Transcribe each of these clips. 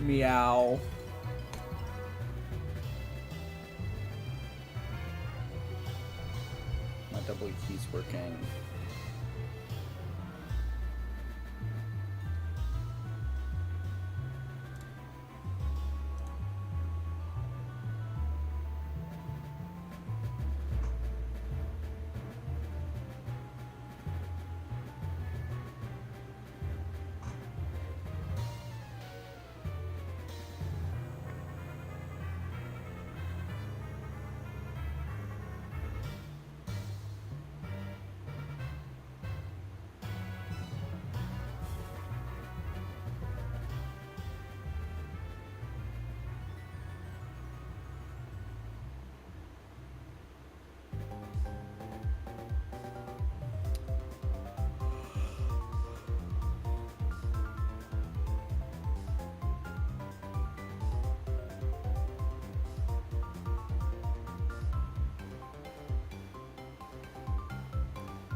Meow. My double key's working.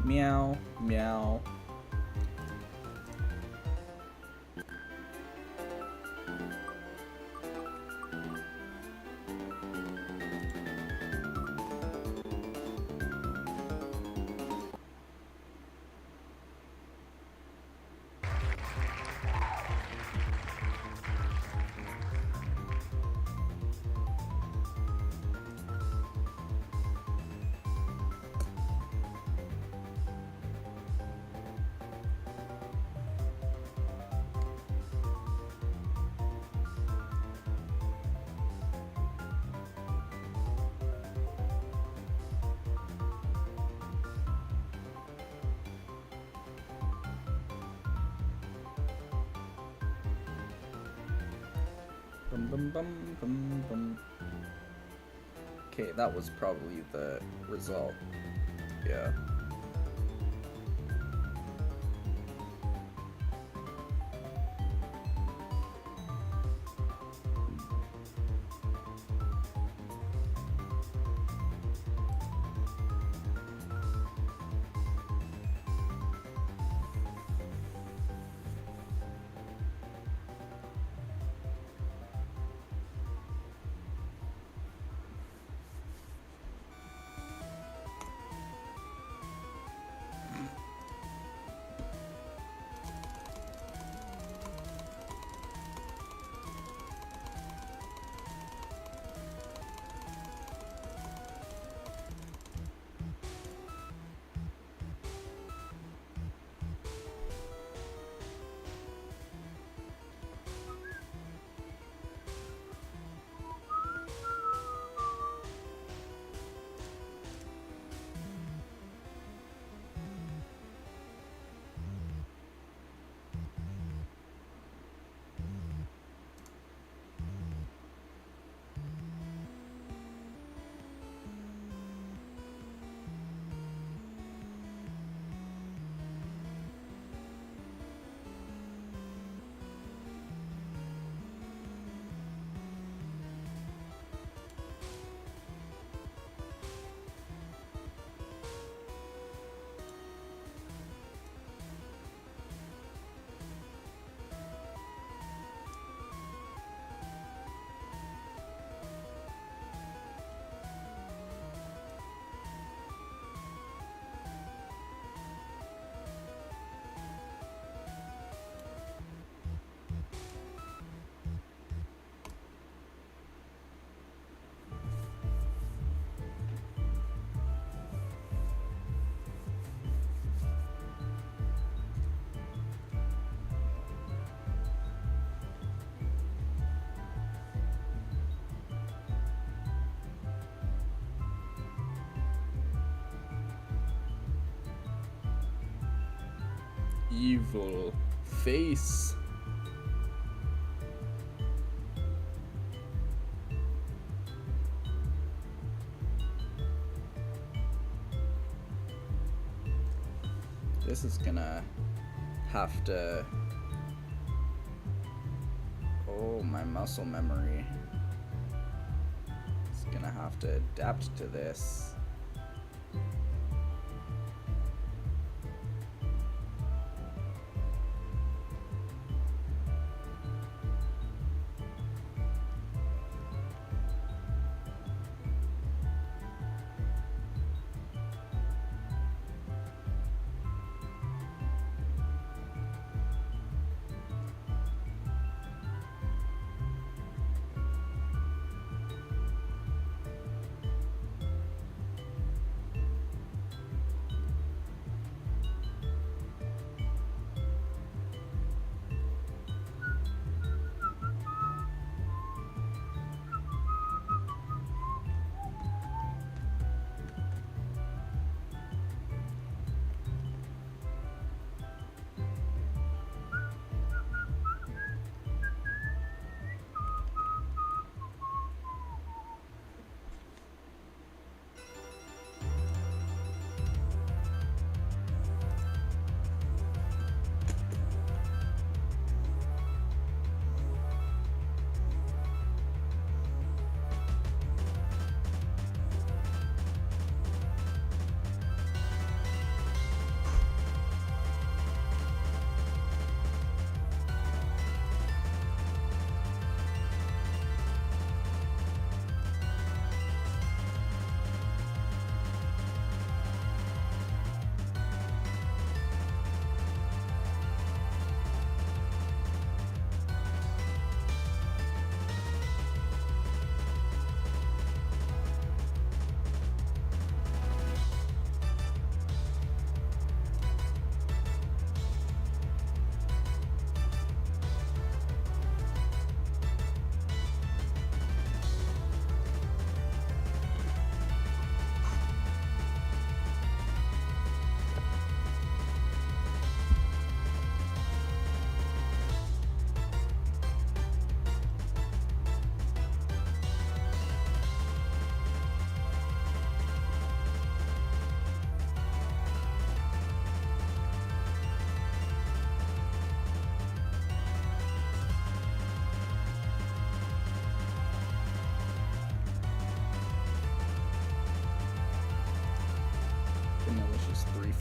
Meow, meow. Bum, bum, bum, bum, bum. Okay, that was probably the result. Yeah. Evil face. This is gonna have to... Oh, my muscle memory. It's gonna have to adapt to this.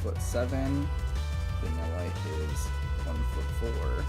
1'7". Vanilla is 1'4".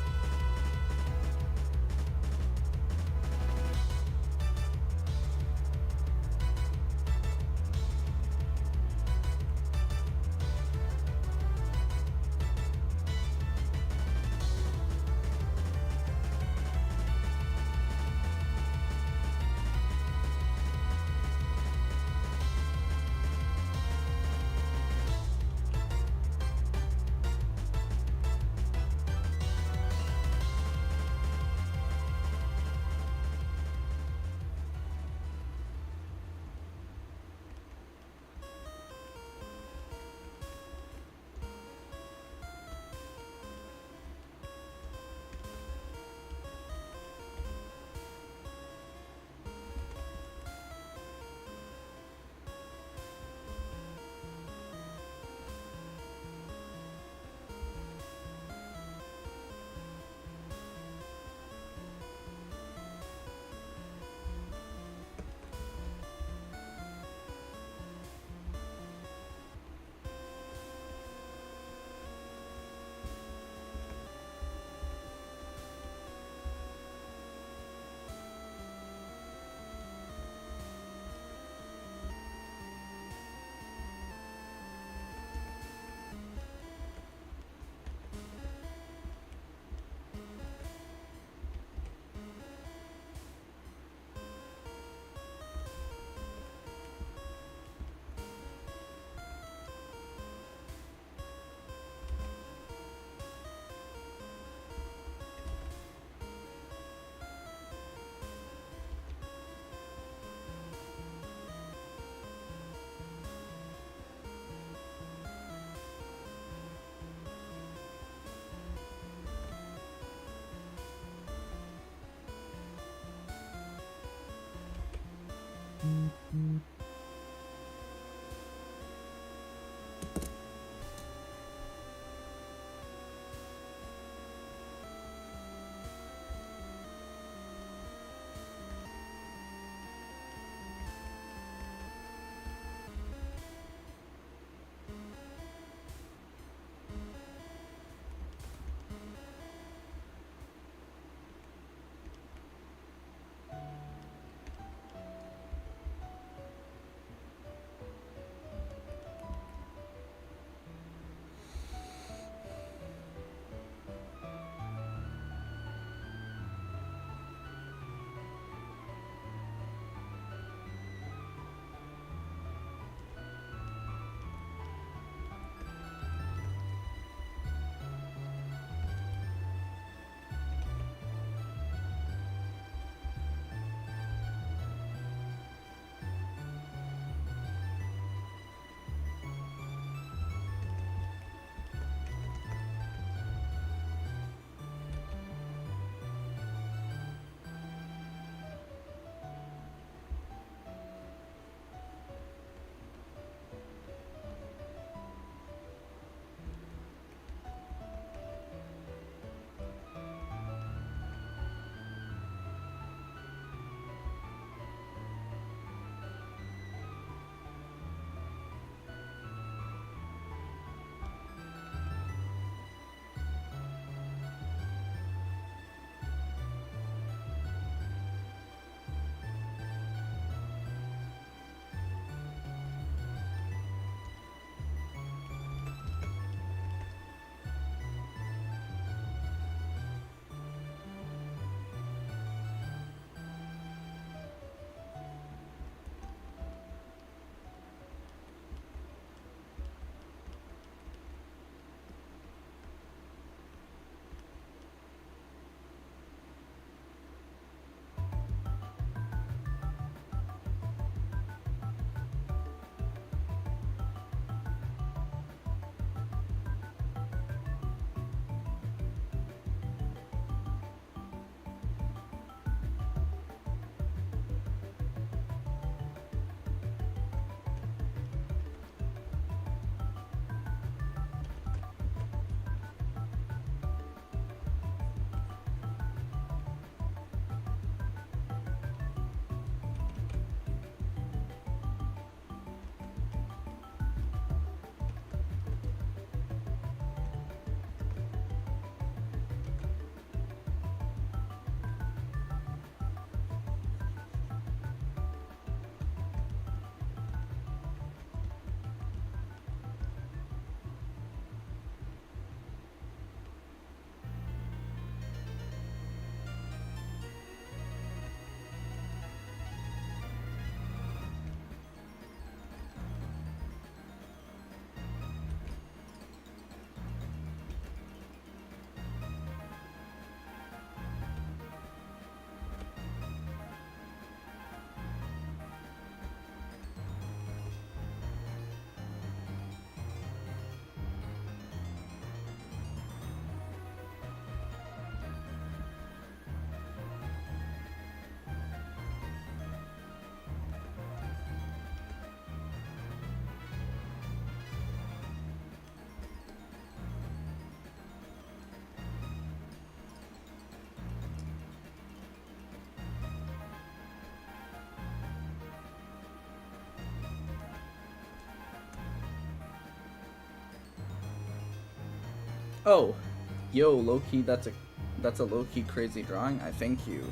Oh, yo, low-key, that's a low-key crazy drawing. I thank you.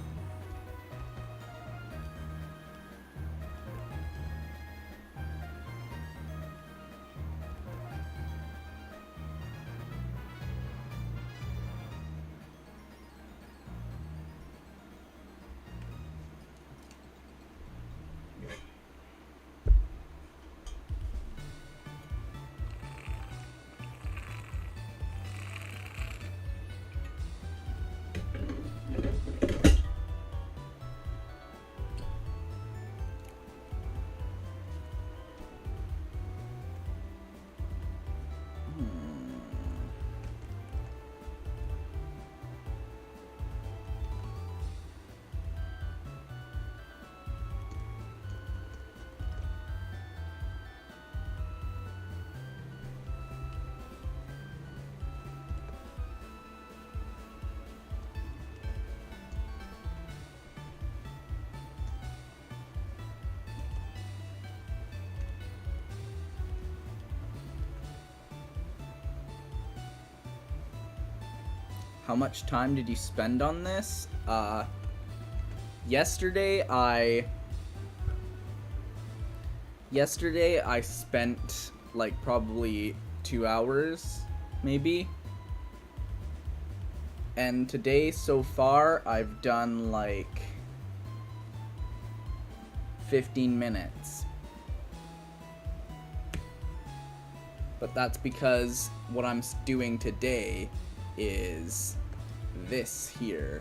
How much time did you spend on this? Yesterday I spent like probably 2 hours, maybe. And today so far I've done like 15 minutes. But that's because what I'm doing today is this here.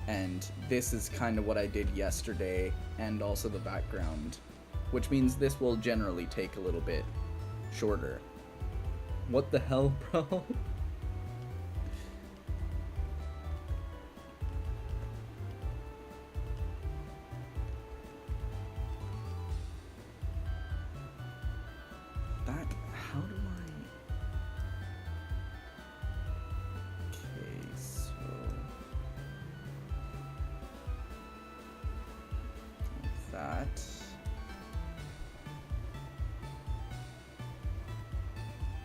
And this is kind of what I did yesterday, and also the background, which means this will generally take a little bit shorter. What the hell, bro? How do I... Okay, so... that...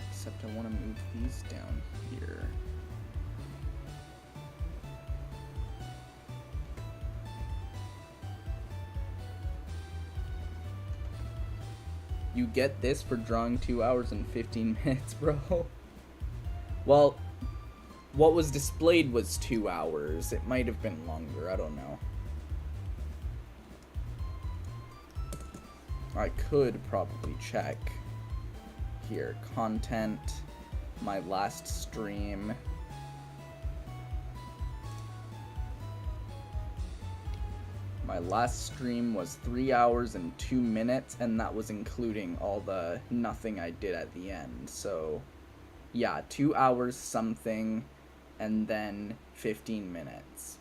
Except I want to move these down here. You get this for drawing 2 hours and 15 minutes, bro. Well, what was displayed was 2 hours. It might have been longer, I don't know. I could probably check. Here, content, my last stream. My last stream was 3 hours and 2 minutes, and that was including all the nothing I did at the end. So, yeah, 2 hours something, and then 15 minutes.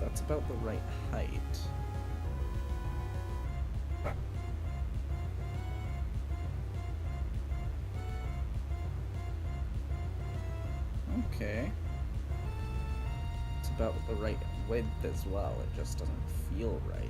That's about the right height. Okay. It's about the right width as well. It just doesn't feel right.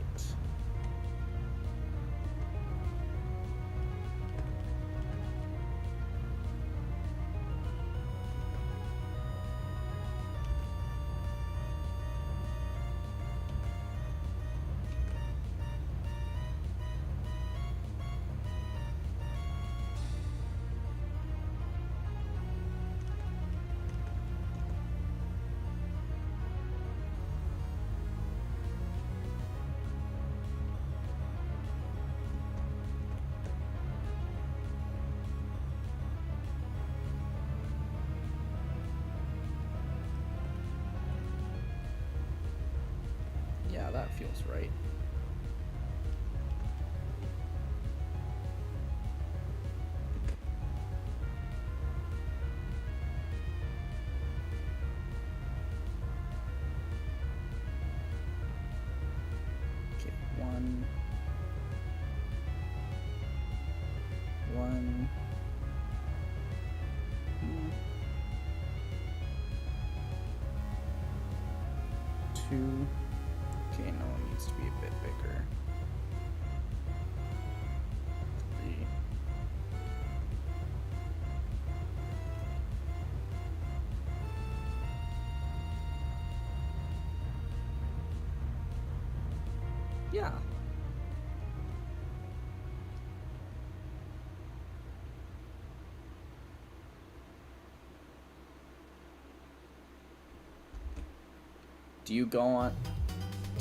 Yeah, that feels right. Okay, one. Two. Okay, no, it needs to be a bit bigger. 3. Yeah. Do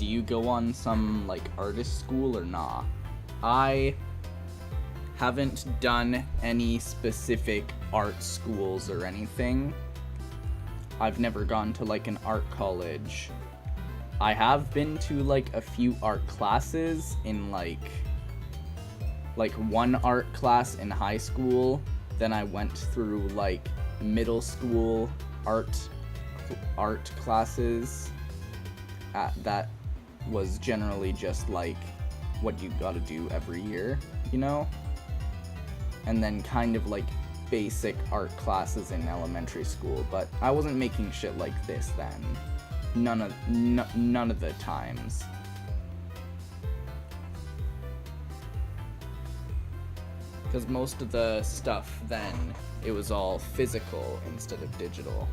you go on some like artist school or nah? I haven't done any specific art schools or anything. I've never gone to like an art college. I have been to like a few art classes in like one art class in high school. Then I went through like middle school art classes. That was generally just like what you gotta do every year, you know? And then kind of like basic art classes in elementary school, but I wasn't making shit like this then. None of the times. Because most of the stuff then, it was all physical instead of digital.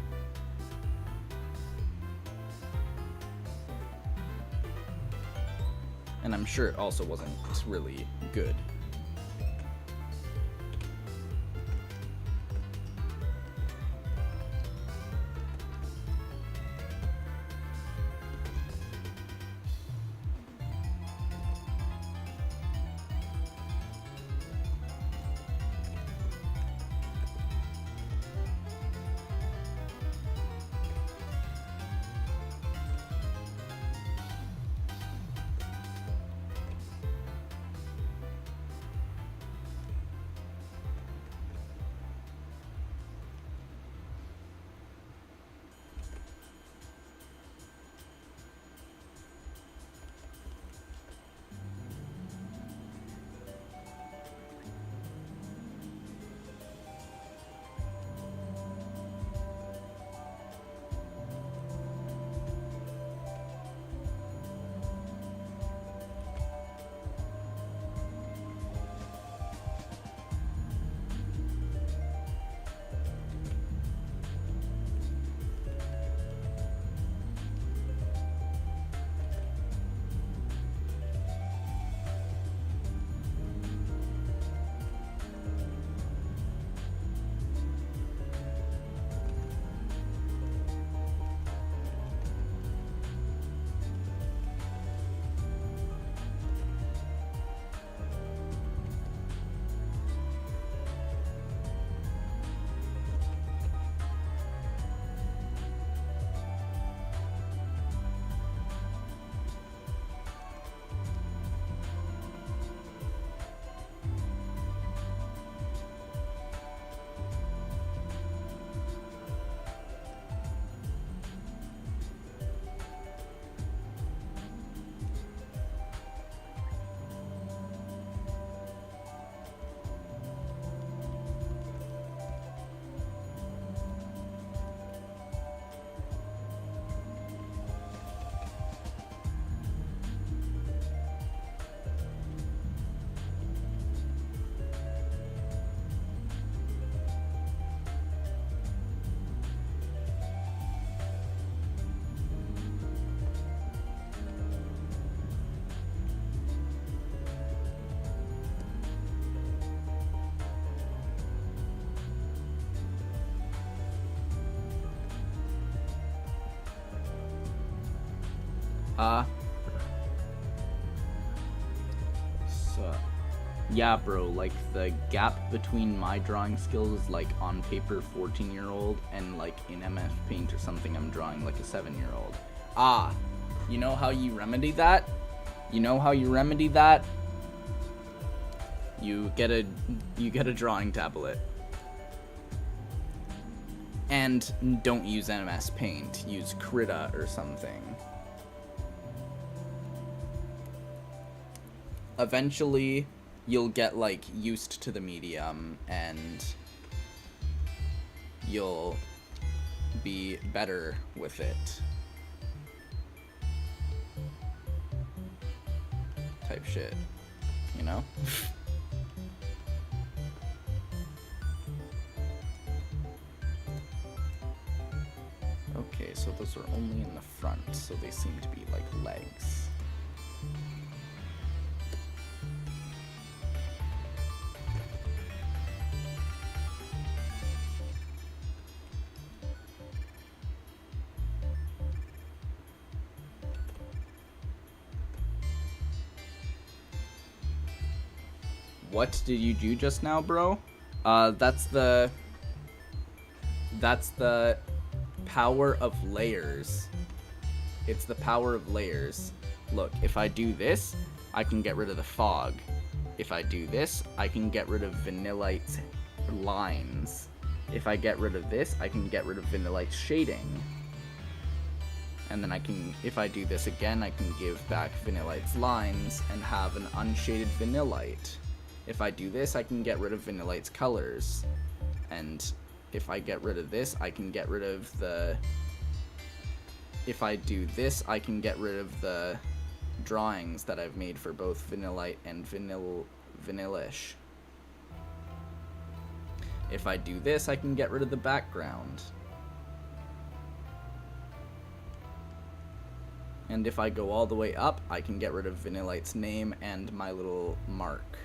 And I'm sure it also wasn't really good. Uh, so, yeah, bro, like, the gap between my drawing skills is, like, on paper 14-year-old, and, like, in MS Paint or something, I'm drawing, like, a 7-year-old. Ah, you know how you remedy that? You know how you remedy that? You get a drawing tablet. And don't use MS Paint. Use Krita or something. Eventually, you'll get, like, used to the medium, and you'll be better with it. Type shit. You know? Okay, so those are only in the front, so they seem to be like legs. What did you do just now, bro? That's the power of layers. It's the power of layers. Look, if I do this, I can get rid of the fog. If I do this, I can get rid of Vanillite's lines. If I get rid of this, I can get rid of Vanillite's shading. And then I can, if I do this again, I can give back Vanillite's lines and have an unshaded Vanillite. If I do this, I can get rid of Vanillite's colors. And if I get rid of this, I can get rid of the... If I do this, I can get rid of the drawings that I've made for both Vanillite and Vanillish. If I do this, I can get rid of the background. And if I go all the way up, I can get rid of Vanillite's name and my little mark.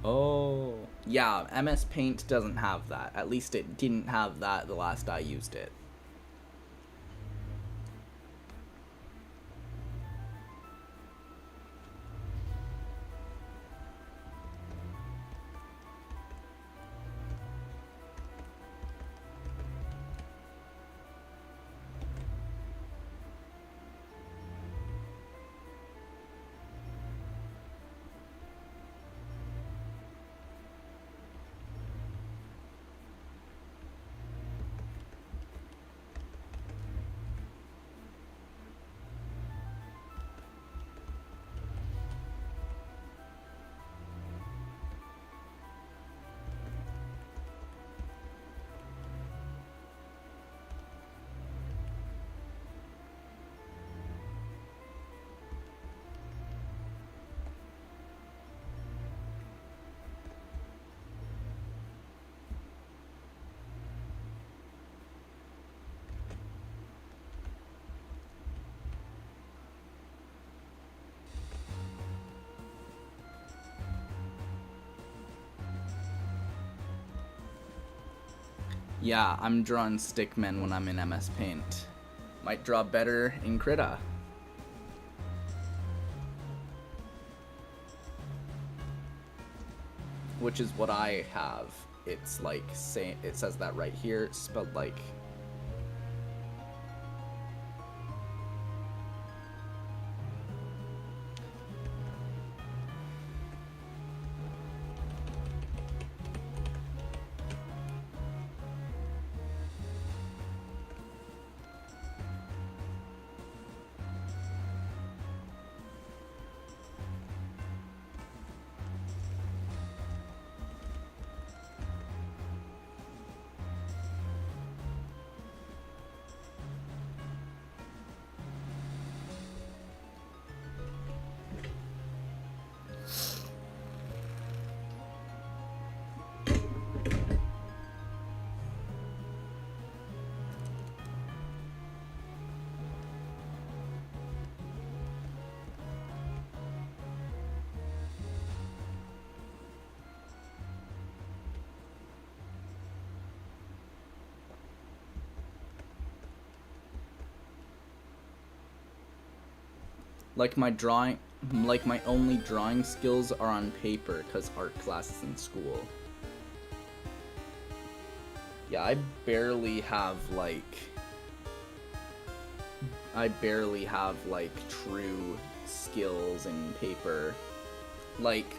Oh, yeah, MS Paint doesn't have that. At least it didn't have that the last I used it. Yeah, I'm drawing stickmen when I'm in MS Paint. Might draw better in Krita. Which is what I have. It's like, it says that right here, it's spelled like... Like my only drawing skills are on paper because art classes in school. Yeah, I barely have like true skills in paper. Like,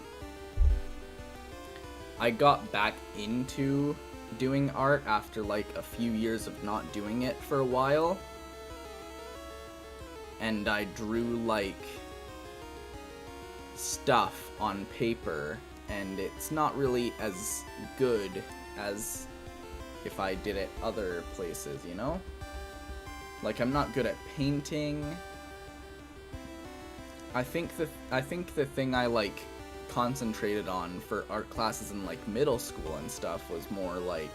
I got back into doing art after like a few years of not doing it for a while. And I drew like stuff on paper, and it's not really as good as if I did it other places, you know? Like, I'm not good at painting. I think the thing I like concentrated on for art classes in like middle school and stuff was more like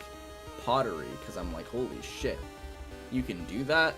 pottery, because I'm like, holy shit, you can do that?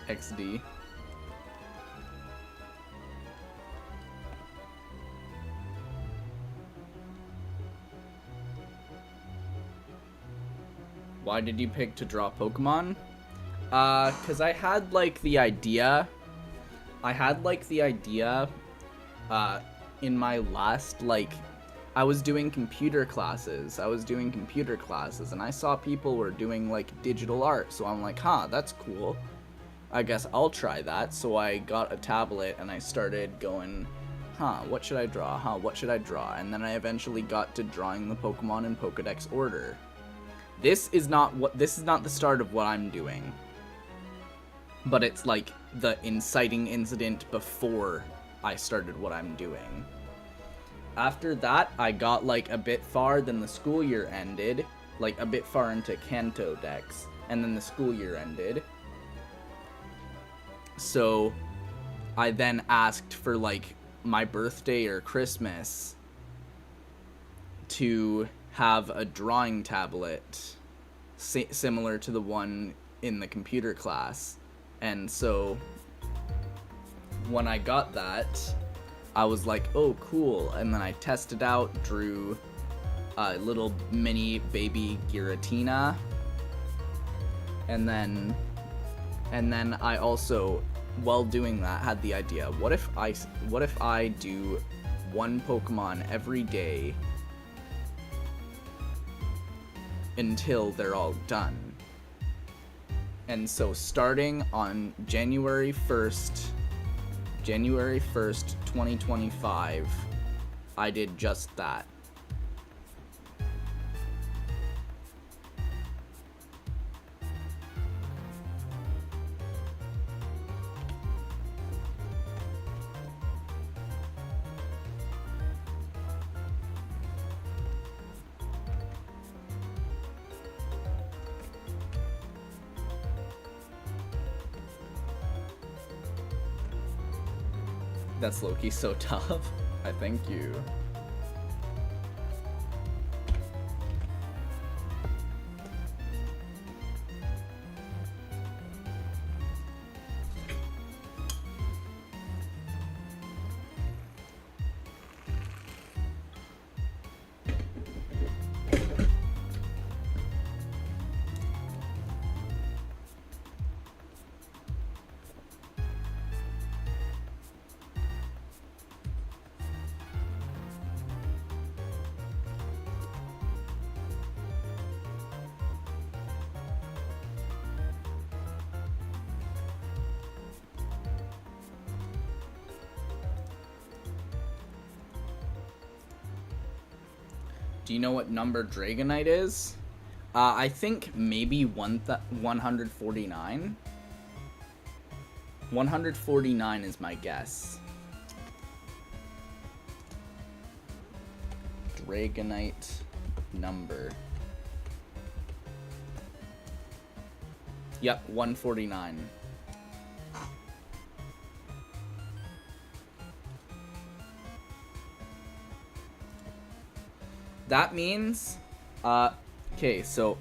XD. Why did you pick to draw Pokemon? Cause I had like the idea. In my last, like, I was doing computer classes. And I saw people were doing like digital art, so I'm like, huh, that's cool. I guess I'll try that. So I got a tablet and I started going, what should I draw? And then I eventually got to drawing the Pokemon in Pokedex order. This is not the start of what I'm doing. But it's like the inciting incident before I started what I'm doing. After that, I got like a bit far, then the school year ended, like a bit far into Kanto Dex, and then the school year ended. So I then asked for like my birthday or Christmas to have a drawing tablet similar to the one in the computer class. And so when I got that, I was like, oh, cool. And then I tested out, drew a little mini baby Giratina. And then I also, while doing that, had the idea, what if I do one Pokemon every day until they're all done? And so starting on January 1st, 2025, I did just that. That's low-key so tough. I thank you. Do you know what number Dragonite is? I think maybe 149. 149 is my guess. Dragonite number. Yep, 149. That means, okay, so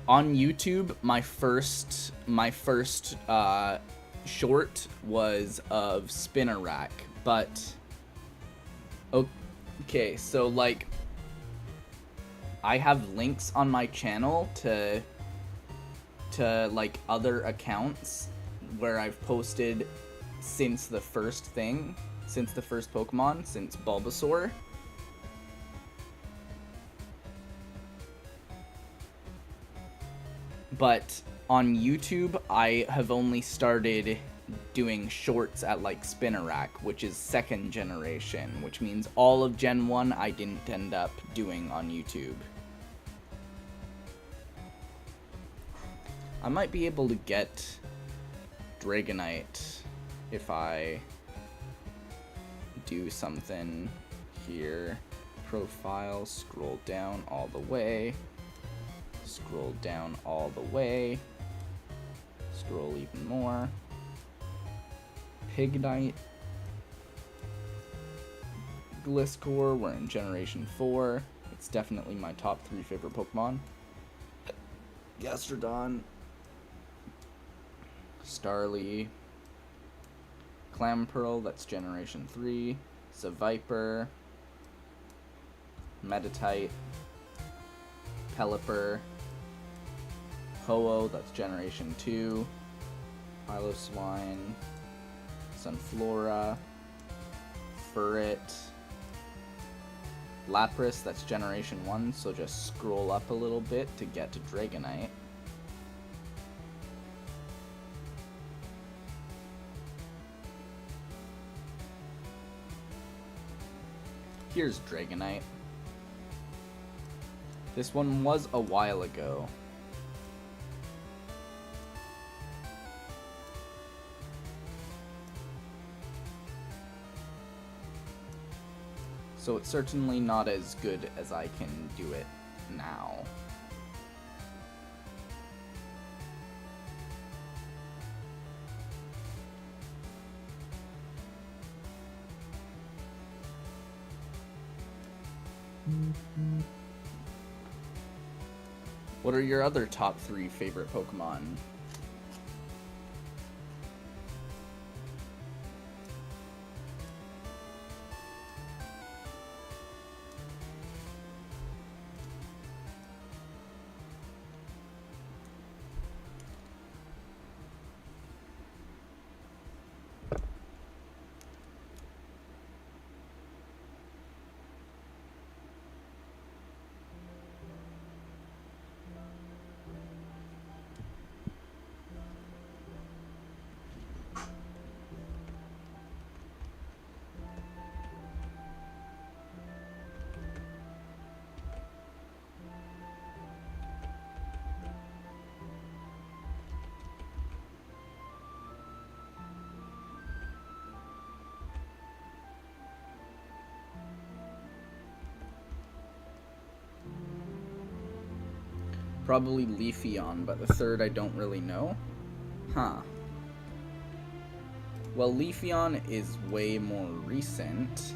on YouTube, my first short was of Spinnerack, but okay, so like I have links on my channel to like other accounts where I've posted since the first Pokemon, since Bulbasaur. But on YouTube, I have only started doing shorts at like Spinnerack, which is 2nd generation, which means all of Gen 1 I didn't end up doing on YouTube. I might be able to get Dragonite if I do something here. Profile, scroll down all the way. Scroll down all the way. Scroll even more. Pignite. Gliscor, we're in Generation 4. It's definitely my top 3 favorite Pokemon. Gastrodon. Starly. Clamperl, that's Generation 3. Seviper. Meditite. Pelipper. Ho-Oh, that's Generation 2. Piloswine. Sunflora. Furret. Lapras, that's Generation 1, so just scroll up a little bit to get to Dragonite. Here's Dragonite. This one was a while ago. So it's certainly not as good as I can do it now. What are your other top 3 favorite Pokemon? Probably Leafeon, but the third I don't really know. Huh. Well, Leafeon is way more recent,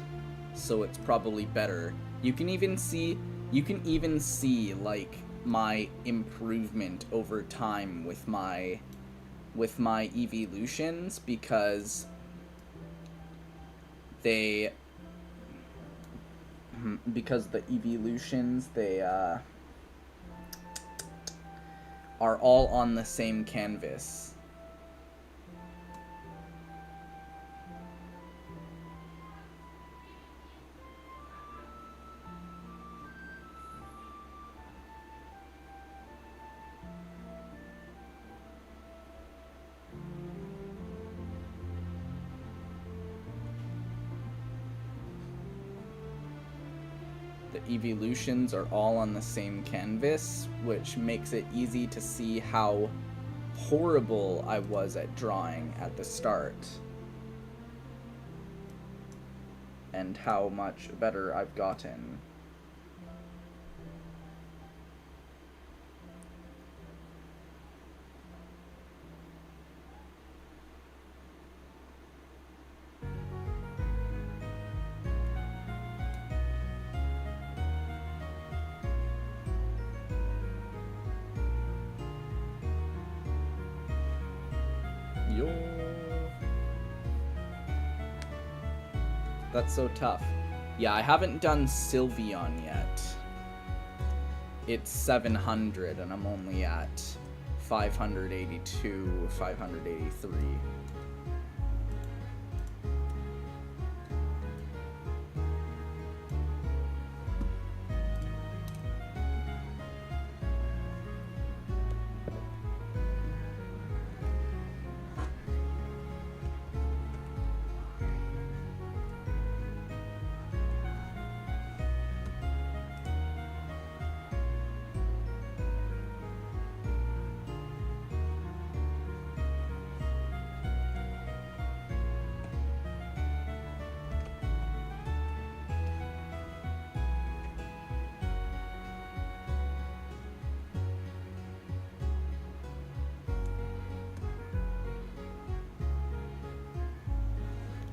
so it's probably better. You can even see like my improvement over time with my evolutions, because the evolutions, they are all on the same canvas. The evolutions are all on the same canvas, which makes it easy to see how horrible I was at drawing at the start. And how much better I've gotten. That's so tough. Yeah, I haven't done Sylveon yet. It's 700 and I'm only at 582, 583.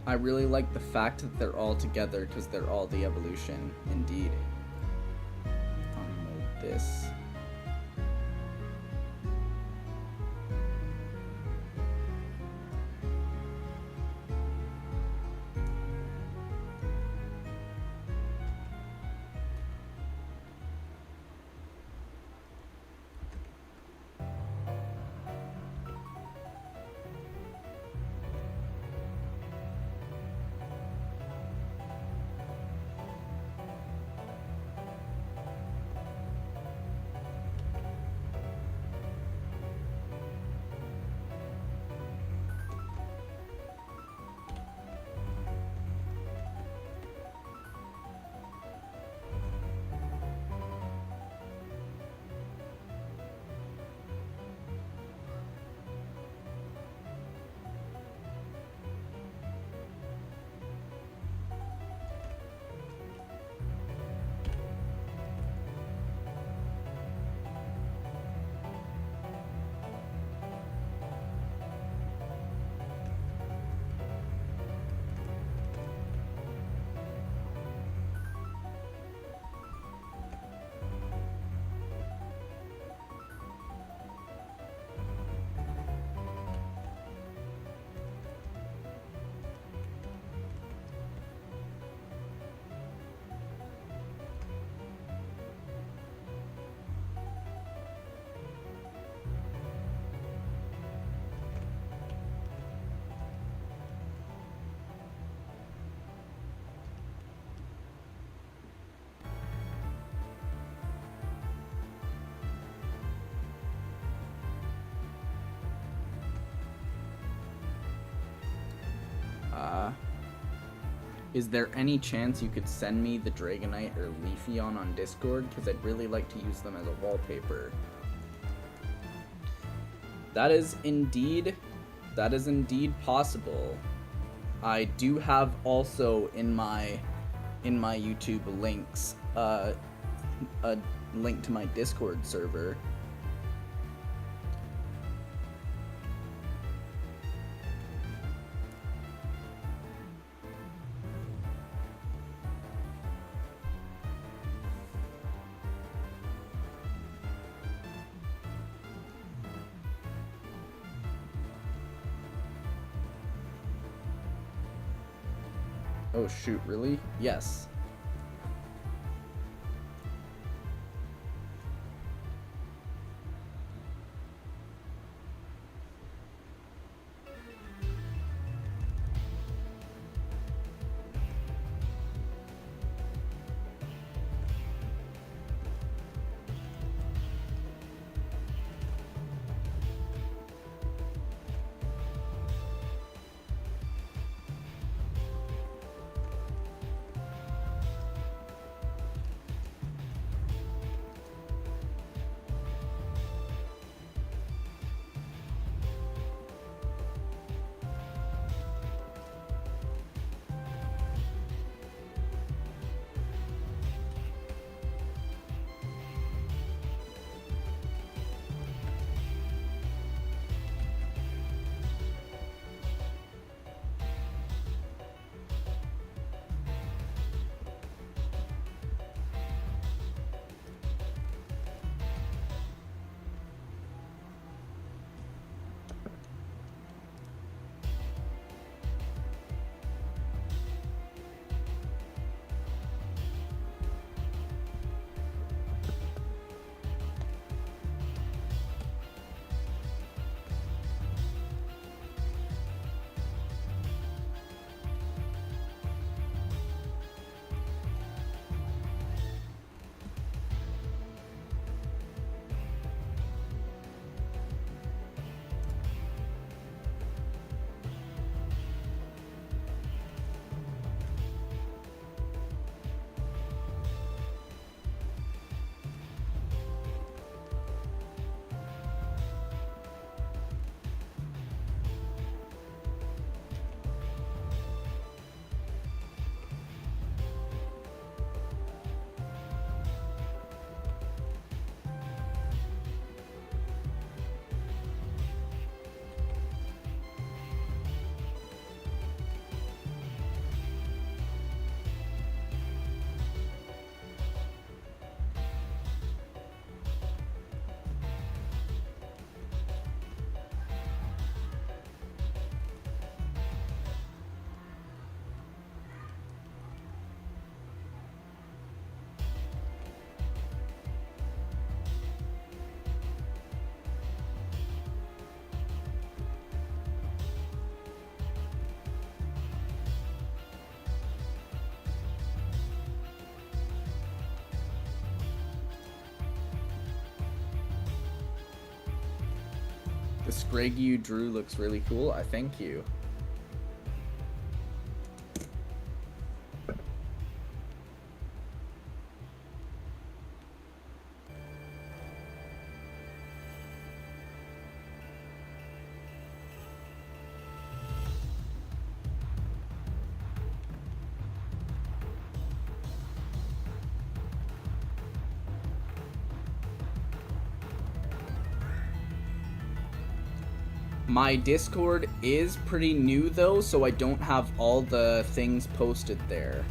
I really like the fact that they're all together because they're all the evolution, indeed. Unload this. Is there any chance you could send me the Dragonite or Leafeon on Discord? Because I'd really like to use them as a wallpaper. That is indeed possible. I do have also in my YouTube links a link to my Discord server. Oh shoot, really? Yes. The Scraggy you drew looks really cool. I thank you. My Discord is pretty new though, so I don't have all the things posted there.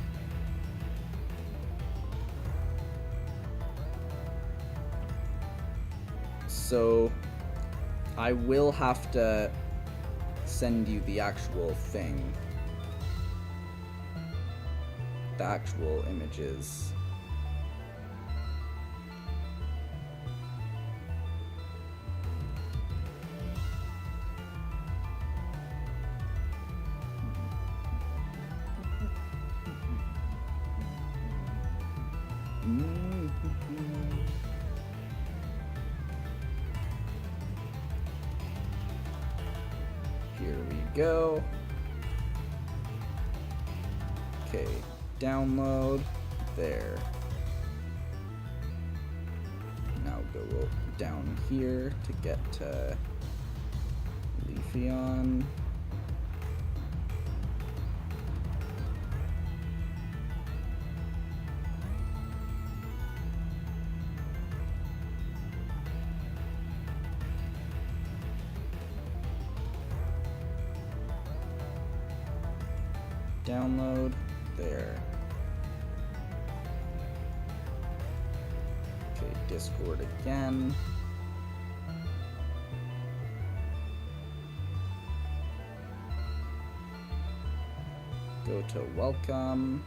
So I will have to send you the actual thing. The actual images. Here we go. Okay, download. There. Now go down here to get to Leafeon. Download. There. Okay, Discord again. Go to welcome.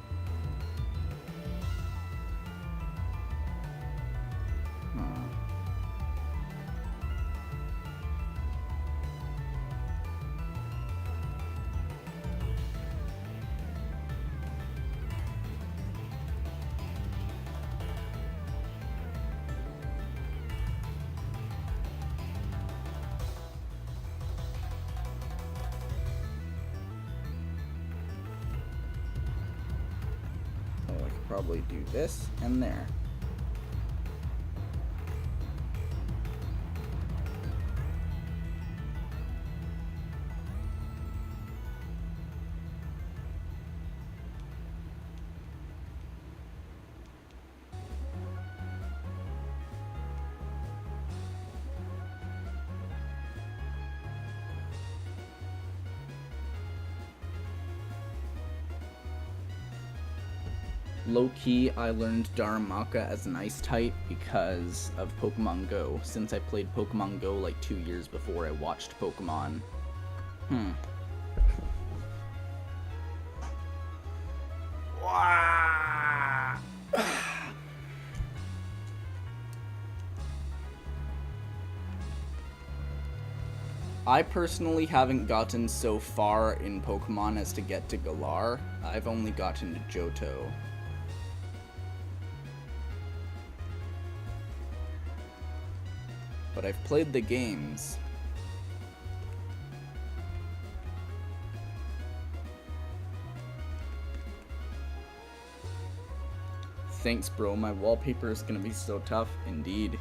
Probably do this and there. Low-key, I learned Darumaka as an ice type because of Pokemon Go, since I played Pokemon Go like 2 years before I watched Pokemon. I personally haven't gotten so far in Pokemon as to get to Galar. I've only gotten to Johto. But I've played the games. Thanks, bro. My wallpaper is gonna be so tough. Indeed.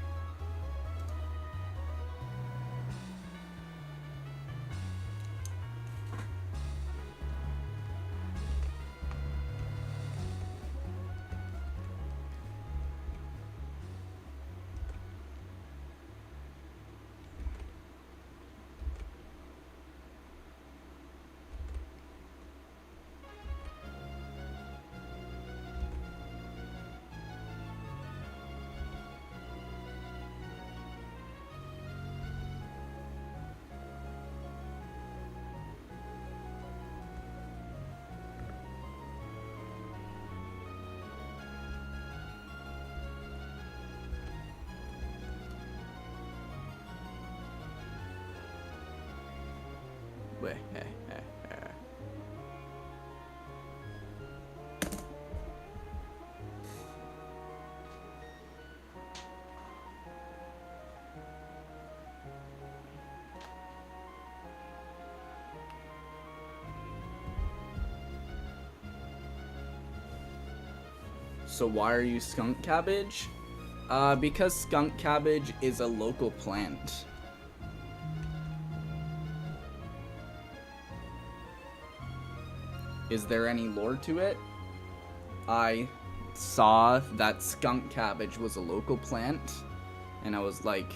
So why are you skunk cabbage? Because skunk cabbage is a local plant. Is there any lore to it? I saw that skunk cabbage was a local plant, and I was like,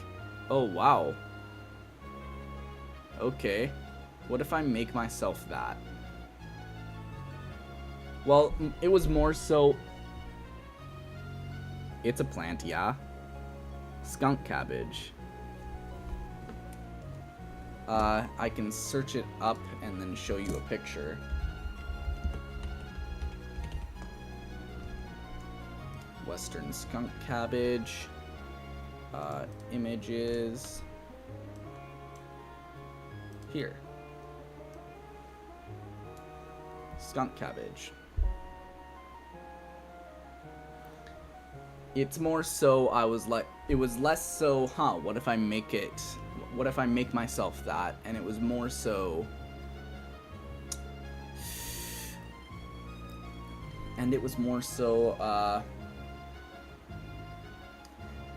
oh wow. Okay, what if I make myself that? Well, it was more so... It's a plant, yeah. Skunk cabbage. I can search it up and then show you a picture. Western skunk cabbage. Images. Here. Skunk cabbage. It's more so I was like, it was less so, what if I make it, what if I make myself that? And it was more so,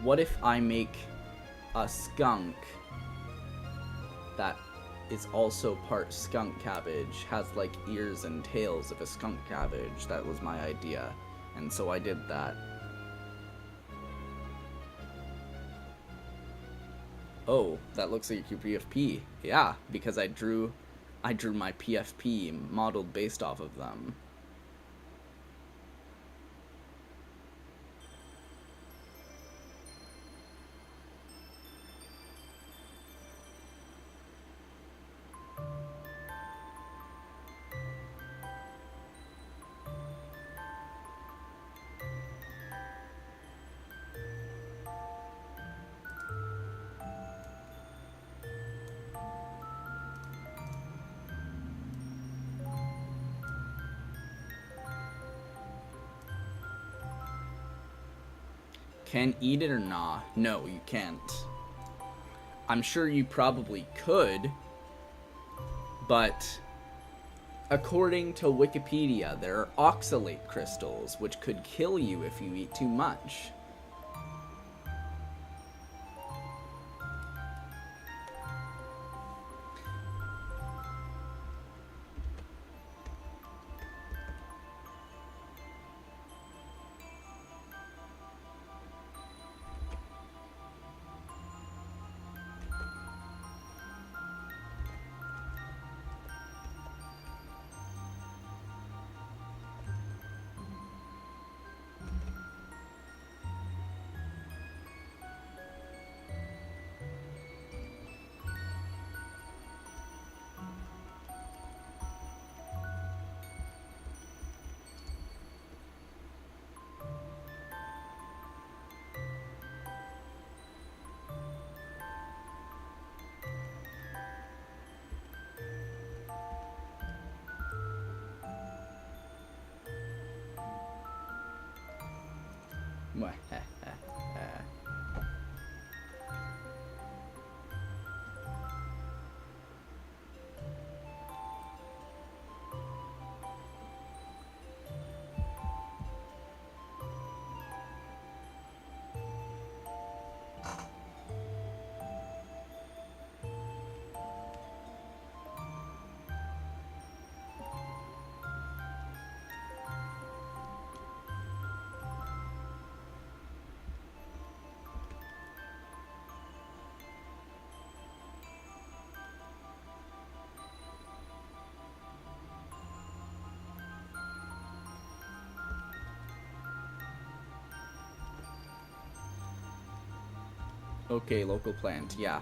what if I make a skunk that is also part skunk cabbage, has like ears and tails of a skunk cabbage? That was my idea. And so I did that. Oh, that looks like your PFP. Yeah, because I drew my PFP modeled based off of them. Can eat it or nah? No, you can't. I'm sure you probably could, but according to Wikipedia, there are oxalate crystals, which could kill you if you eat too much. Okay, local plant, yeah.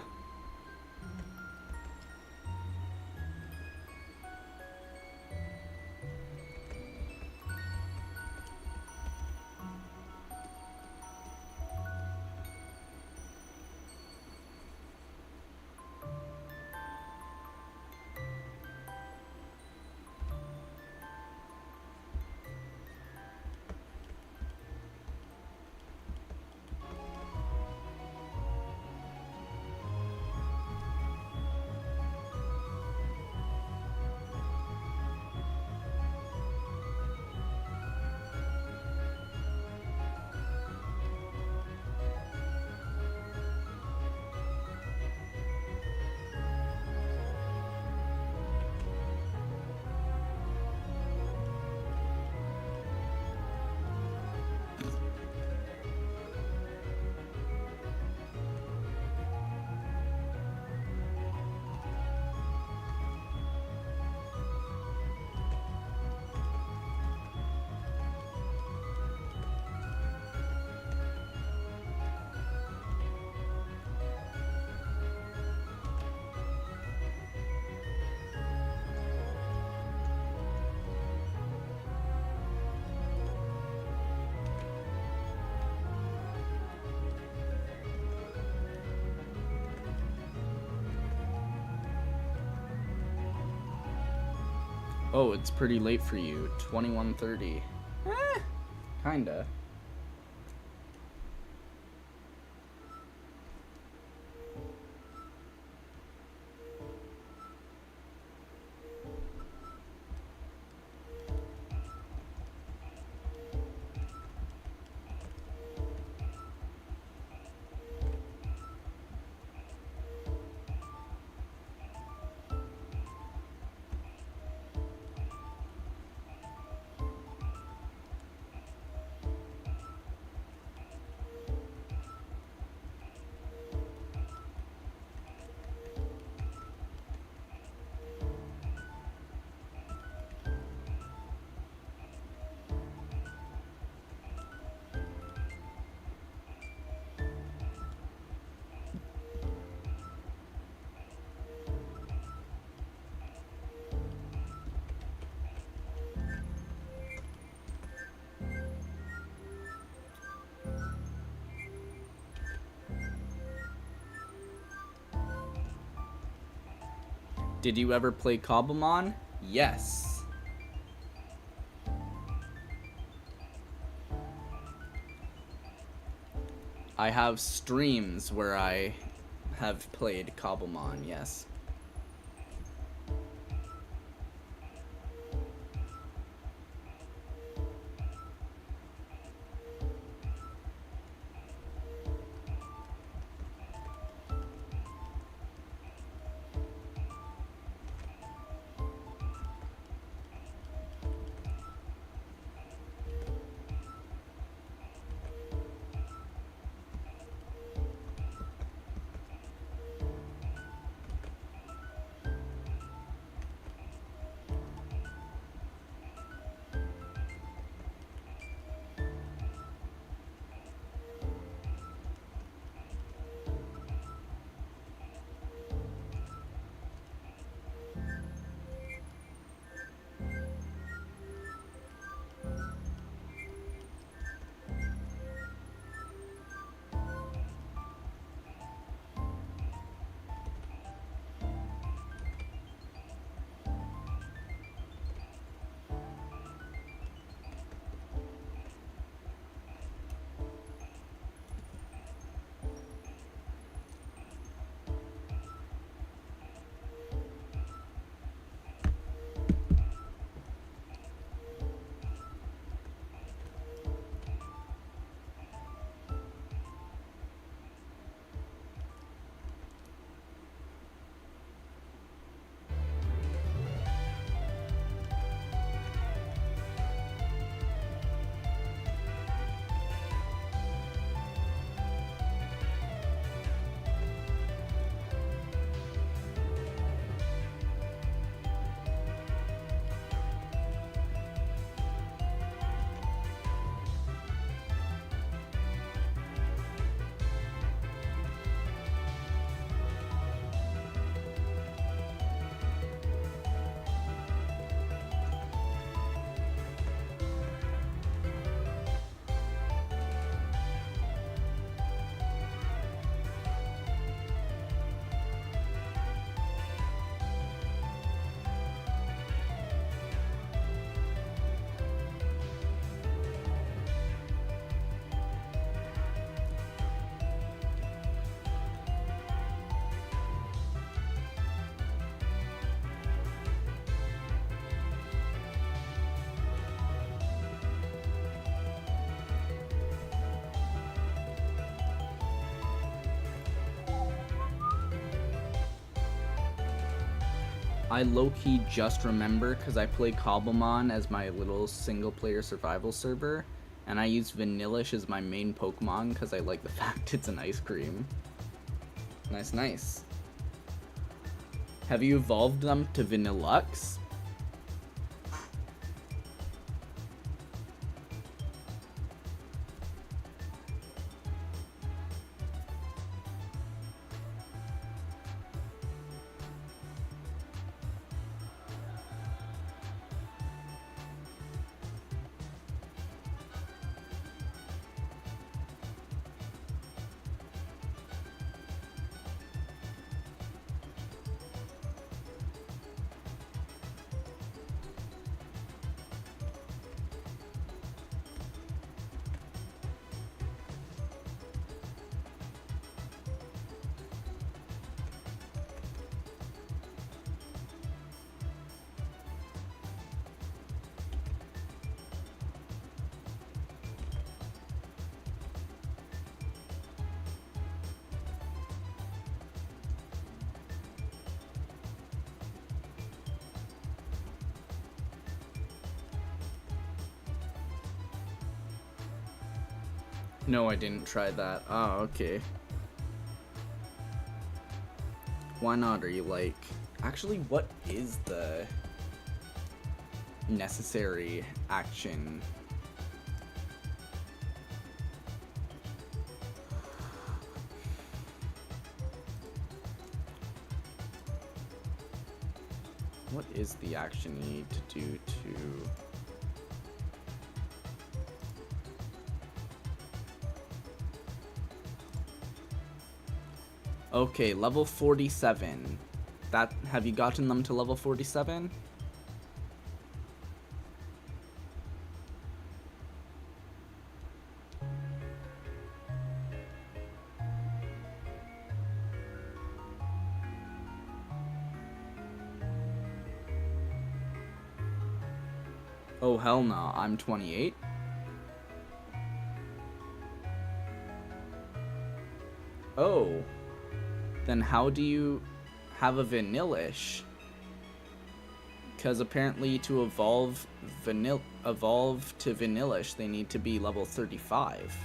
Oh, it's pretty late for you. 21:30. Kinda. Did you ever play Cobblemon? Yes. I have streams where I have played Cobblemon, yes. I low-key just remember because I play Cobblemon as my little single-player survival server, and I use Vanillish as my main Pokemon because I like the fact it's an ice cream. Nice, nice. Have you evolved them to Vanillux? No, I didn't try that. Oh, okay. Why not? Are you like... Actually, what is the necessary action? What is the action you need to do to... Okay, level 47. Have you gotten them to level 47? Oh, hell no. I'm 28. Oh. Then how do you have a Vanillish? Because apparently to evolve to Vanillish, they need to be level 35.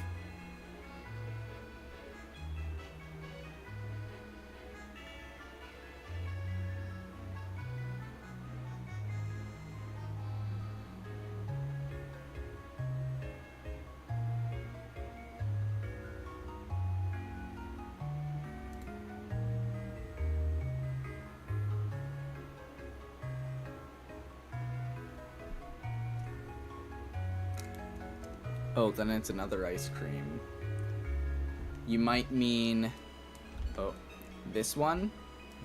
Oh, then it's another ice cream. You might mean... Oh, this one?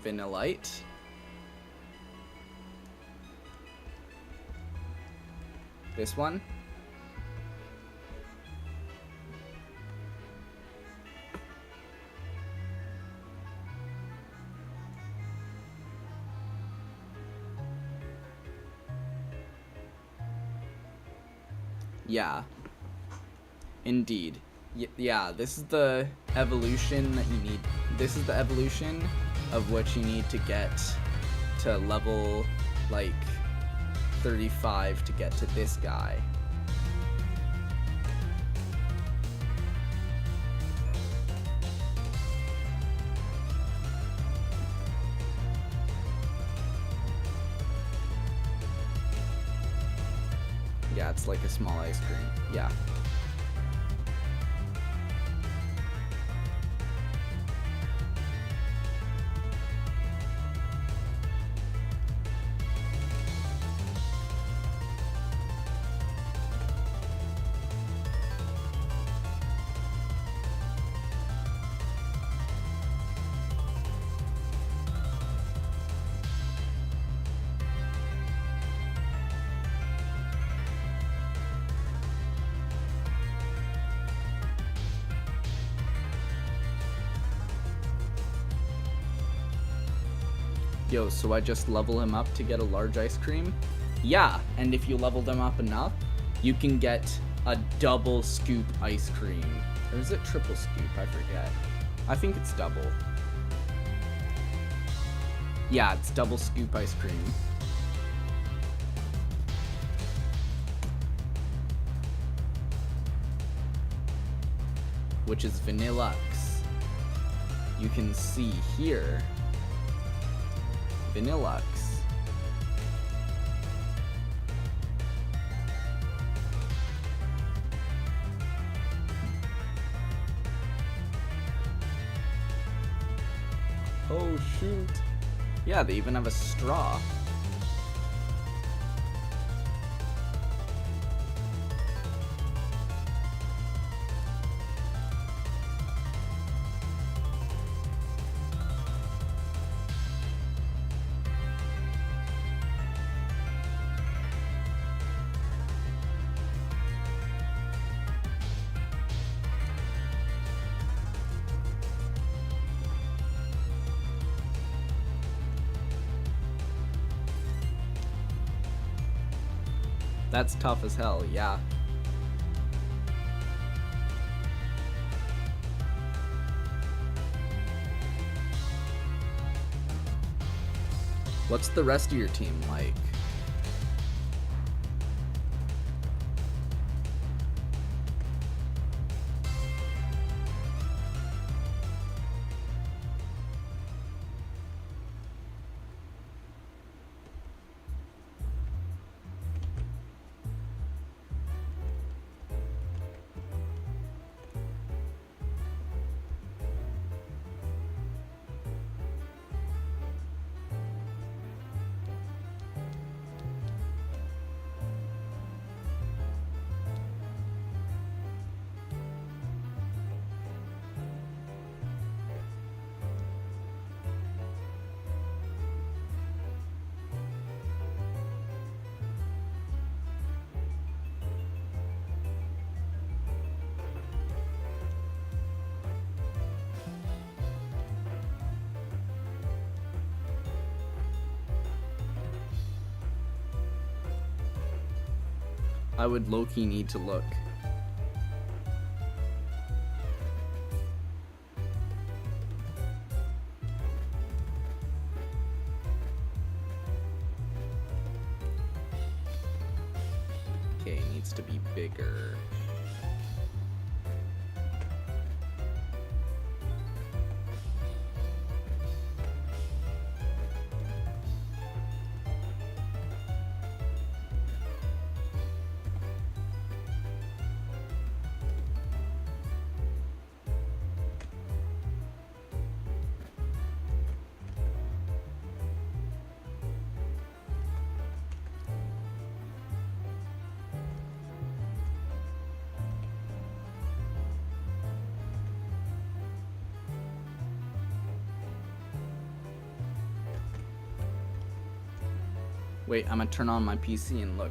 Vanillite? This one? Yeah. Indeed. Yeah, this is the evolution that you need. This is the evolution of which you need to get to level, like, 35 to get to this guy. Yeah, it's like a small ice cream. Yeah. Yo, so I just level him up to get a large ice cream? Yeah, and if you level them up enough, you can get a double scoop ice cream. Or is it triple scoop? I forget. I think it's double. Yeah, it's double scoop ice cream. Which is Vanillux. You can see here. Vanillux. Oh shoot. Yeah, they even have a straw. That's tough as hell, yeah. What's the rest of your team like? I would low-key need to look. Okay, it needs to be bigger. Wait, I'm gonna turn on my PC and look.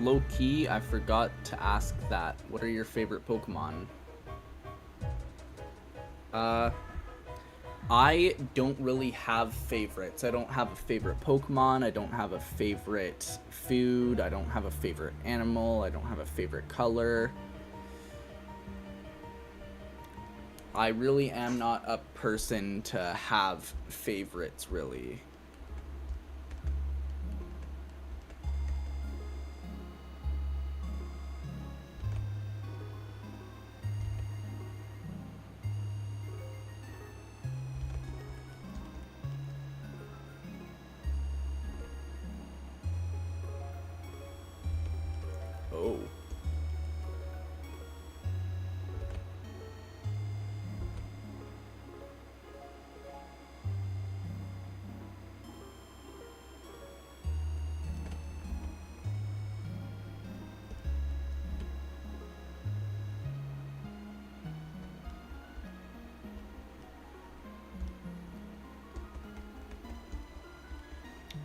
Low key, I forgot to ask that. What are your favorite Pokemon? I don't really have favorites. I don't have a favorite Pokemon. I don't have a favorite food. I don't have a favorite animal. I don't have a favorite color. I really am not a person to have favorites, really. Oh.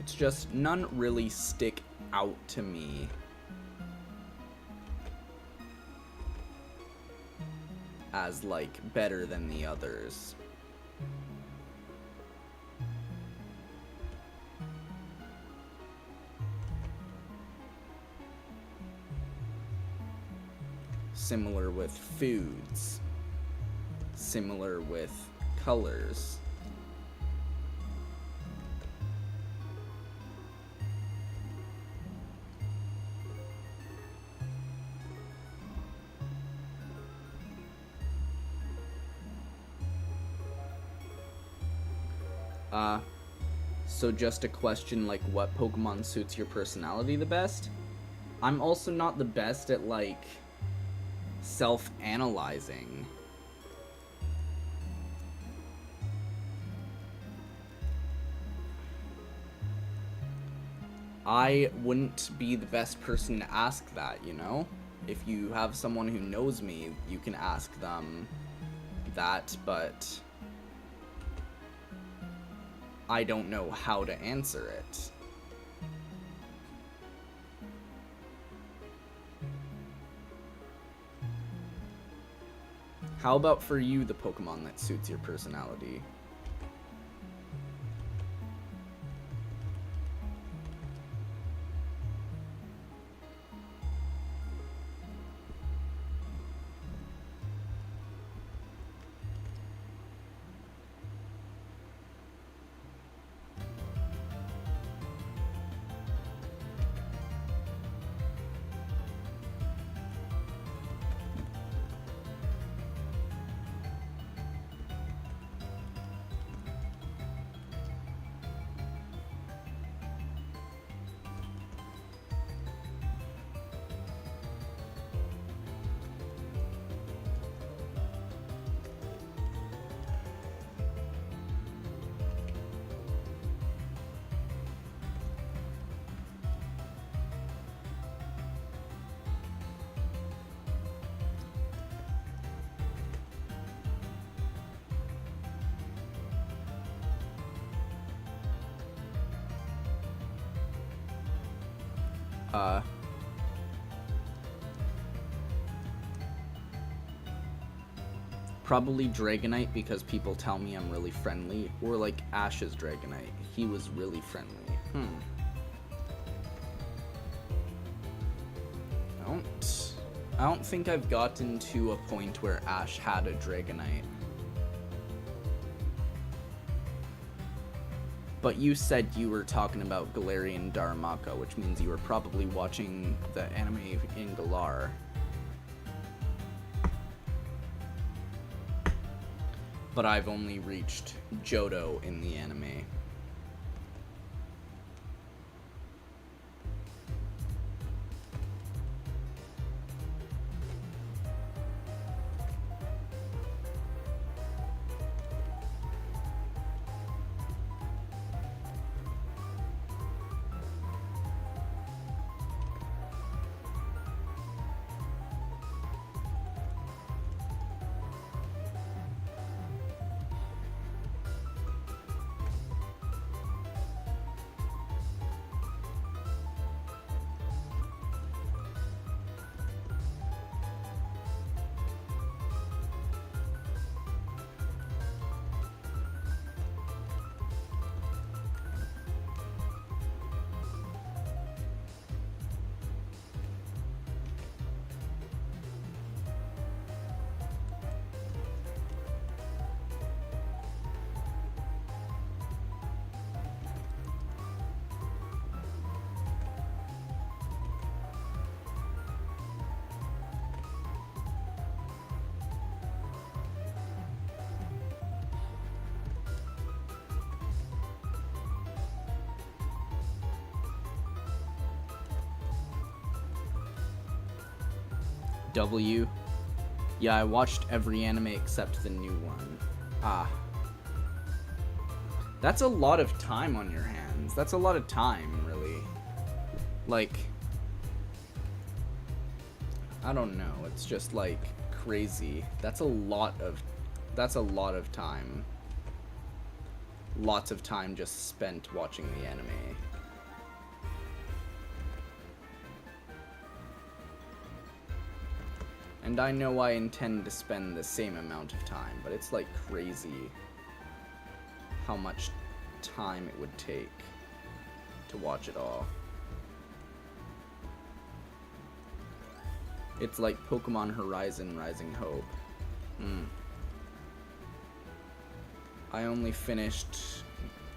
It's just none really stick out to me as, like, better than the others. Similar with foods. Similar with colors. So just a question, like, what Pokemon suits your personality the best? I'm also not the best at, like, self-analyzing. I wouldn't be the best person to ask that, you know? If you have someone who knows me, you can ask them that, but I don't know how to answer it. How about for you, the Pokemon that suits your personality? Probably Dragonite, because people tell me I'm really friendly, or like Ash's Dragonite. He was really friendly. I don't think I've gotten to a point where Ash had a Dragonite. But you said you were talking about Galarian Darumaka, which means you were probably watching the anime in Galar. But I've only reached Johto in the anime. W. Yeah, I watched every anime except the new one. That's a lot of time on your hands. That's a lot of time, really. Like, I don't know. It's just like crazy. That's a lot of time. Lots of time just spent watching the anime. And I know I intend to spend the same amount of time, but it's like crazy how much time it would take to watch it all. It's like Pokemon Horizon Rising Hope. I only finished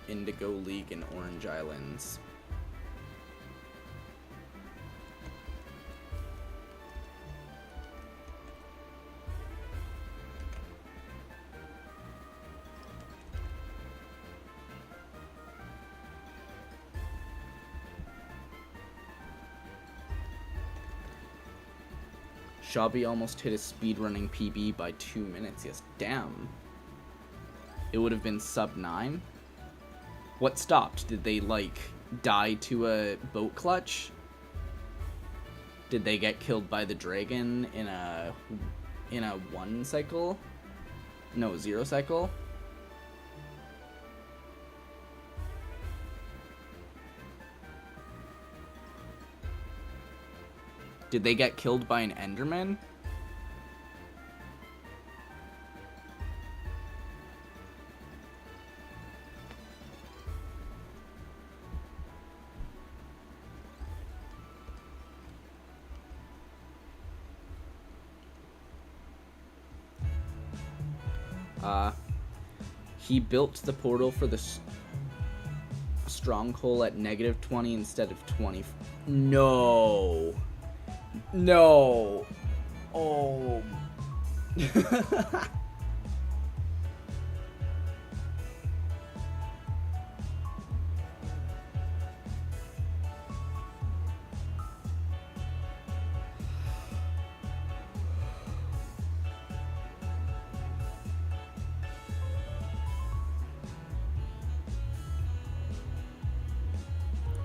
Indigo League and Orange Islands. Shabby almost hit his speedrunning PB by 2 minutes. Yes, damn. It would have been sub 9. What stopped? Did they, like, die to a boat clutch? Did they get killed by the dragon in a 1 cycle? No, 0 cycle? Did they get killed by an Enderman? He built the portal for the stronghold at -20 instead of 20. No. No. Oh.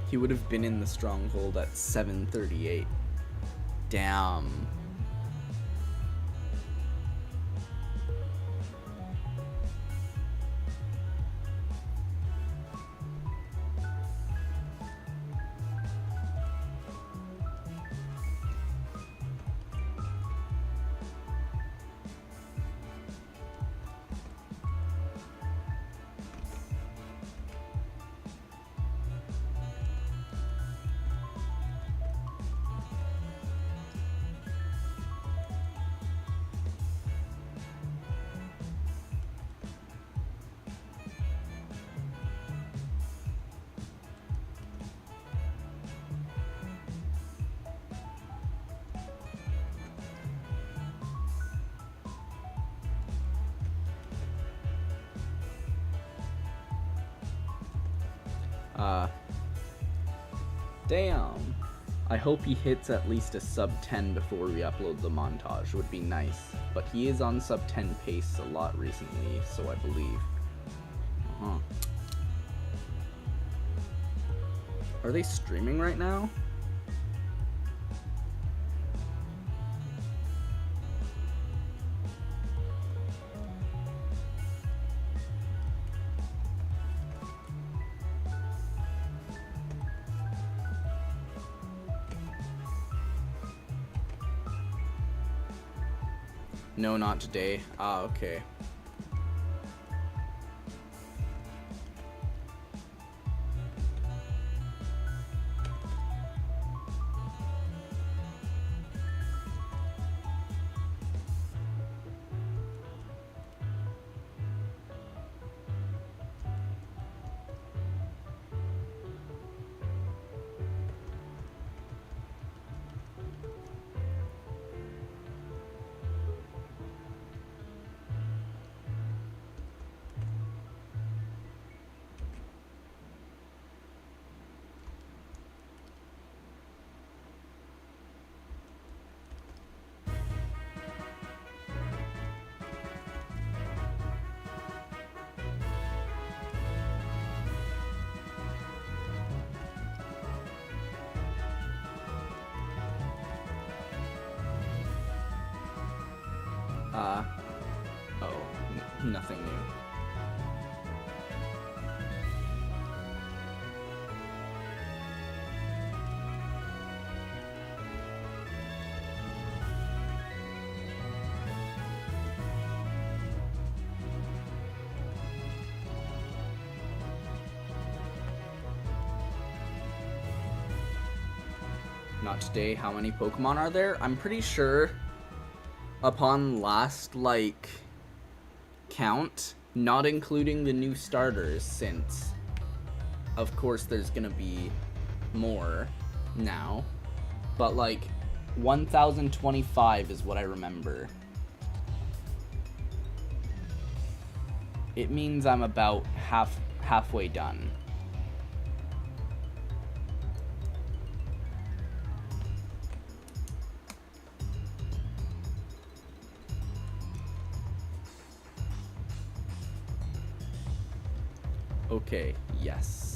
He would have been in the stronghold at 7:38. Damn. Damn. I hope he hits at least a sub 10 before we upload the montage. Would be nice. But he is on sub 10 pace a lot recently, so I believe. Are they streaming right now? No, not today. Ah, okay. Nothing new. not today. How many Pokemon are there? I'm pretty sure upon last, like, count, not including the new starters, since, of course, there's gonna be more now. But, like, 1,025 is what I remember. It means I'm about halfway done. Okay, yes.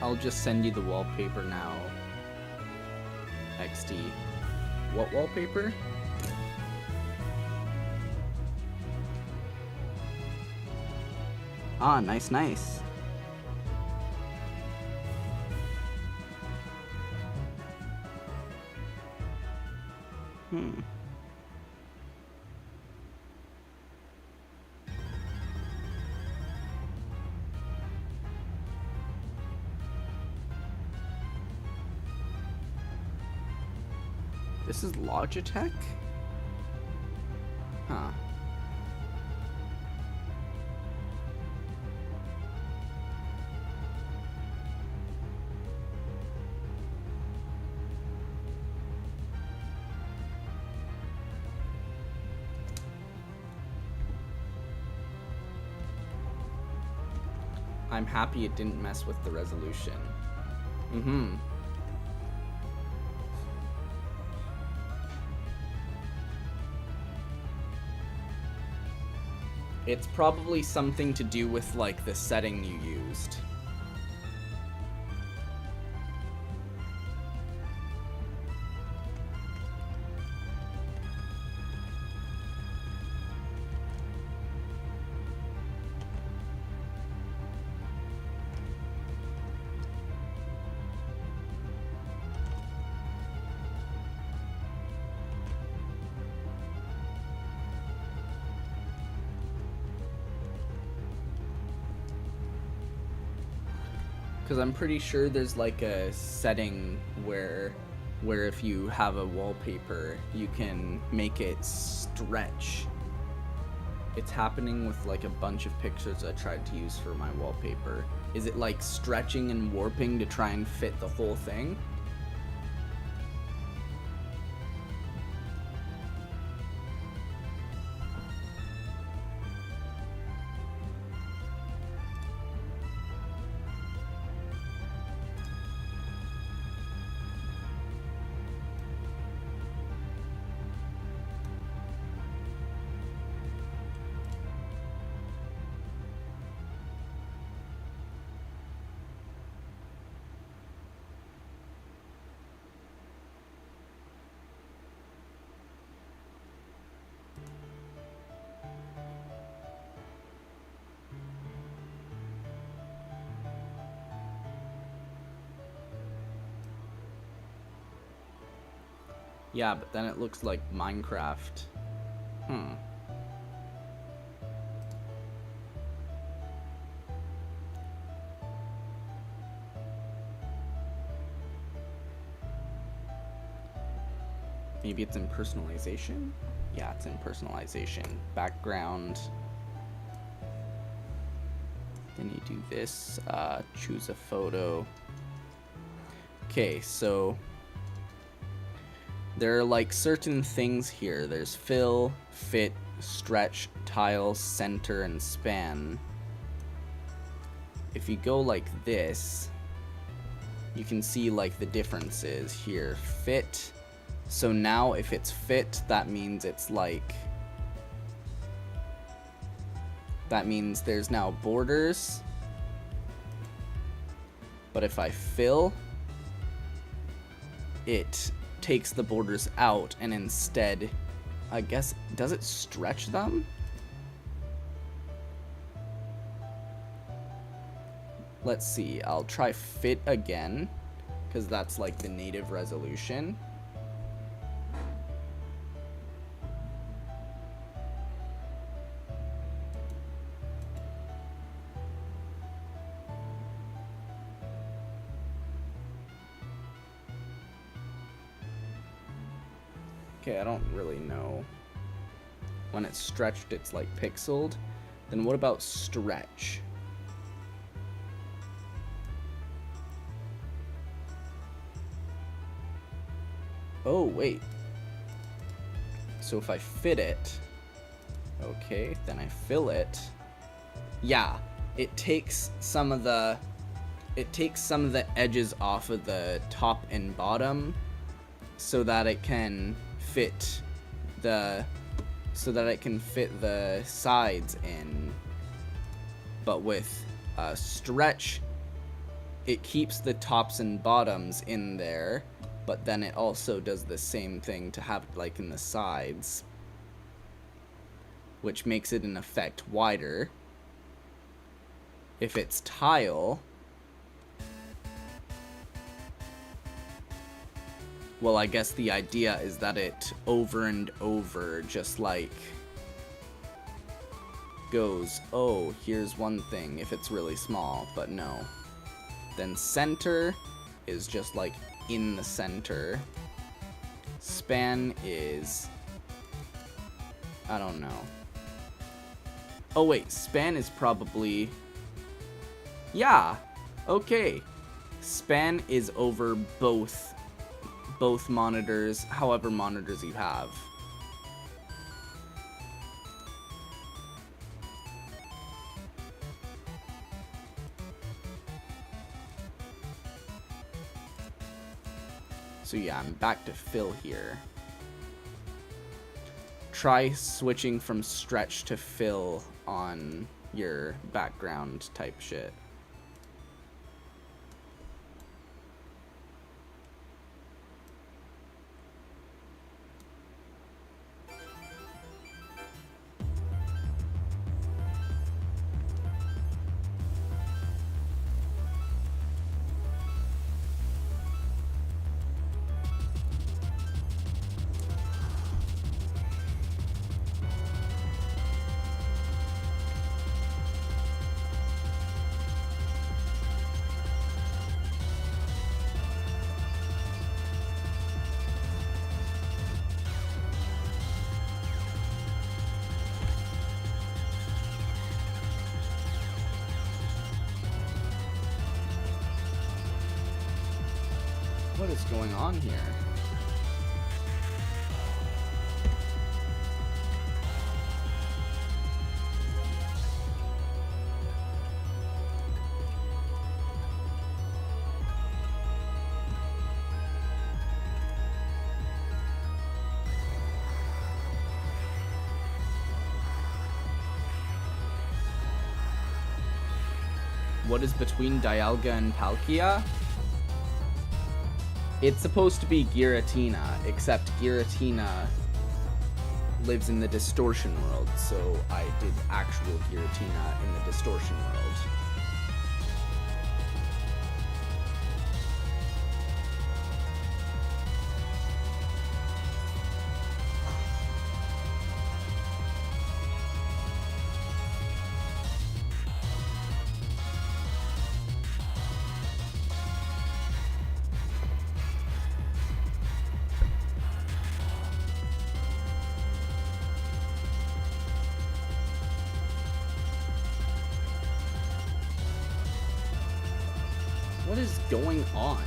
I'll just send you the wallpaper now. XD. What wallpaper? Ah, nice, nice. This is Logitech? Huh. I'm happy it didn't mess with the resolution. Mm-hmm. It's probably something to do with, like, the setting you used. Because I'm pretty sure there's like a setting where if you have a wallpaper, you can make it stretch. It's happening with like a bunch of pictures I tried to use for my wallpaper. Is it like stretching and warping to try and fit the whole thing? Yeah, but then it looks like Minecraft. Maybe it's in personalization? Yeah, it's in personalization. Background. Then you do this, choose a photo. Okay, so there are like certain things here. There's fill, fit, stretch, tile, center, and span. If you go like this, you can see like the differences here. Fit. So now if it's fit, that means it's like, that means there's now borders. But if I fill, it takes the borders out and instead, I guess, does it stretch them? Let's see, I'll try fit again, because that's like the native resolution. Okay, I don't really know. When it's stretched, it's like pixeled. Then what about stretch? Oh, wait. So if I fit it, okay, then I fill it. Yeah, it takes some of the edges off of the top and bottom so that it can fit the sides in. But with stretch, it keeps the tops and bottoms in there, but then it also does the same thing to have like in the sides, which makes it in effect wider. If it's tile, well, I guess the idea is that it over and over just like goes, oh, here's one thing if it's really small, but no. Then center is just like in the center. Span is, I don't know. Oh wait, span is probably, yeah, okay. Span is over both monitors, however monitors you have. So yeah, I'm back to fill here. Try switching from stretch to fill on your background type shit. What is going on here? What is between Dialga and Palkia? It's supposed to be Giratina, except Giratina lives in the Distortion world, so I did actual Giratina in the Distortion world. What is going on?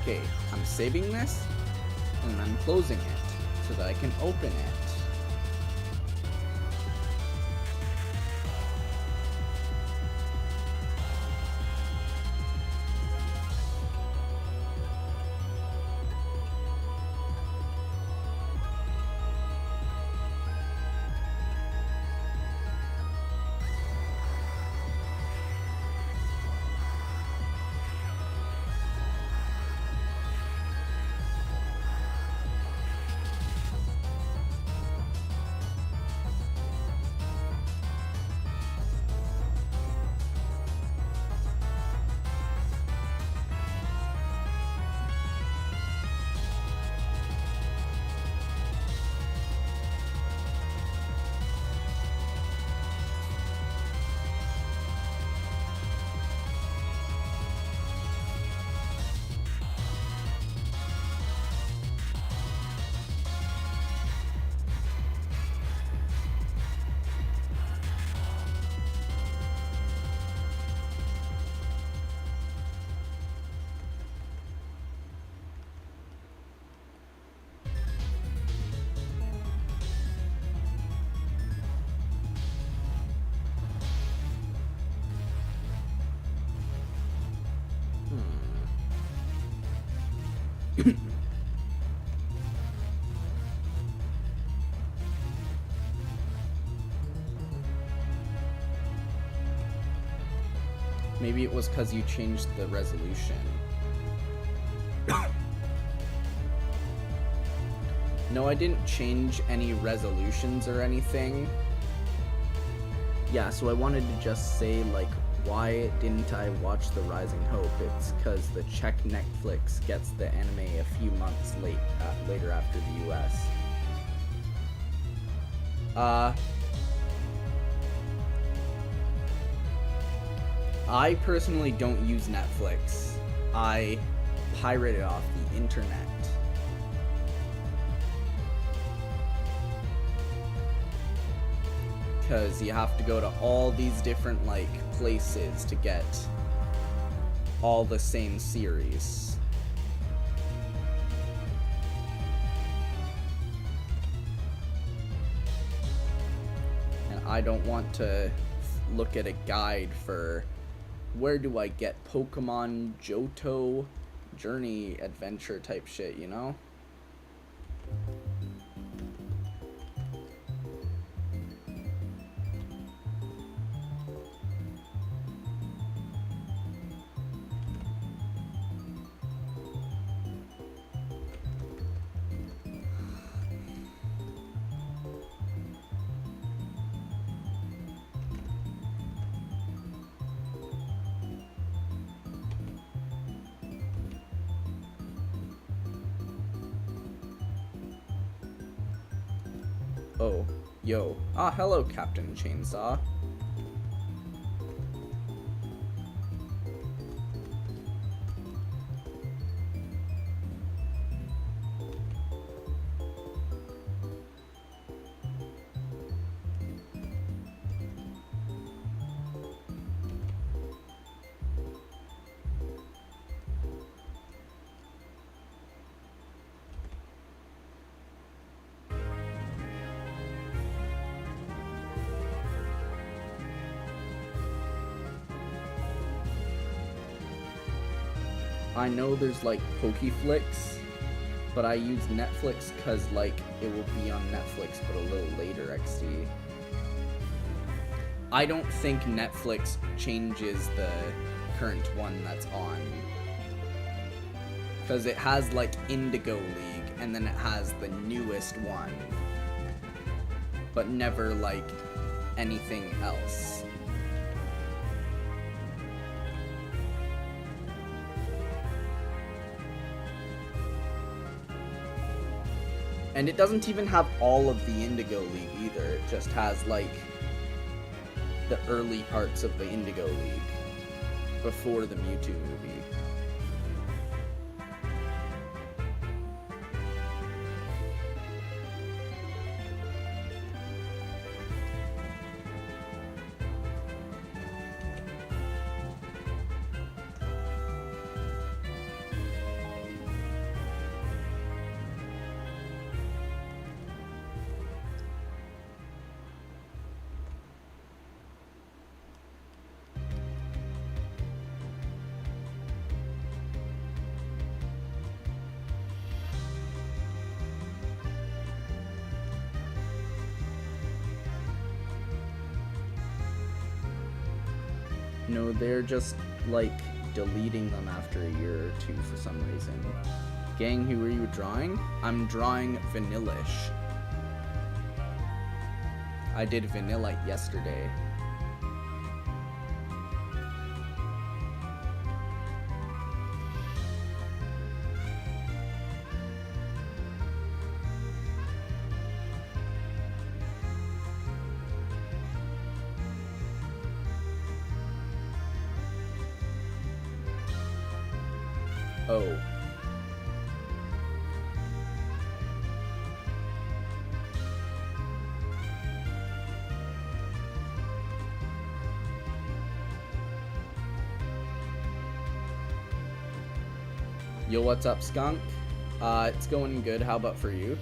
Okay, I'm saving this, and I'm closing it, so that I can open it. Maybe it was because you changed the resolution. No, I didn't change any resolutions or anything. Yeah, so I wanted to just say, like, why didn't I watch The Rising Hope? It's because the Czech Netflix gets the anime a few months later after the US. I personally don't use Netflix. I pirate it off the internet. Because you have to go to all these different, like, places to get all the same series. And I don't want to look at a guide for where do I get Pokemon Johto journey adventure type shit, you know? Oh, yo. Ah, hello, Captain Chainsaw. I know there's like Pokeflix, but I use Netflix because like it will be on Netflix but a little later XD. I don't think Netflix changes the current one that's on, because it has like Indigo League and then it has the newest one, but never like anything else. And it doesn't even have all of the Indigo League either. It just has like the early parts of the Indigo League before the Mewtwo movie. No, they're just like deleting them after a year or two for some reason. Gang, who are you drawing? I'm drawing Vanillish. I did Vanillite yesterday. Oh. Yo, what's up, Skunk? It's going good. How about for you?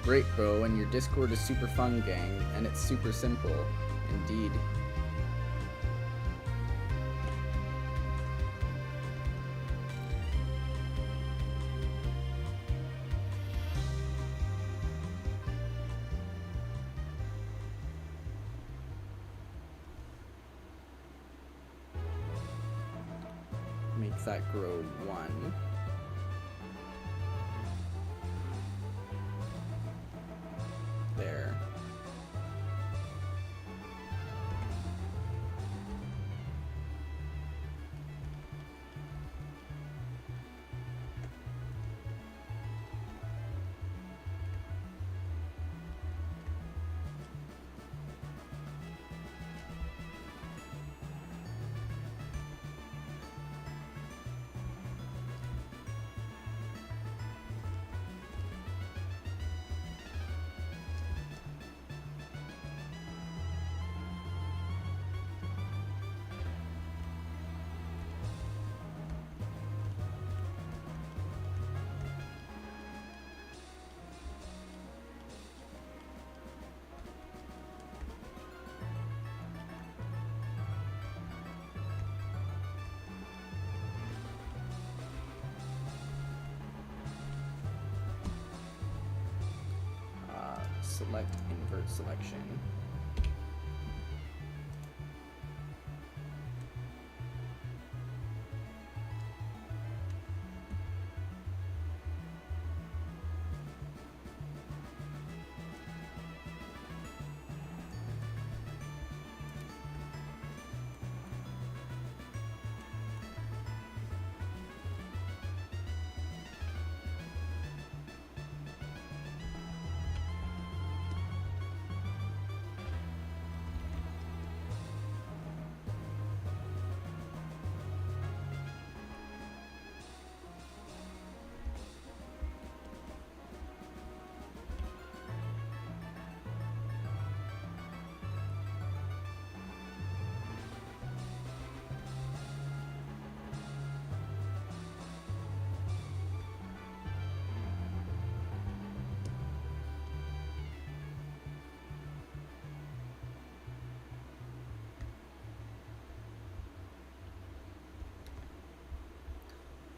Great, bro, and your Discord is super fun, gang, and it's super simple. Indeed. Make that grow 1. There. Select invert selection.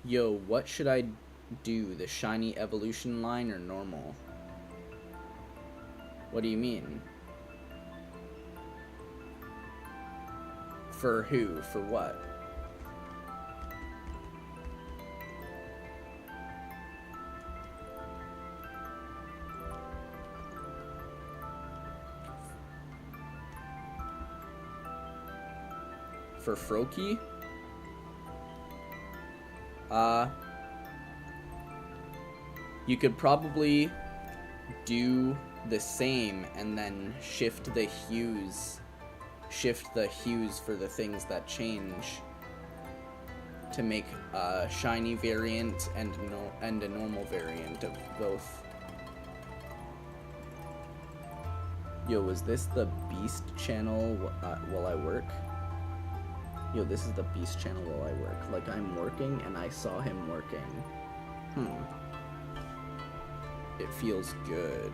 Yo, what should I do? The shiny evolution line or normal? What do you mean? For who? For what? For Froakie? You could probably do the same and then shift the hues for the things that change to make a shiny variant and a normal variant of both. Yo, is this the Beast channel while I work? Yo, this is the Beast channel while I work. Like, I'm working and I saw him working. It feels good.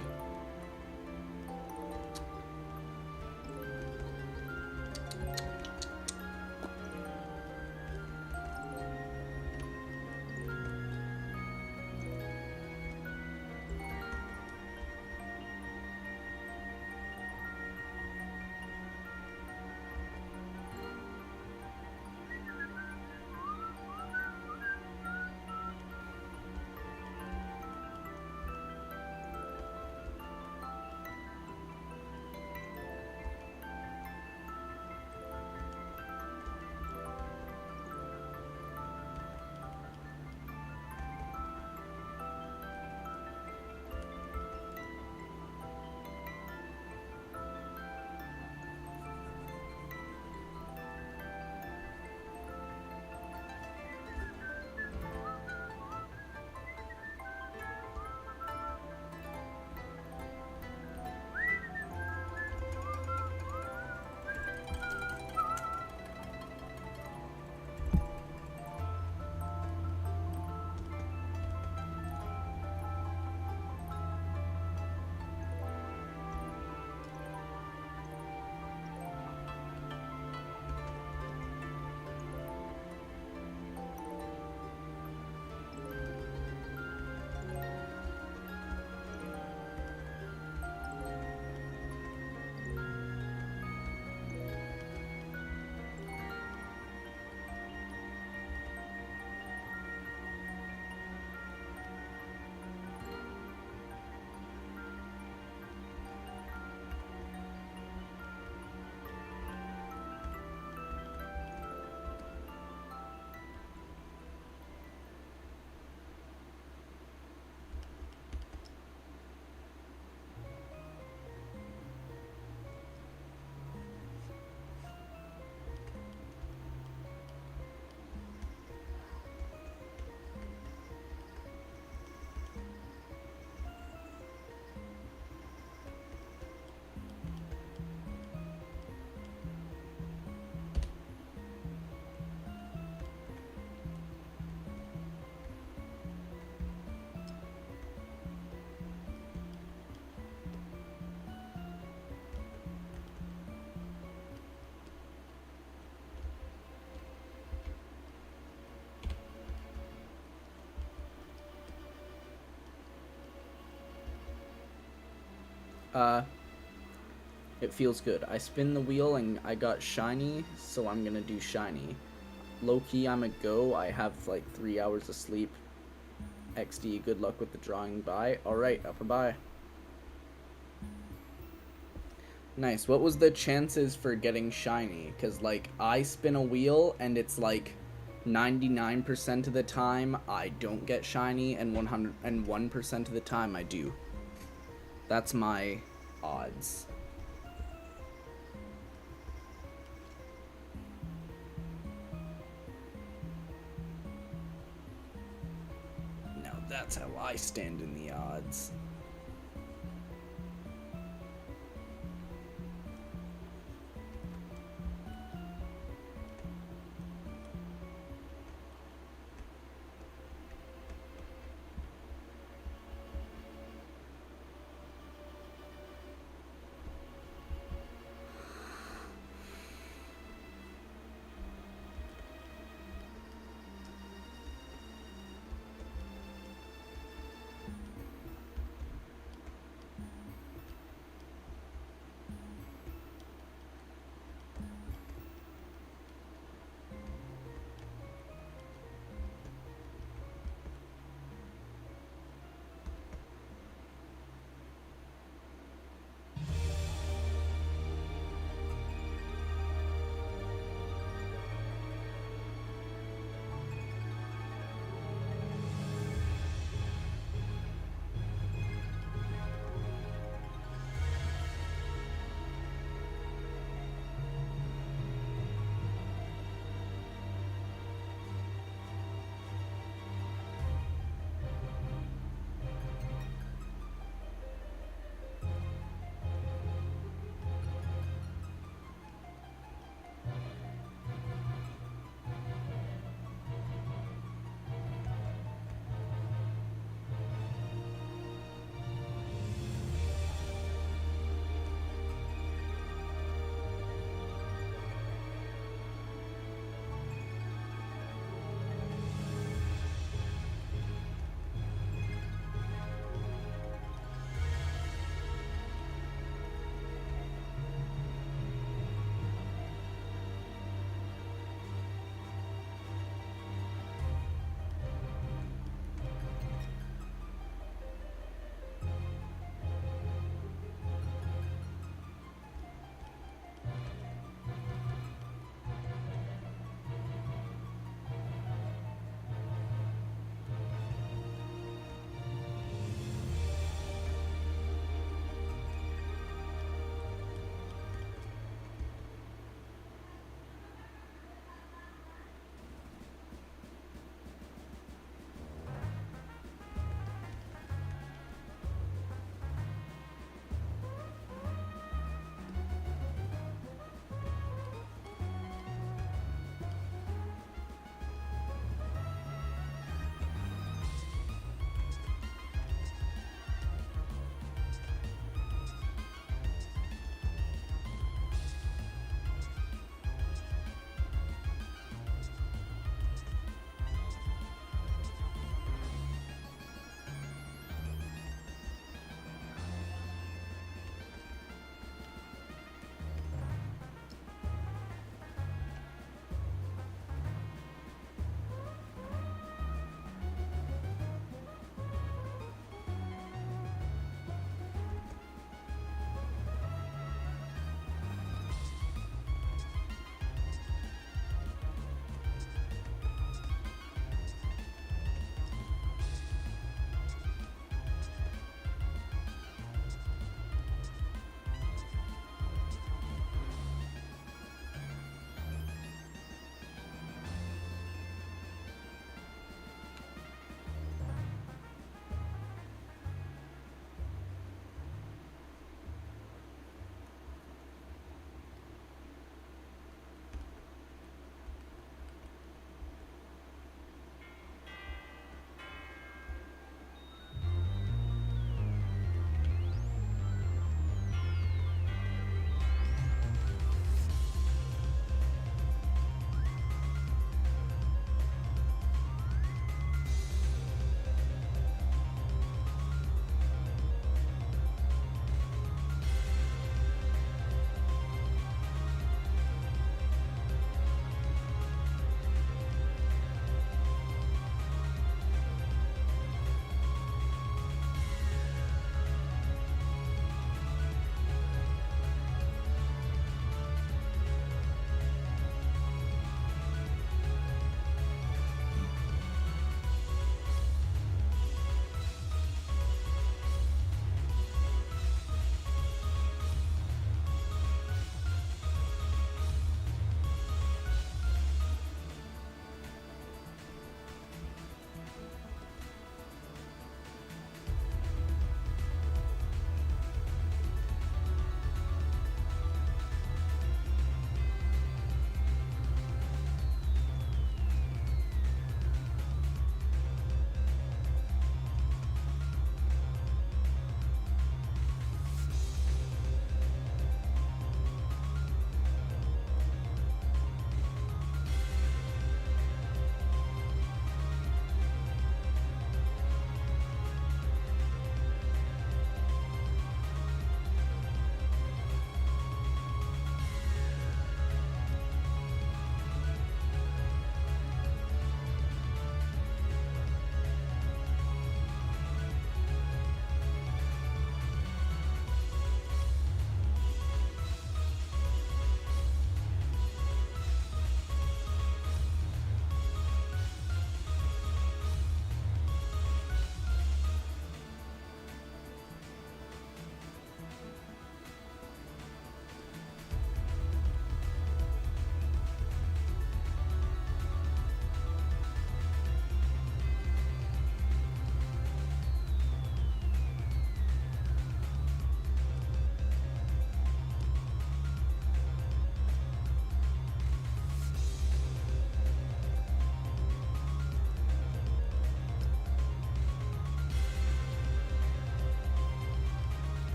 It feels good. I spin the wheel and I got shiny, so I'm gonna do shiny. Low-key, I'm a go. I have like 3 hours of sleep. XD, good luck with the drawing. Bye. Alright, up a bye. Nice. What was the chances for getting shiny? Because, like, I spin a wheel and it's like 99% of the time I don't get shiny and 101% of the time I do. That's my odds. Now that's how I stand in the odds.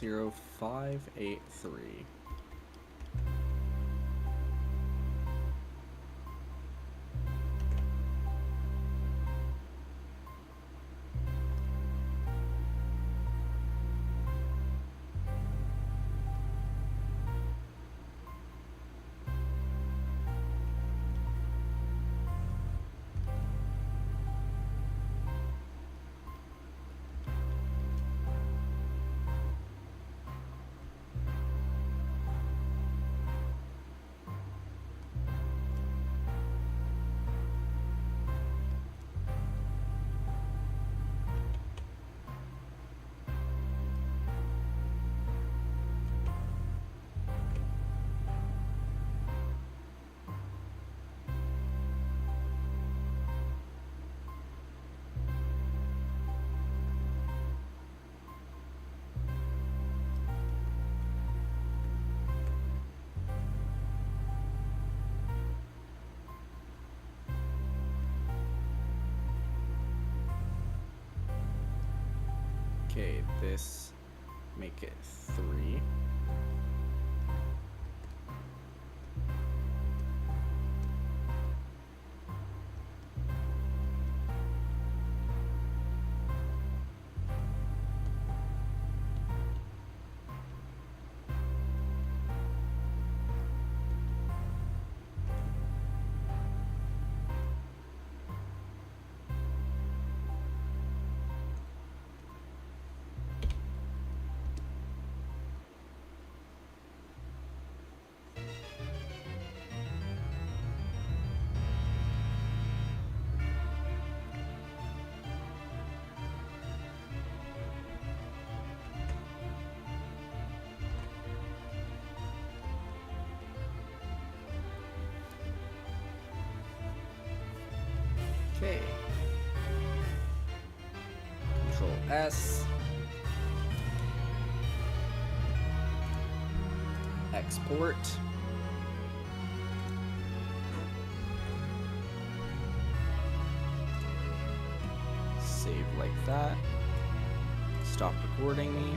0583. Okay, this, make it 3. Okay. Control S. Export. Save like that. Stop recording me.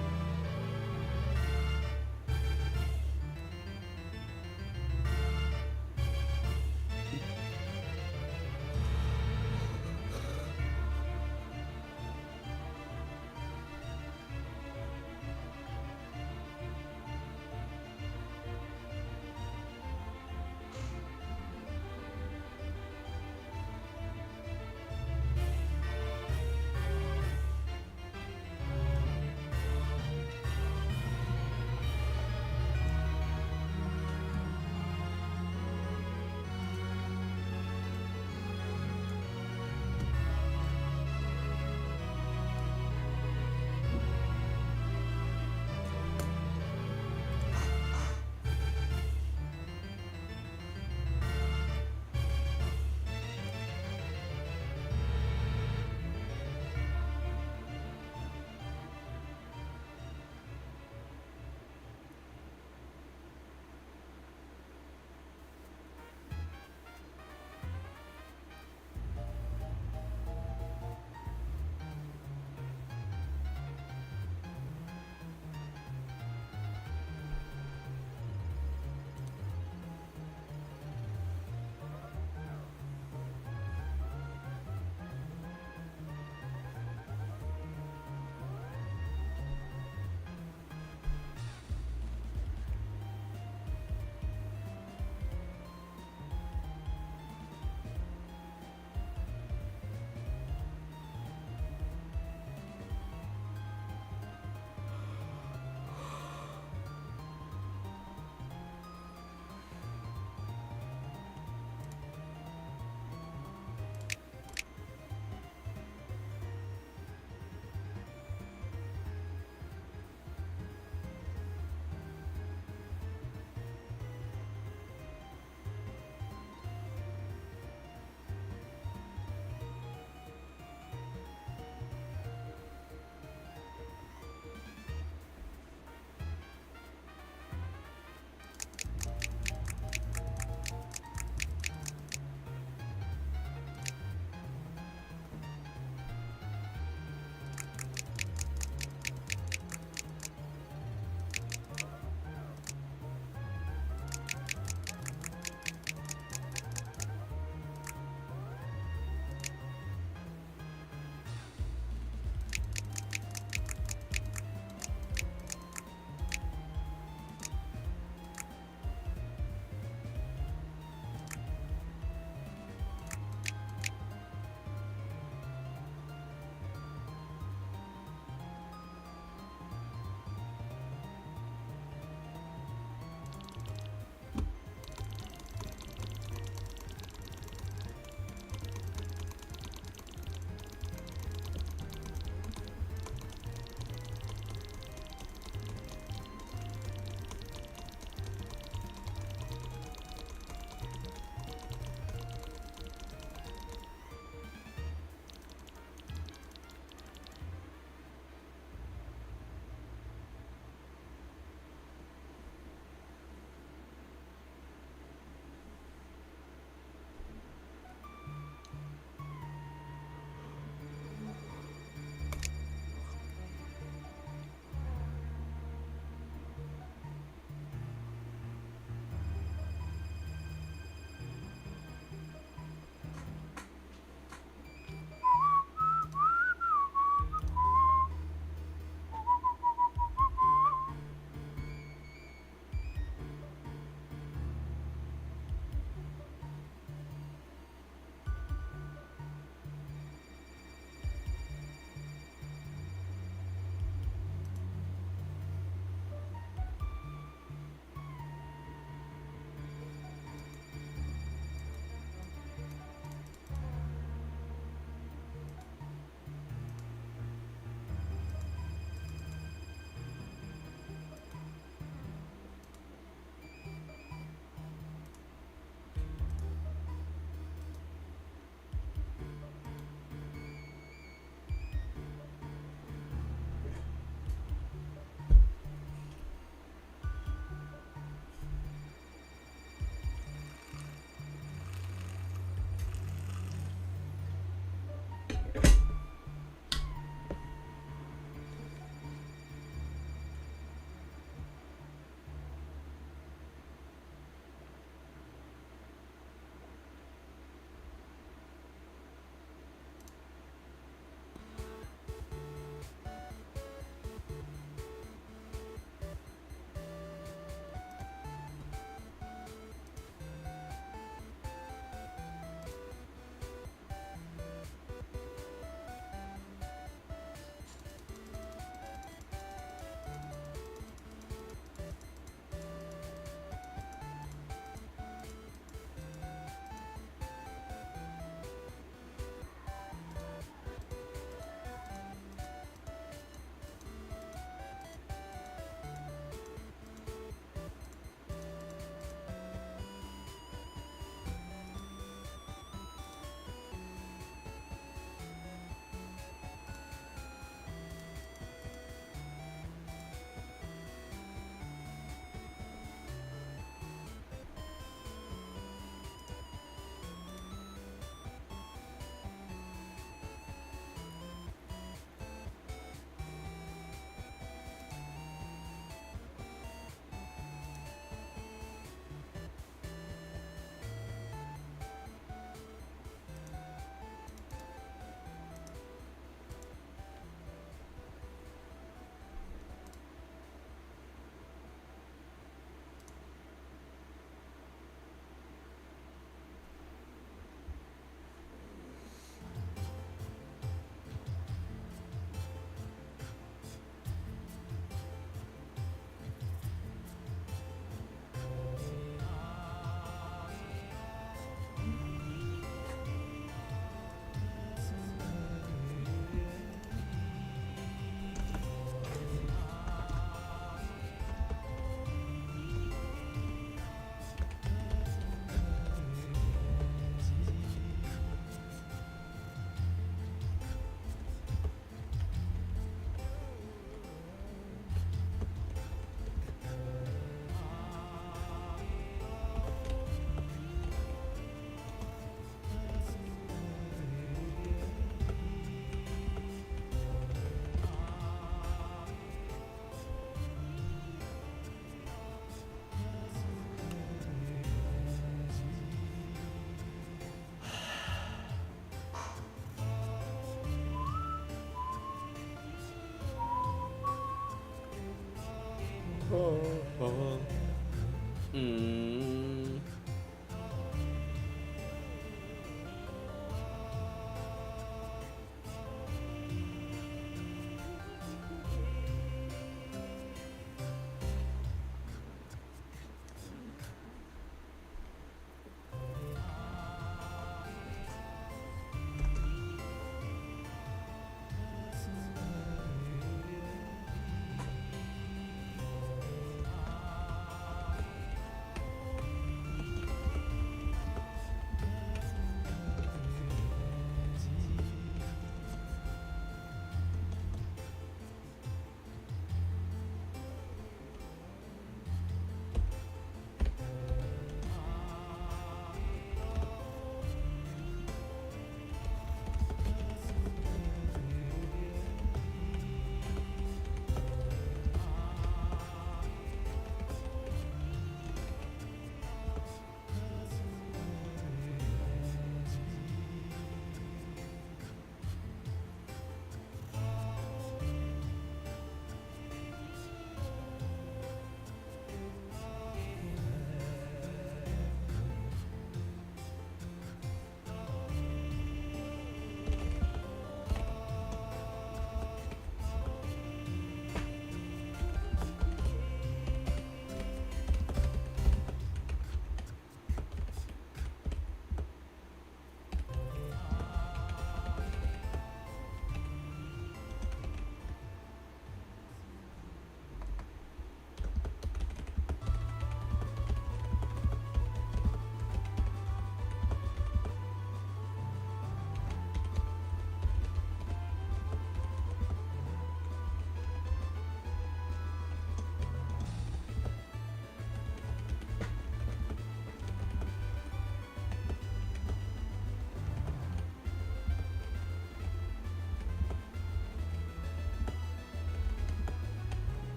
Mm.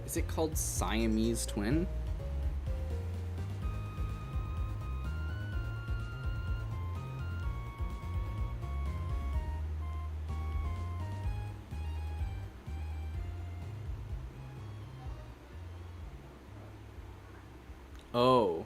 Is it called Siamese Twin? Oh.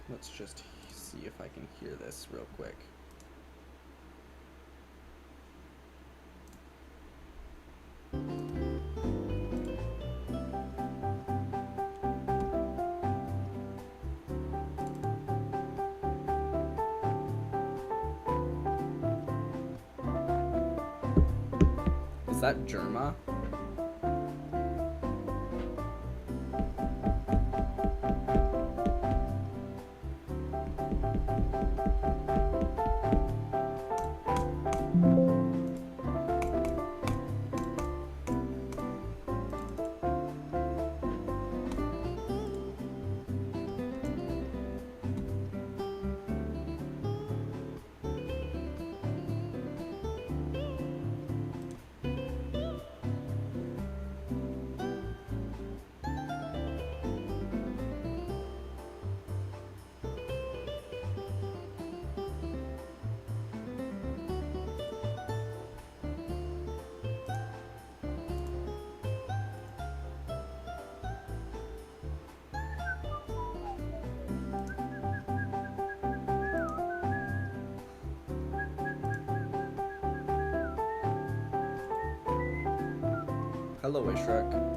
Let's just see if I can hear this real quick. Is that Germa? Hello, Ishrek.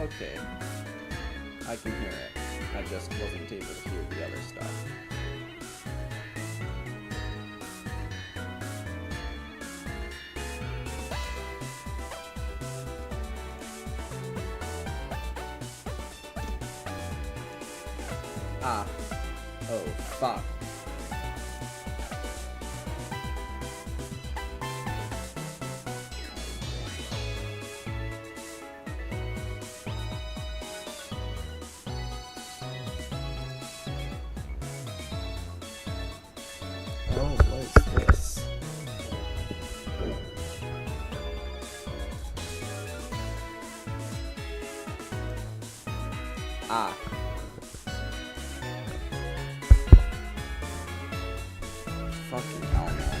Okay, I can hear it. I just wasn't able to hear the other stuff. Ah. Oh, fuck. Oh, what is this? Ah. Fucking hell, man.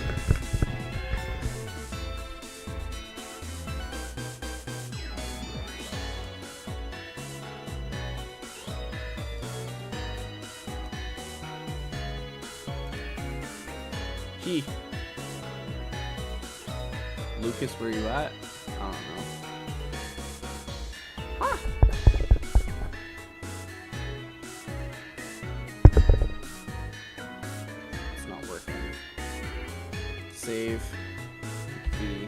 Gee. Lucas, where you at? I don't know. Ah. It's not working. Save. Key.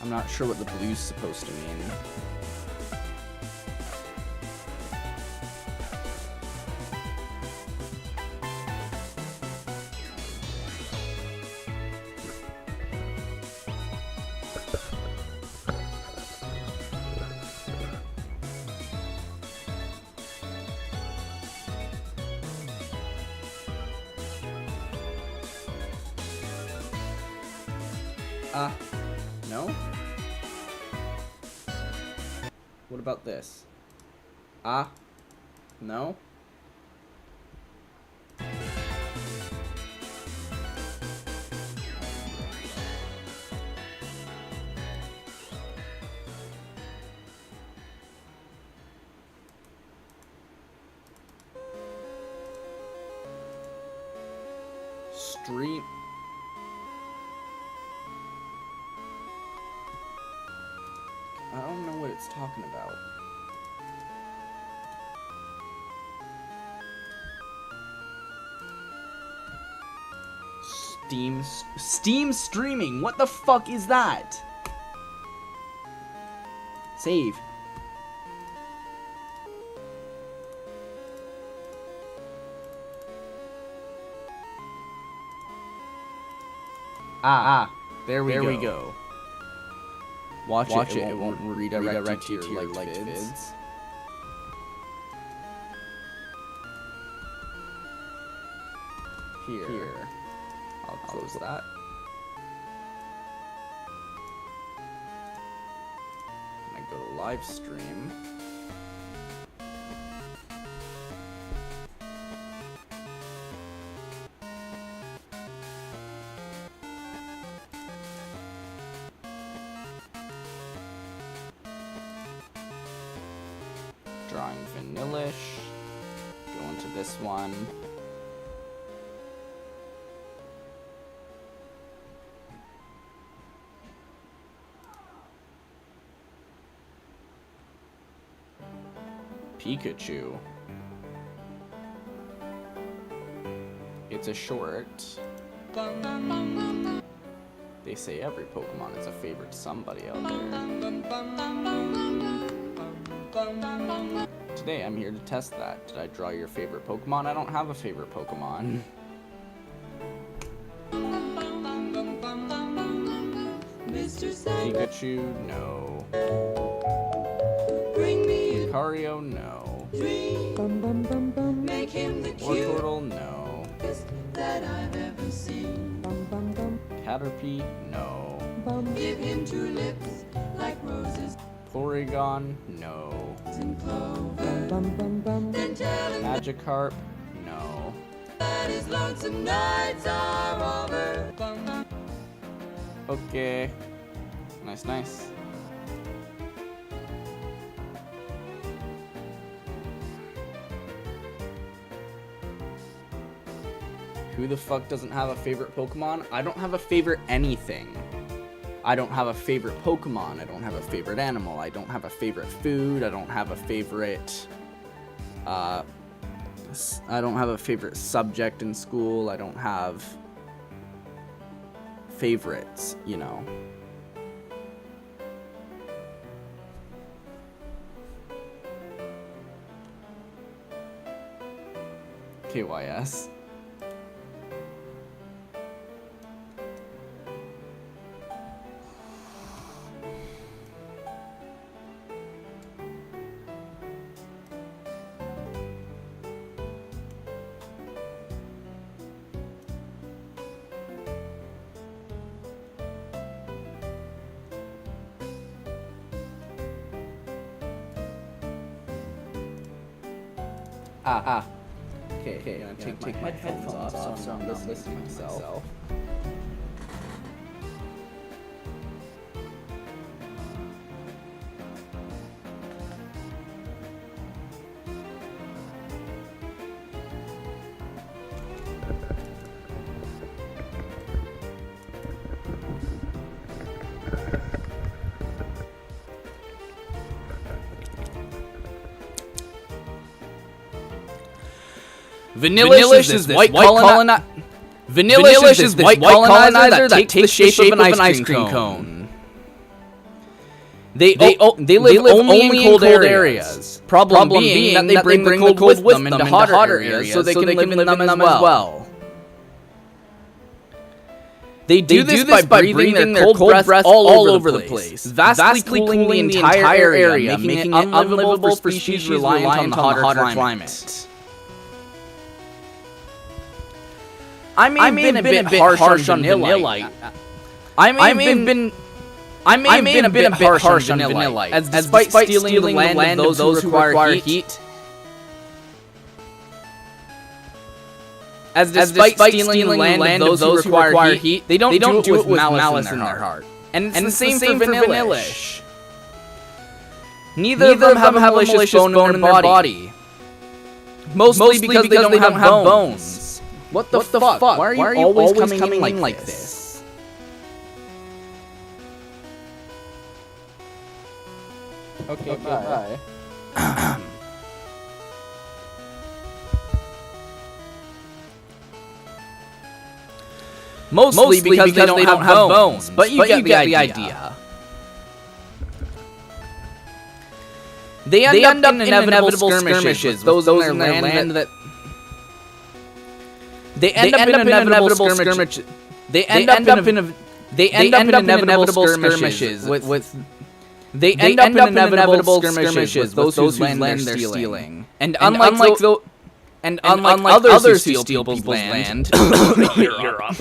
I'm not sure what the blue's supposed to mean. No? What about this? No? Stream. I don't know what it's talking about. Steam streaming. What the fuck is that? Save. There we go. Watch it. It won't redirect you to your liked vids. Here. I'll close that. And I go to live stream. Drawing Vanillish. Go into this one. Pikachu. It's a short. They say every Pokemon is a favorite to somebody out there. Today I'm here to test that. Did I draw your favorite Pokemon? I don't have a favorite Pokemon. Pikachu, no. Lucario, no. Wartortle, no. Caterpie, no. Give him two lips like roses. Porygon, no. Magikarp, no. His lonesome nights are over. Okay. Nice. Who the fuck doesn't have a favorite Pokemon? I don't have a favorite anything. I don't have a favorite Pokemon. I don't have a favorite animal. I don't have a favorite food. I don't have a favorite... I don't have a favorite subject in school. I don't have favorites, you know. KYS. Okay, I'm gonna take my headphones off so I'm not listening to myself. Vanillish is this white colonizer. Vanillish is this white colonizer that takes the shape of an ice cream cone. They live only in cold areas. Problem being that they bring the cold with them into hotter areas so they can live in them as well. They do this by breathing their cold breath all over the place, vastly cooling the entire area, making it unlivable for species reliant on the hotter climate. I may have been a bit harsh on Vanillite. I may have been a bit harsh on Vanillite, as despite stealing the land of those who require heat, they don't do it with malice in their heart. And it's the same for Vanillish. Neither of them have a malicious bone in their body. Mostly because they don't have bones. What the fuck? Why are you always coming in like this? Okay, bye. Mostly because they don't have bones, but you get the idea. They end up in inevitable skirmishes with those in their land that... They end up in inevitable skirmishes. They end up in inevitable skirmishes with... They end up in inevitable skirmishes with those whose land they're stealing. And unlike others who steal people's land... Europe.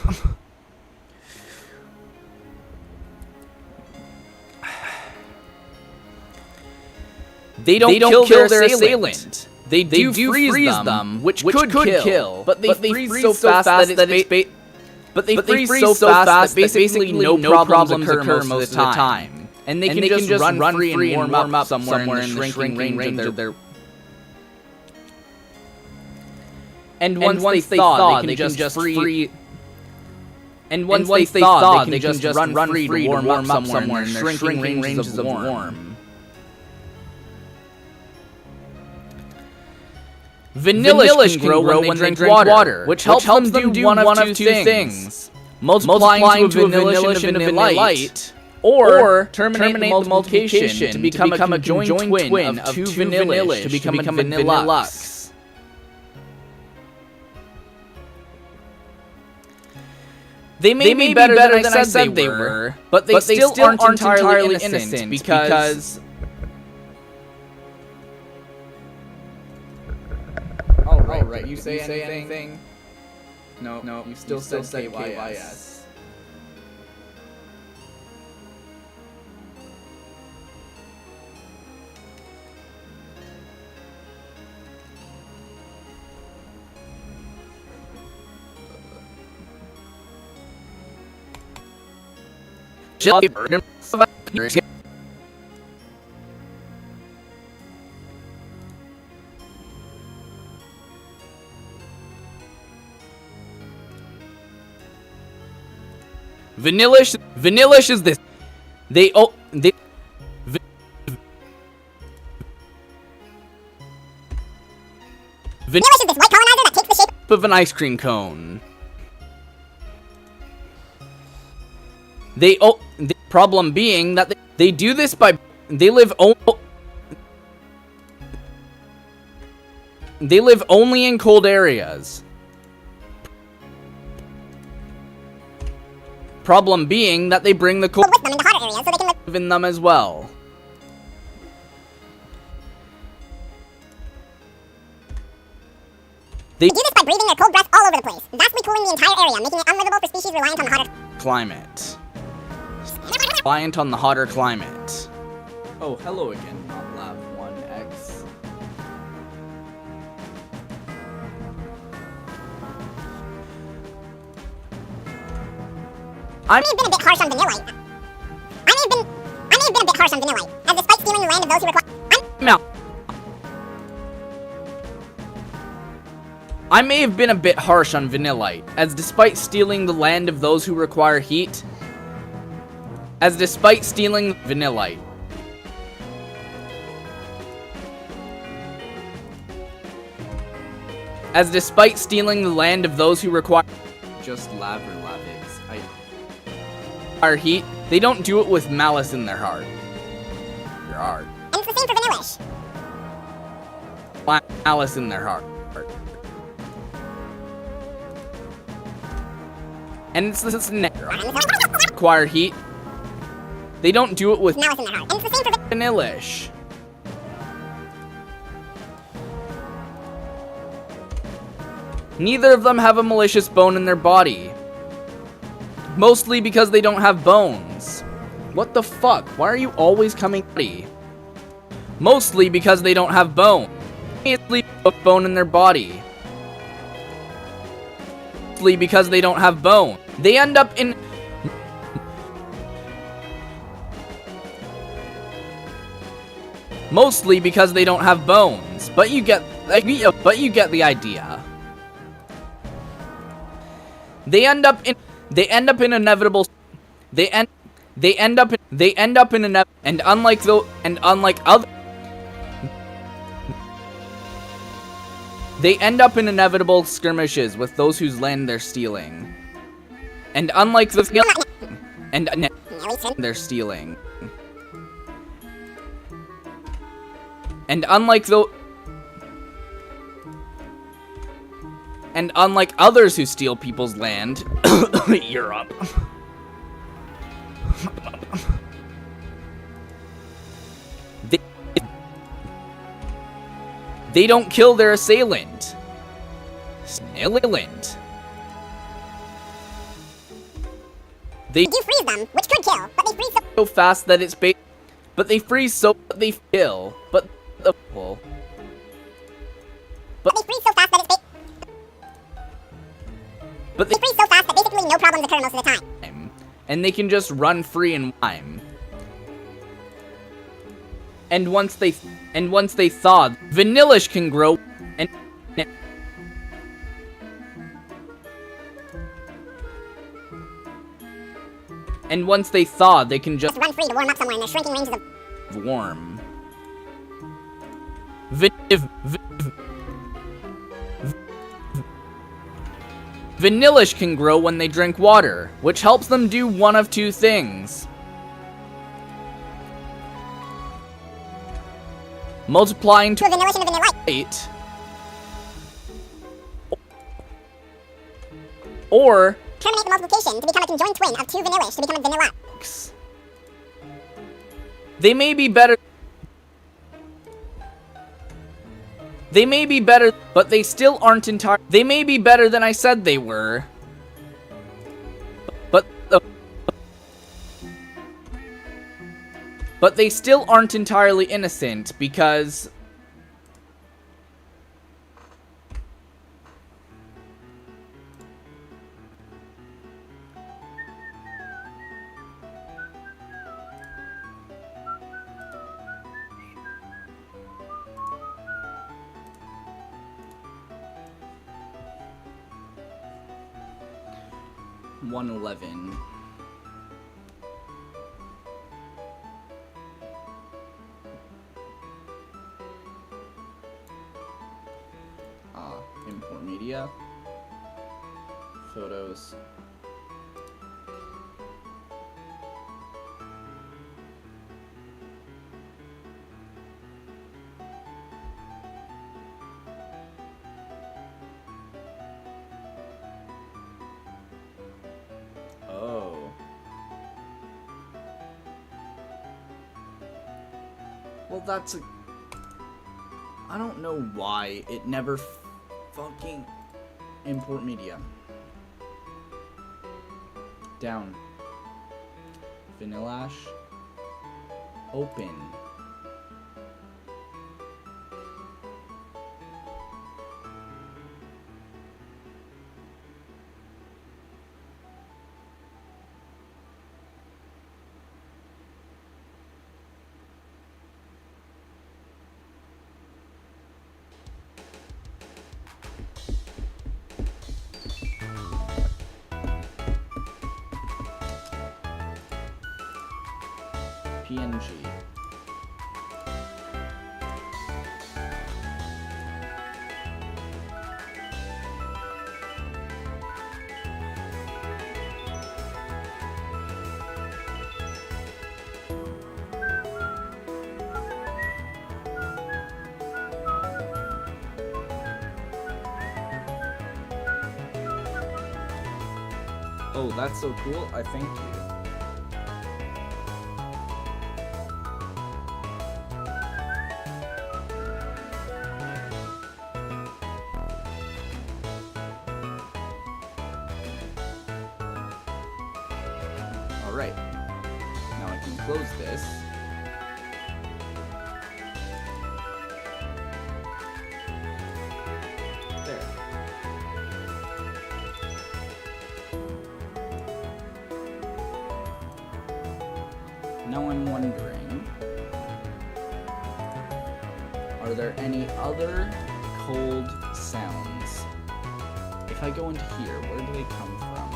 They don't kill their assailant. They do freeze them, which could kill. But they freeze so fast that basically no problems occur most of the time. And they can just run free and warm up somewhere in the shrinking range of their... And once they thaw, they can just free... And once they thaw, they can just run free to warm up somewhere in their shrinking ranges of warm. Vanillish can grow when they drink water, which helps them do one of two things. Multiplying to a Vanillish and a Vanillite, or terminate the multiplication to become a conjoined twin of two Vanillish to become a Vanillux. They may be better than I said they were, but they still aren't entirely innocent because... Alright, you say anything? No, you still said KYS. Vanillish is this. Vanillish is this white colonizer that takes the shape of an ice cream cone. The problem being that they do this by they live only in cold areas. Problem being that they bring the cold with them into hotter areas so they can live in them as well. They do this by breathing their cold breath all over the place, vastly cooling the entire area, making it unlivable for species reliant on the hotter climate. Reliant on the hotter climate. Oh, hello again, NotLav1X. I may have been a bit harsh on Vanillite. As despite stealing the land of those who require... I may have been a bit harsh on Vanillite, as despite stealing the land of those who require heat... As despite stealing Vanillite. As despite stealing the land of those who require... Just Lav or Lavix. Our heat, they don't do it with malice in their heart. And it's the same for Vanillish. Malice in their heart. And it's the same require heat. They don't do it with malice in their heart. And it's the same for Vanillish. Neither of them have a malicious bone in their body. Mostly because they don't have bones. What the fuck? Why are you always coming? Mostly because they don't have bones. Mostly a bone in their body. Mostly because they don't have bone. They end up in... Mostly because they don't have bones. But you get the idea. They end up in inevitable. They end up in and unlike other. They end up in inevitable skirmishes with those whose land they're stealing. And unlike the they're stealing. And unlike others who steal people's land, Europe. They don't kill their assailant. They do freeze them, which could kill, but they freeze so fast that it's but they freeze so they kill, but the but they freeze so fast that it's but they freeze so fast that basically no problems occur most of the time. And they can just run free in time. And once they thaw, Vanillish can grow and once they thaw, they can just run free to warm up somewhere in the shrinking ranges of warm. Vanillish can grow when they drink water, which helps them do one of two things. Multiply into a Vanillish and a Vanillite. Or terminate the multiplication to become a conjoined twin of two Vanillish to become a Vanilla. They may be better. They may be better, but they still aren't entire. They may be better than I said they were. But they still aren't entirely innocent because $111. Import media. Photos. Oh. Well, that's a... I don't know why it never fucking... Import media. Down. Vanillish. Open. PNG. Oh, that's so cool. I thank you. Alright, now I can close this. There. Now I'm wondering, are there any other cold sounds? If I go into here, where do they come from?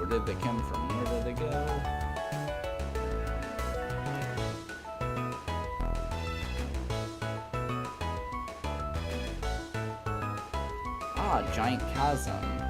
Where did they come from? Where did they go? Ah, giant chasm.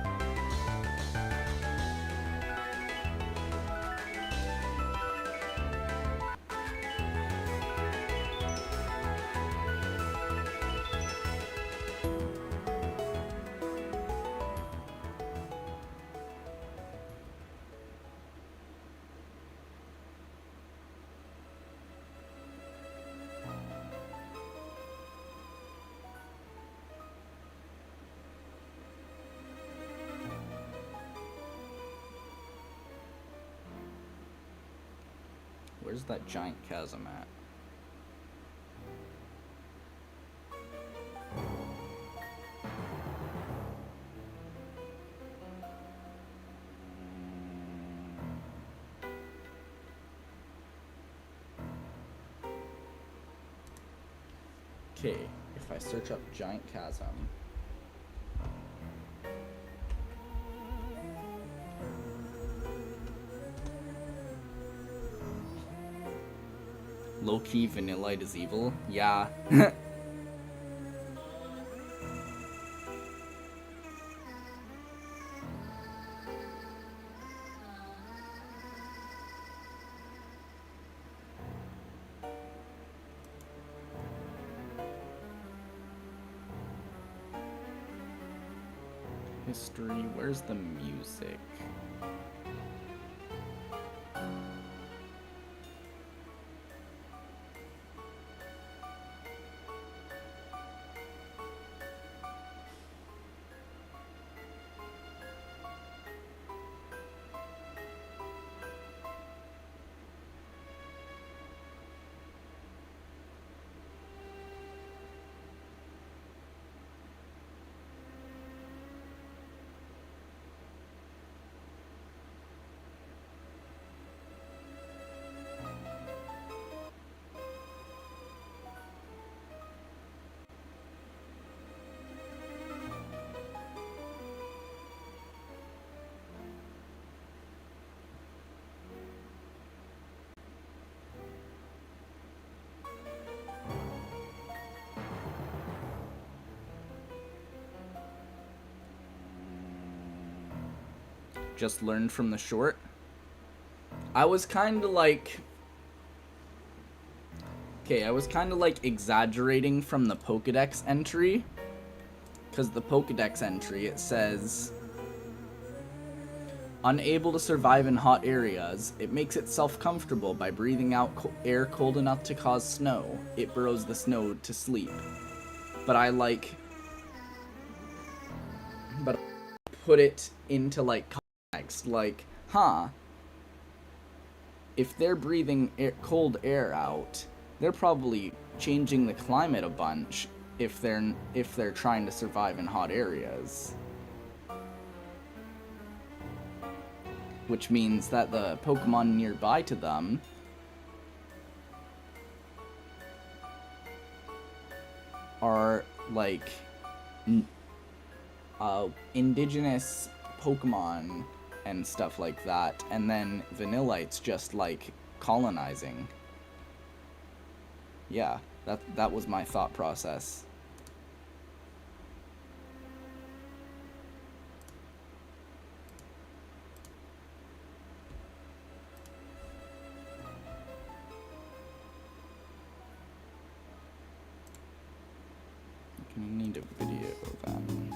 Where's that giant chasm at? Okay, if I search up giant chasm. Low-key, Vanillite is evil? Yeah. History, where's the music? Just learned from the short. I was kind of like... Okay, I was kind of like exaggerating from the Pokedex entry. Because the Pokedex entry, it says... Unable to survive in hot areas, it makes itself comfortable by breathing out air cold enough to cause snow. It burrows the snow to sleep. But I like... But I put it into like... Like, if they're breathing cold air out, they're probably changing the climate a bunch if they're trying to survive in hot areas. Which means that the Pokemon nearby to them are like indigenous Pokemon and stuff like that, and then Vanillite's just like colonizing. Yeah, that was my thought process. I need a video then.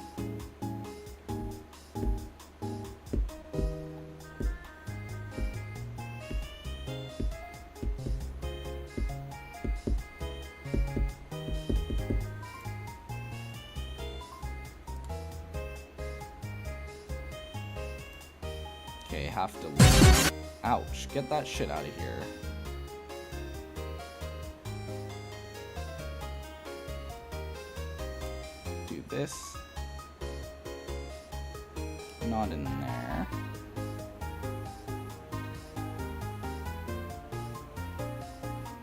Okay, have to leave. Ouch, get that shit out of here. Do this. Not in there.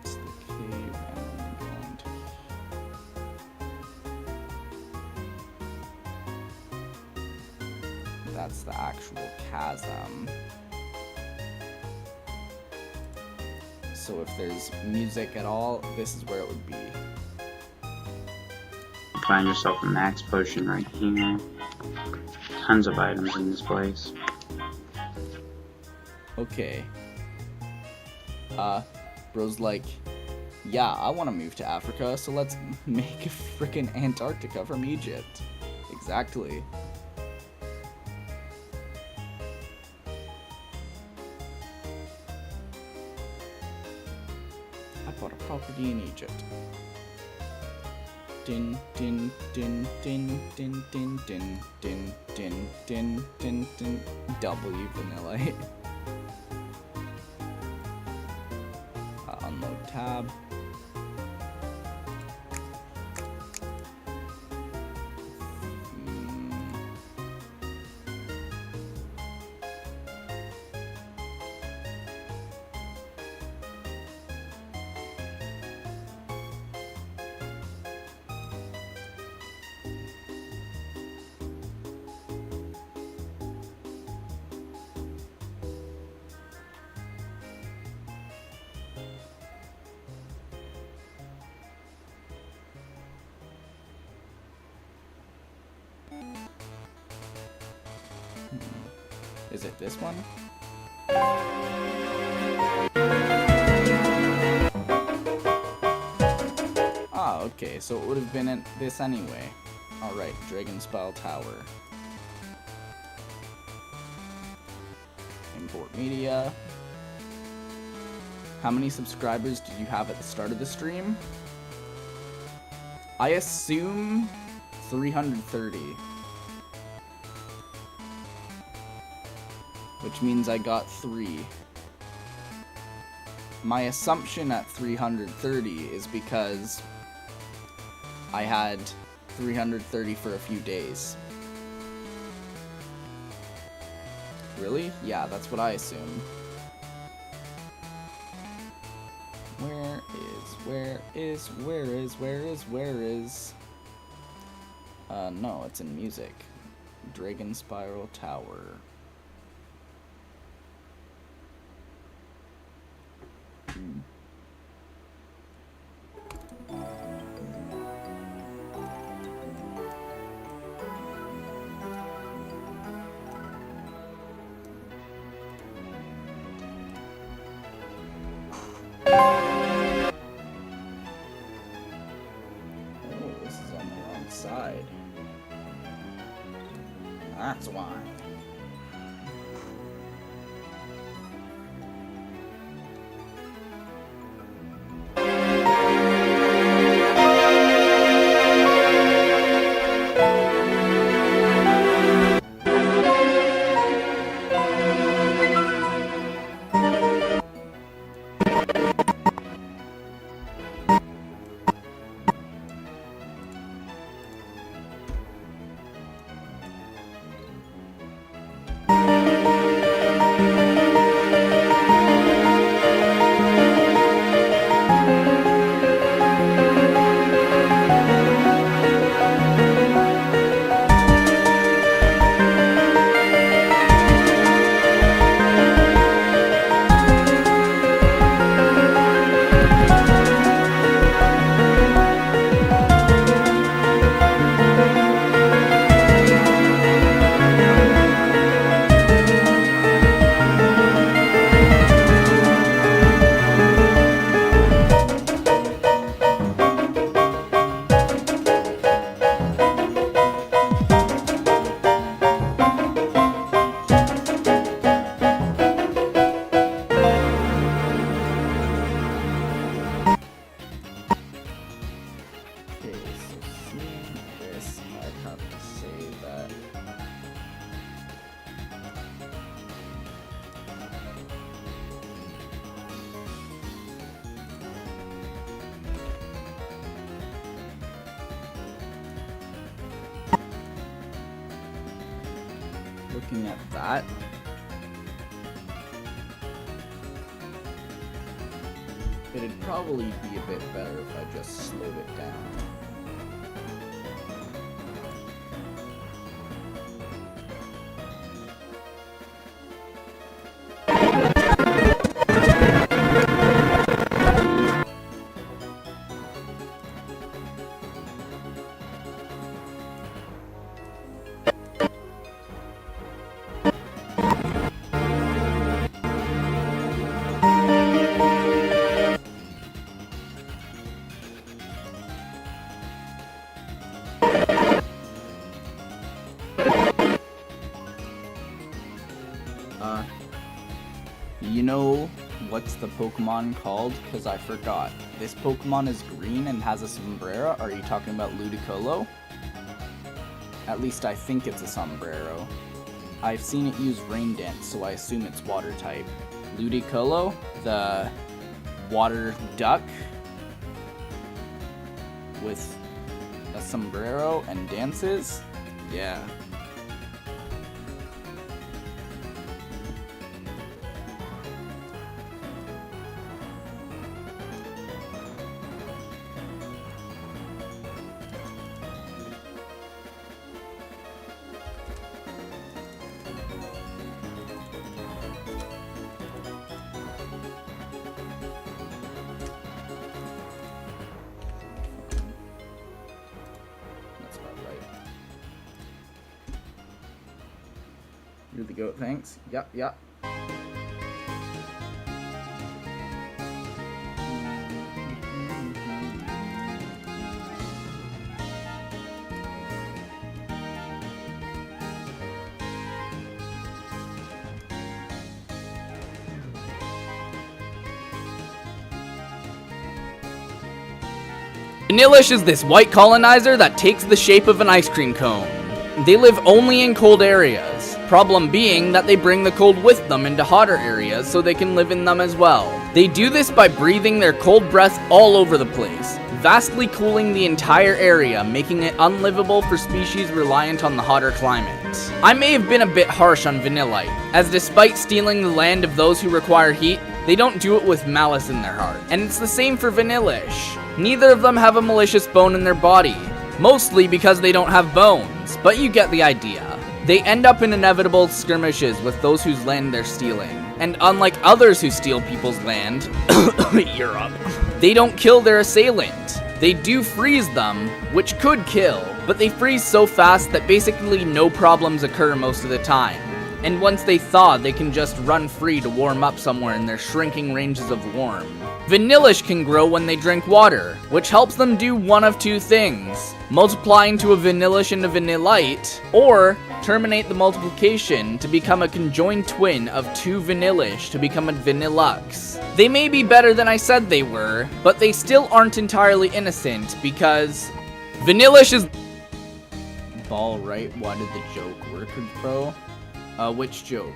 It's the cave and I'm going to... that's the actual chasm. So if there's music at all, this is where it would be. Find yourself a max potion right here. Tons of items in this place. Okay. Bro's like, yeah, I want to move to Africa, so let's make a freaking Antarctica from Egypt. Exactly. I bought a property in Egypt. Din din din din din din din din din din din din W vanilla. Unload tab. Is it this one? Ah, okay, so it would have been this anyway. Alright, Dragon Spell Tower. Import media. How many subscribers did you have at the start of the stream? I assume 330. Which means I got 3. My assumption at 330 is because I had 330 for a few days. Really? Yeah, that's what I assume. Where is? No, it's in music. Dragon Spiral Tower. Side. That's why. Looking at that, it'd probably be a bit better if I just slowed it down. You know what's the Pokemon called? Because I forgot. This Pokemon is green and has a sombrero. Are you talking about Ludicolo? At least I think it's a sombrero. I've seen it use Rain Dance, so I assume it's water type. Ludicolo, the water duck with a sombrero and dances? Yeah. That's about right. You're the goat, thanks. Yep, yep. Vanillish is this white colonizer that takes the shape of an ice cream cone. They live only in cold areas. Problem being that they bring the cold with them into hotter areas so they can live in them as well. They do this by breathing their cold breath all over the place, vastly cooling the entire area, making it unlivable for species reliant on the hotter climate. I may have been a bit harsh on Vanillite, as despite stealing the land of those who require heat, they don't do it with malice in their heart. And it's the same for Vanillish. Neither of them have a malicious bone in their body, mostly because they don't have bones, but you get the idea. They end up in inevitable skirmishes with those whose land they're stealing. And unlike others who steal people's land, Europe, they don't kill their assailant. They do freeze them, which could kill, but they freeze so fast that basically no problems occur most of the time. And once they thaw, they can just run free to warm up somewhere in their shrinking ranges of warm. Vanillish can grow when they drink water, which helps them do one of two things: multiply into a Vanillish and a Vanillite, or terminate the multiplication to become a conjoined twin of two Vanillish to become a Vanillux. They may be better than I said they were, but they still aren't entirely innocent because Vanillish is Ball right, why did the joke work, bro? Which joke?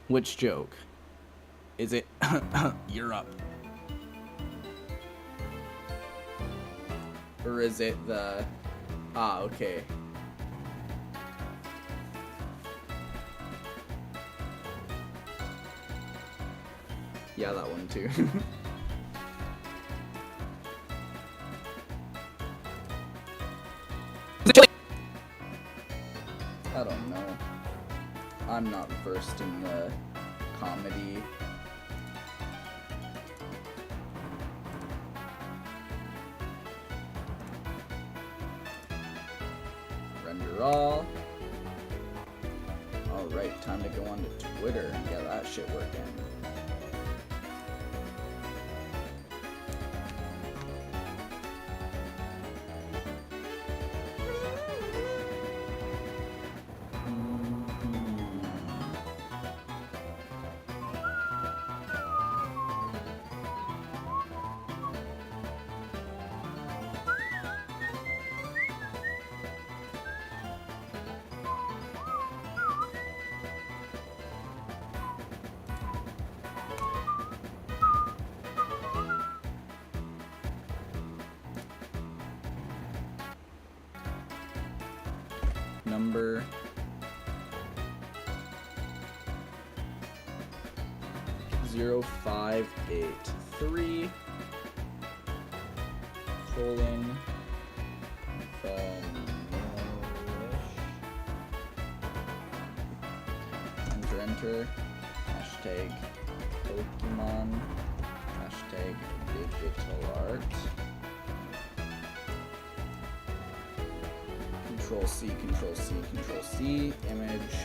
Which joke? Is it Europe? Or is it the... Ah, okay. Yeah, that one too. I don't know. I'm not versed in the comedy. Render all. Alright, time to go on to Twitter and get that shit working. Number 0583 colon enter hashtag Pokemon hashtag digital art. Control C, Control C, Control C, image.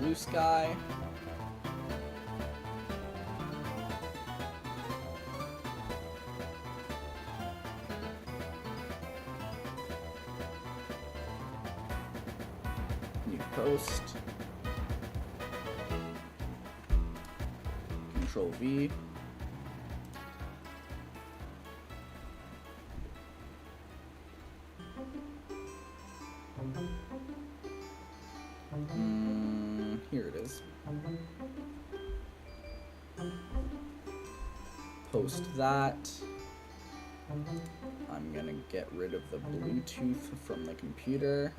blue sky. New post. Control V. Here it is. Post that. I'm gonna get rid of the Bluetooth from the computer.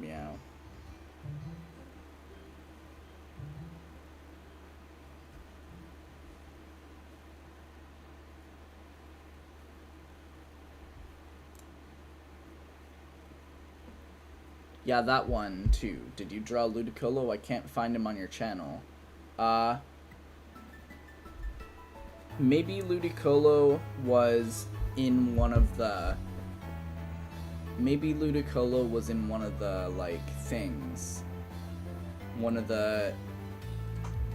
Meow. Yeah, that one too. Did you draw Ludicolo? I can't find him on your channel. Maybe Ludicolo was in one of the... Maybe Ludicolo was in one of the, like, things. One of the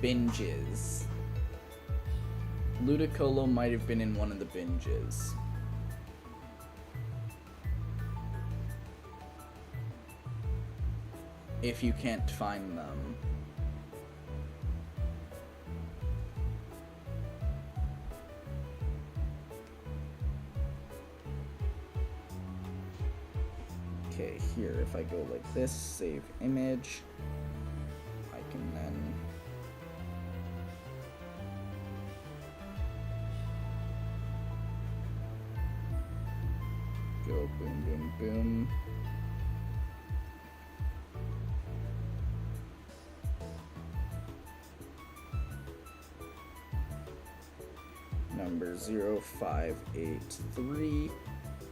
binges. Ludicolo might have been in one of the binges. If you can't find them. Okay, here, if I go like this, save image, I can then go boom, boom, boom. Number 0583,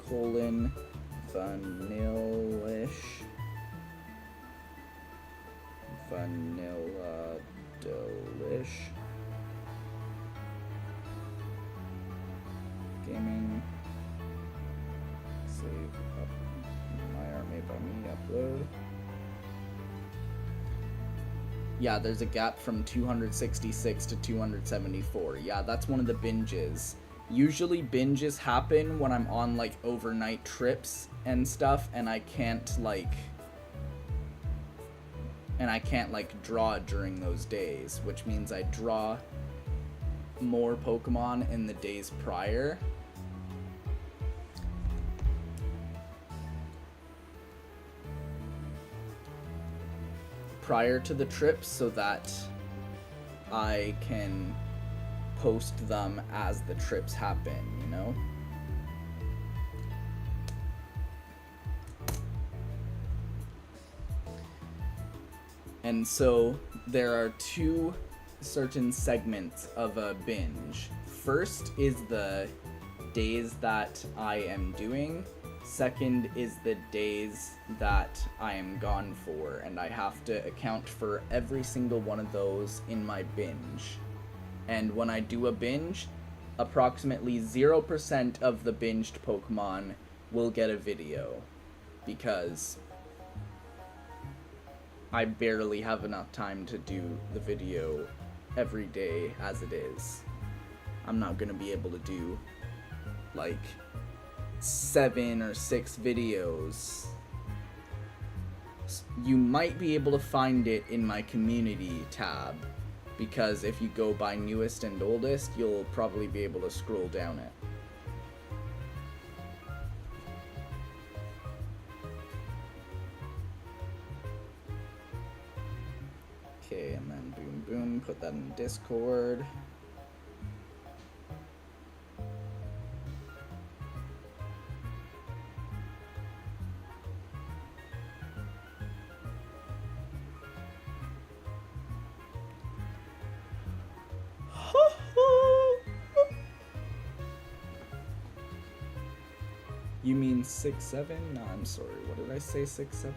colon, Vanillish, Vanilla Delish, gaming, save up, my art made by me, upload. Yeah, there's a gap from 266 to 274. Yeah, that's one of the binges. Usually binges happen when I'm on, like, overnight trips and stuff, and I can't, like, draw during those days, which means I draw more Pokemon in the days prior. Prior to the trips, so that I can post them as the trips happen, you know? And so there are two certain segments of a binge. First is the days that I am doing. Second is the days that I am gone for, and I have to account for every single one of those in my binge. And when I do a binge, approximately 0% of the binged Pokemon will get a video, because I barely have enough time to do the video every day as it is. I'm not gonna be able to do, like, 7 or 6 videos. You might be able to find it in my community tab, because if you go by newest and oldest, you'll probably be able to scroll down it. Okay, and then boom, boom, put that in Discord. You mean 6'7"? No, I'm sorry. What did I say? 6'7"?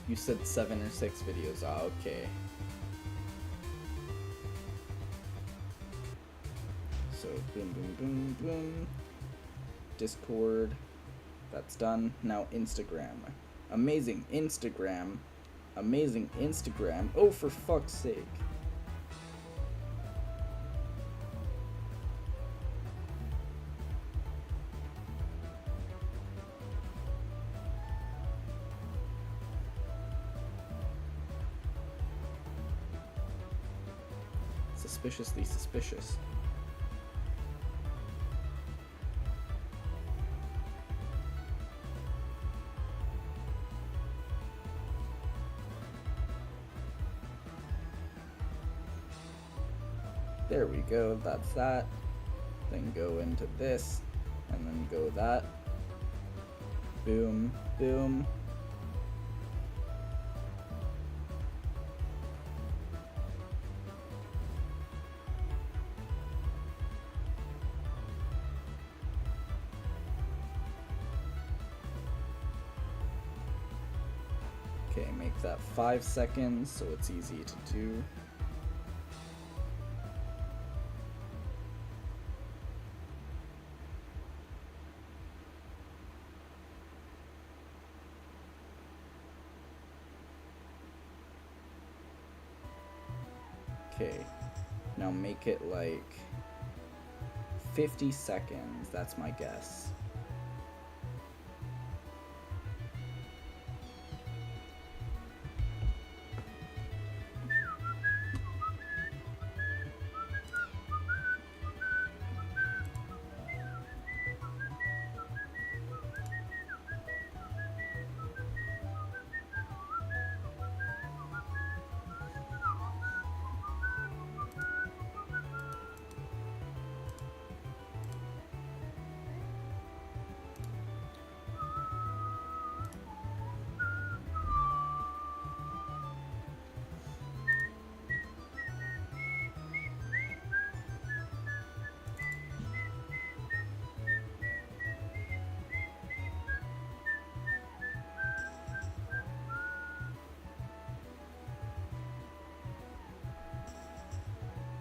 You said 7 or 6 videos. Ah, okay. So, boom, boom, boom, boom. Discord. That's done. Now, Instagram. Amazing Instagram. Amazing Instagram. Oh, for fuck's sake. Suspiciously suspicious. There we go, that's that. Then go into this, and then go that. Boom, boom. Okay, make that 5 seconds so it's easy to do. Okay, now make it like 50 seconds, that's my guess.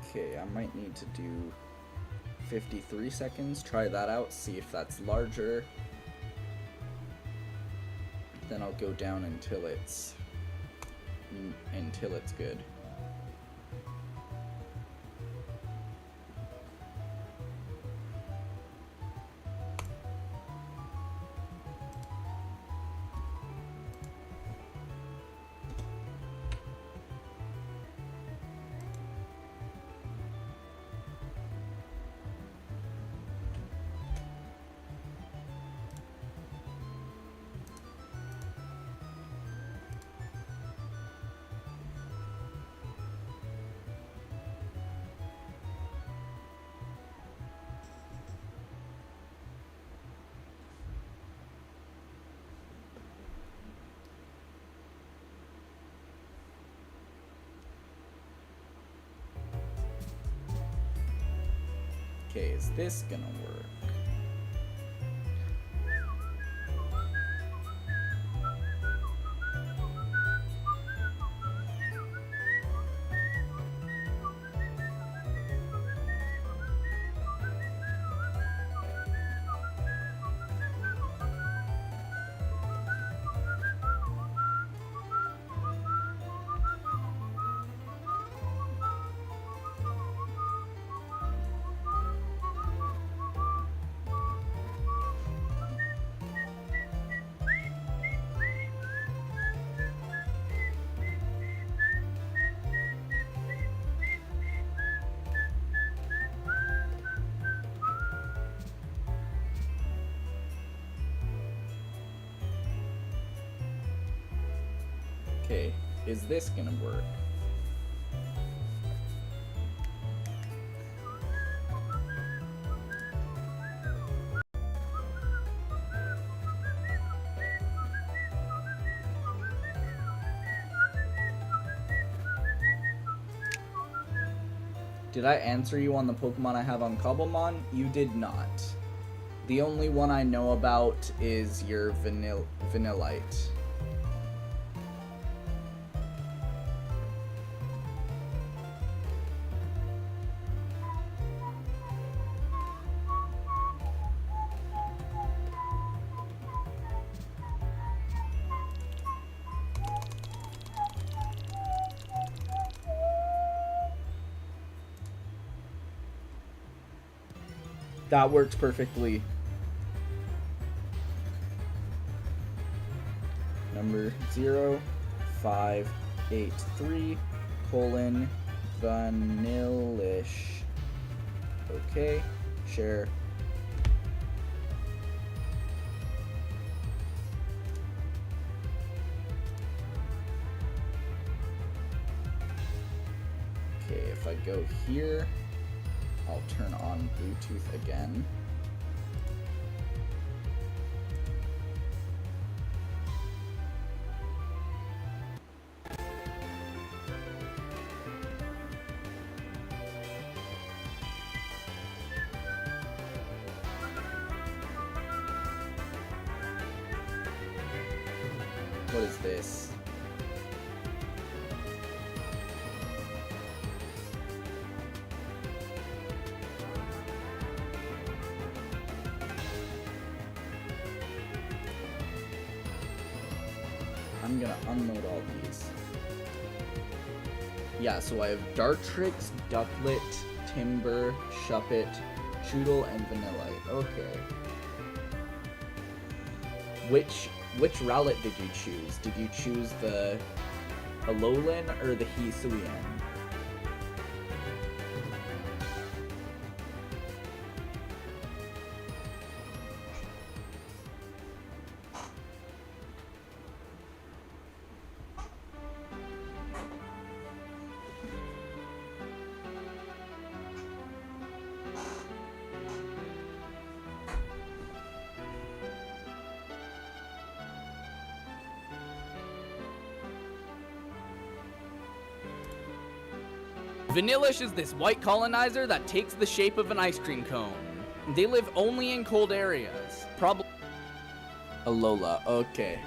Okay, I might need to do 53 seconds. Try that out, see if that's larger. Then I'll go down until it's good. Okay, is this gonna work? Okay, is this gonna work? Did I answer you on the Pokemon I have on Cobblemon? You did not. The only one I know about is your Vanillite. That works perfectly. Number 0583 colon Vanillish. Okay, share. Okay, if I go here, I'll turn on Bluetooth again. What is this? I'm gonna unload all these. Yeah, so I have Dartrix, Ducklet, Timber, Shuppet, Choodle, and Vanillite. Okay. Which Rowlet did you choose? Did you choose the Alolan or the Hisuian? Vanillish is this white colonizer that takes the shape of an ice cream cone. They live only in cold areas. Alola, okay.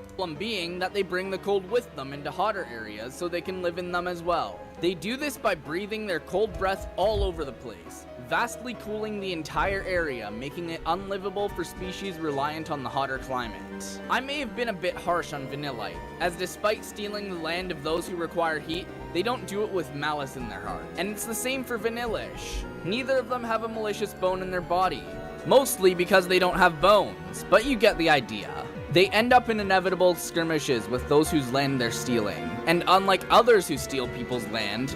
Problem being that they bring the cold with them into hotter areas so they can live in them as well. They do this by breathing their cold breath all over the place, vastly cooling the entire area, making it unlivable for species reliant on the hotter climate. I may have been a bit harsh on Vanillite, as despite stealing the land of those who require heat, they don't do it with malice in their heart. And it's the same for Vanillish. Neither of them have a malicious bone in their body, mostly because they don't have bones, but you get the idea. They end up in inevitable skirmishes with those whose land they're stealing. And unlike others who steal people's land,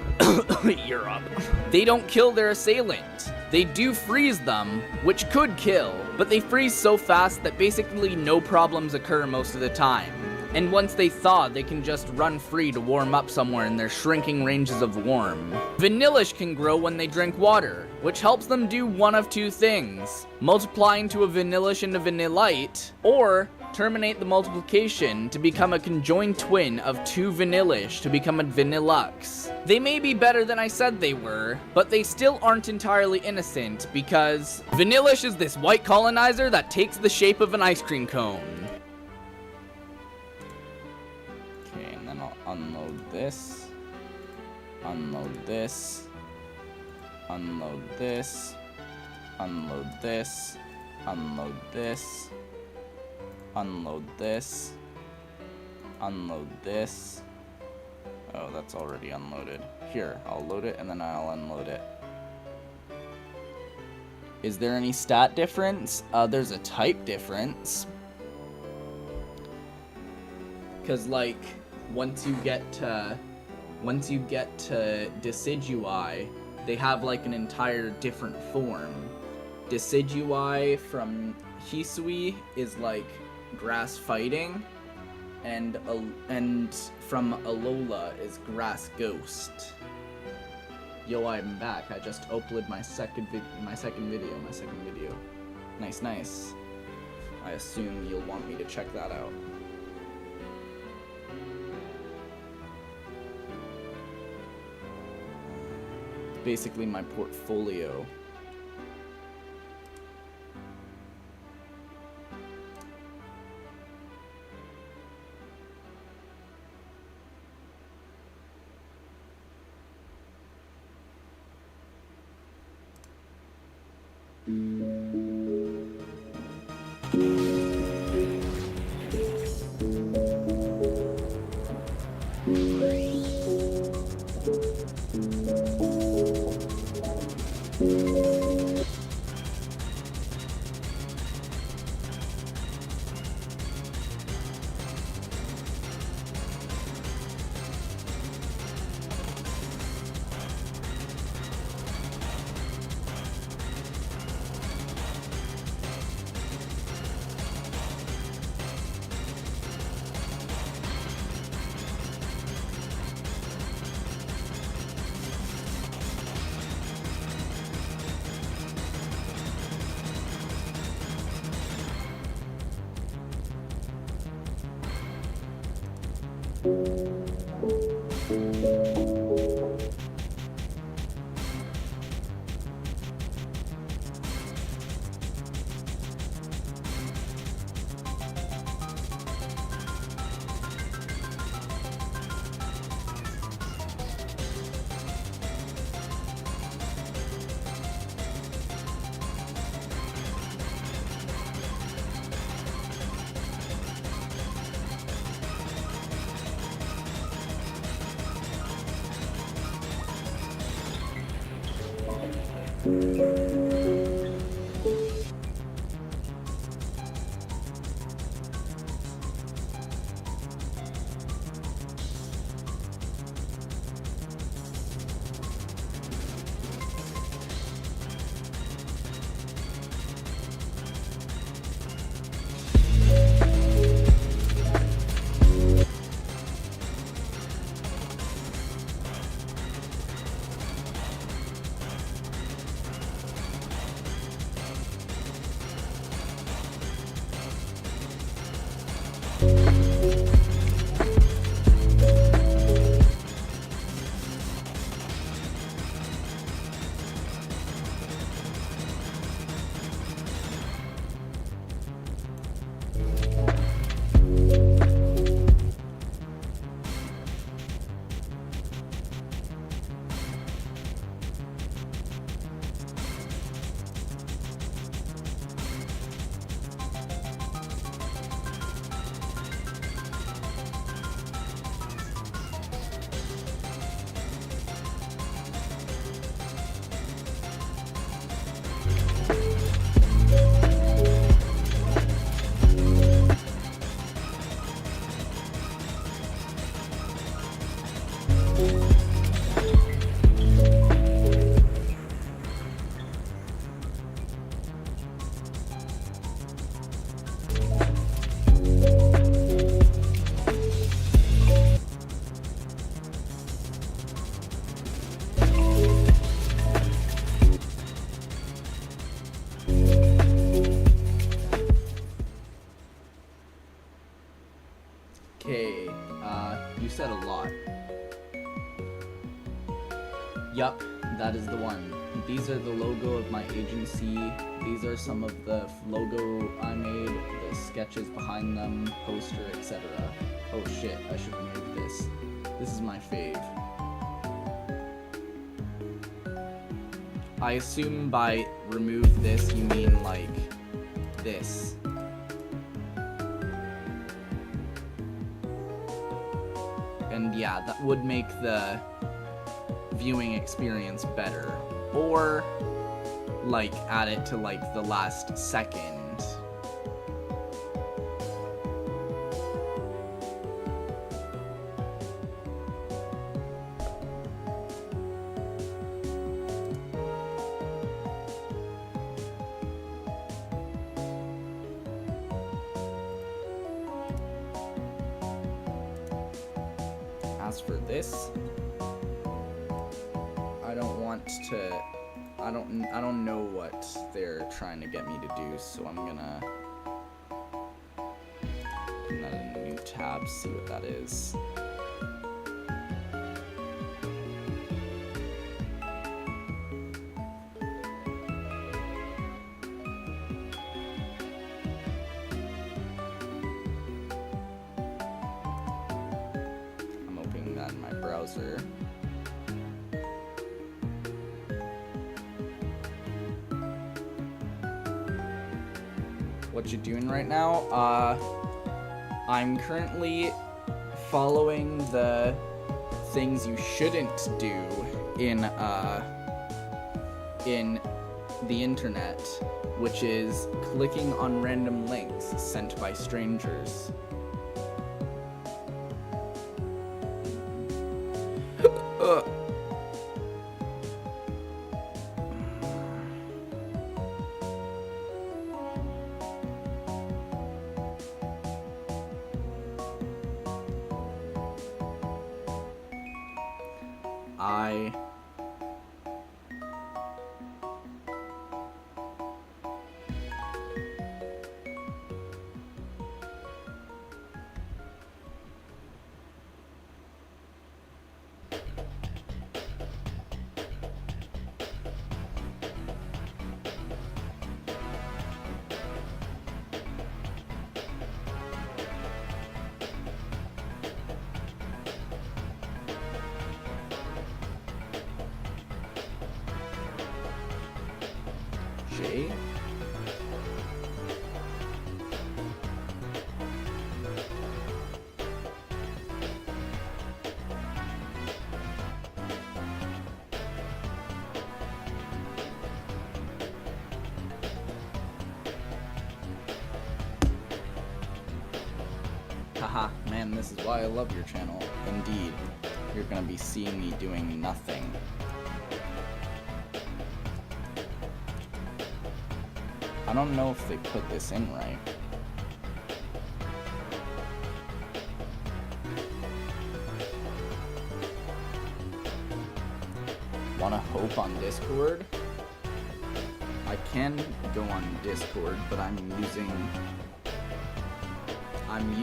Europe, they don't kill their assailant. They do freeze them, which could kill, but they freeze so fast that basically no problems occur most of the time. And once they thaw, they can just run free to warm up somewhere in their shrinking ranges of warm. Vanillish can grow when they drink water, which helps them do one of two things: multiply into a Vanillish and a Vanillite, or terminate the multiplication to become a conjoined twin of two Vanillish to become a Vanillux. They may be better than I said they were, but they still aren't entirely innocent, because Vanillish is this white colonizer that takes the shape of an ice cream cone. Okay, and then I'll unload this, unload this, unload this, unload this, unload this, unload this, unload this. Oh, that's already unloaded. Here, I'll load it and then I'll unload it. Is there any stat difference? There's a type difference. Cause like, once you get to Decidui, they have like an entire different form. Decidui from Hisui is like grass fighting, and from Alola is grass ghost. Yo, I'm back. I just uploaded my second video. Nice. I assume you'll want me to check that out. Basically my portfolio. Okay, you said a lot. Yup, that is the one. These are the logo of my agency. These are some of the logo I made, the sketches behind them, poster, etc. Oh shit, I should remove this. This is my fave. I assume by remove this you mean like this. And yeah, that would make the viewing experience better. Or like add it to like the last second. As for this, I don't want to, I don't know what they're trying to get me to do, so I'm gonna put that in a new tab, see what that is. I'm opening that in my browser. What you doing right now? I'm currently following the things you shouldn't do in the internet, which is clicking on random links sent by strangers. J. Haha, man, this is why I love your channel. Indeed, you're gonna be seeing me doing nothing. I don't know if they put this in right. Wanna hope on Discord? I can go on Discord, but I'm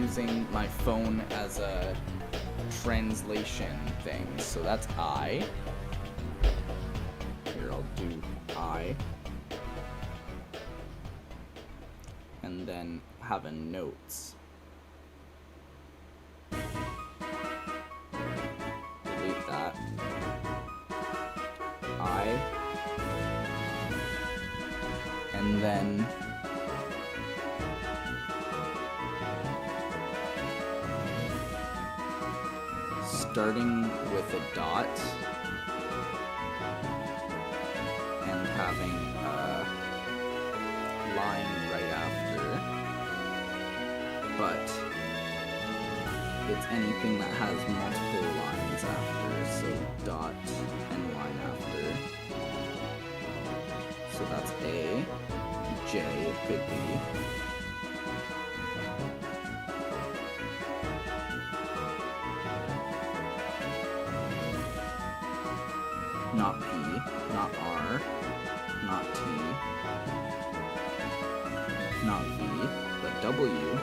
using my phone as a translation thing, so that's I. Here, I'll do I. And then have a notes. Delete that. I. And then starting with a dot and having a line right after, but it's anything that has multiple lines after, so dot and line after. So that's A, J it could be. Not P, not R, not T, not V, but W,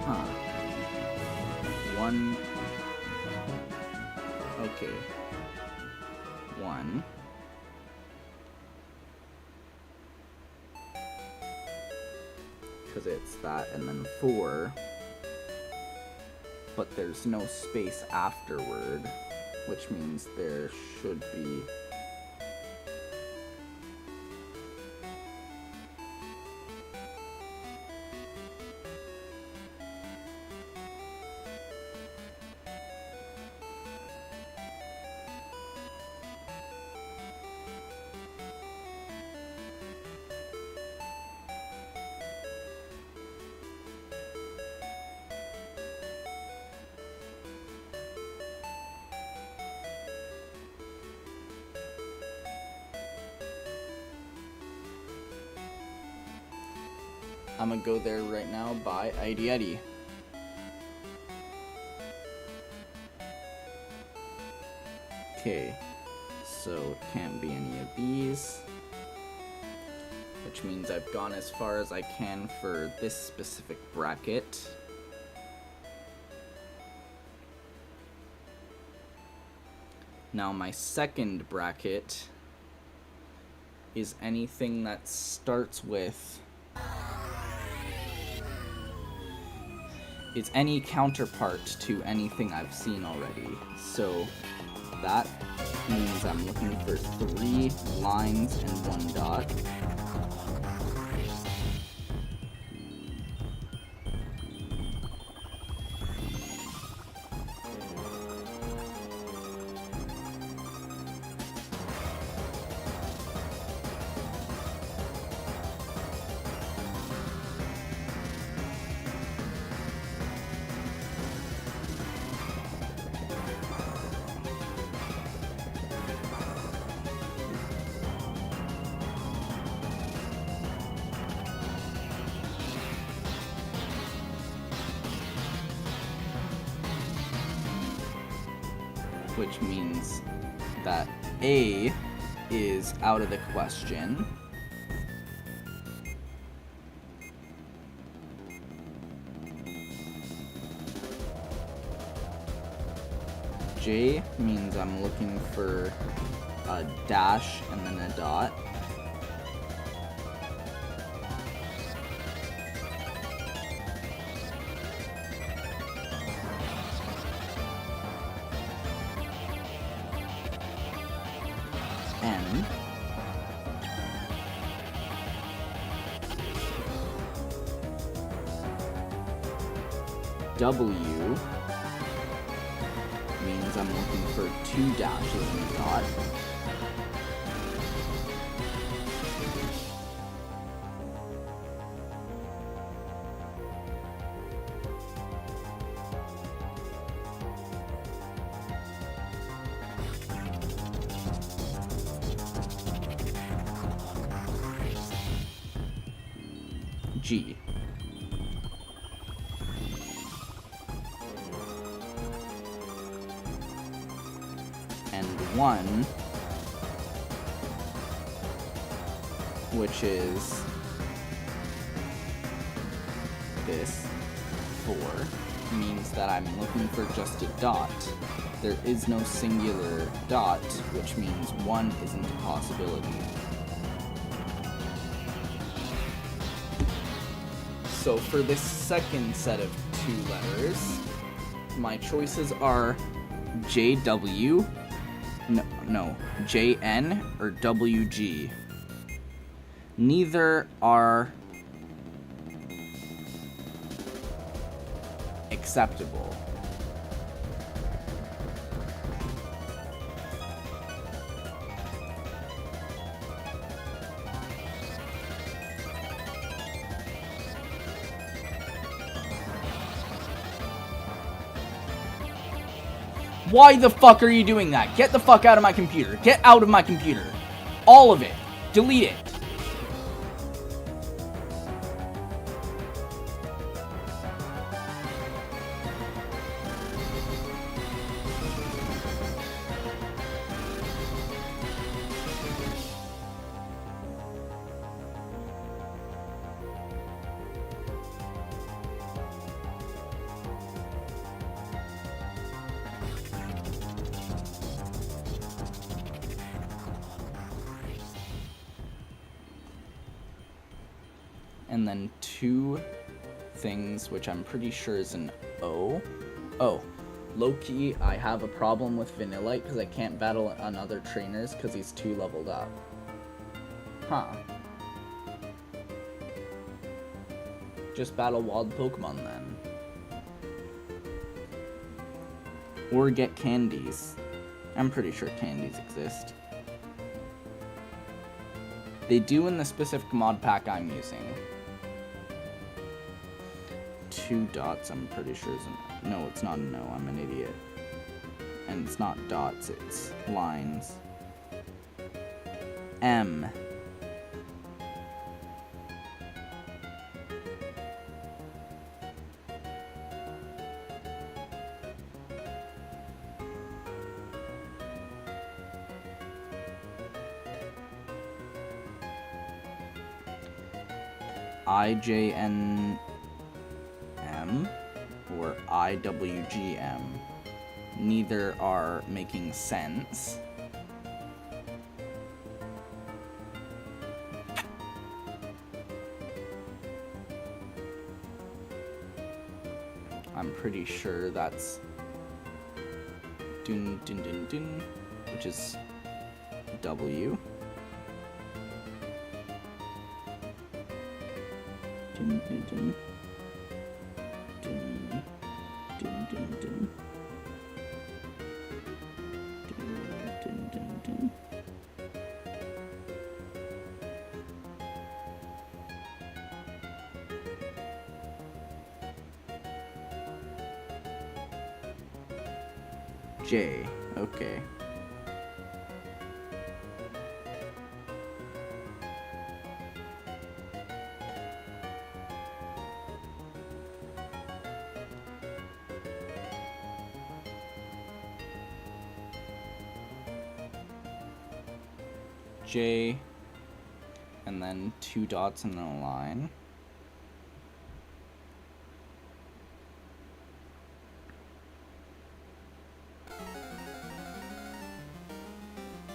Huh. One. Okay. 1. Because it's that, and then 4. But there's no space afterward, which means there should be... I'm gonna go there right now by Eddie. Okay, so it can't be any of these, which means I've gone as far as I can for this specific bracket. Now my second bracket is anything that starts with... It's any counterpart to anything I've seen already. So that means I'm looking for 3 lines and 1 dot. Which means that A is out of the question. J means I'm looking for a dash and then a dot. N W means I'm looking for 2 dashes and a dot. G. And 1, which is this 4, means that I'm looking for just a dot. There is no singular dot, which means 1 isn't a possibility. So for this second set of 2 letters, my choices are JW, no, JN or WG. Neither are acceptable. Why the fuck are you doing that? Get the fuck out of my computer. Get out of my computer. All of it. Delete it. And then 2 things, which I'm pretty sure is an O. Oh, low-key, I have a problem with Vanillite because I can't battle on other trainers because he's too leveled up. Huh. Just battle wild Pokemon then. Or get candies. I'm pretty sure candies exist. They do in the specific mod pack I'm using. 2 dots, I'm pretty sure isn't. No, it's not a no, I'm an idiot. And it's not dots, it's lines. M. IJNM or IWGM. Neither are making sense. I'm pretty sure that's dun dun dun dun, which is W. Dun dun dun. Dun dun dun dun. Dun dun dun. J. Okay. J, and then 2 dots and then a line.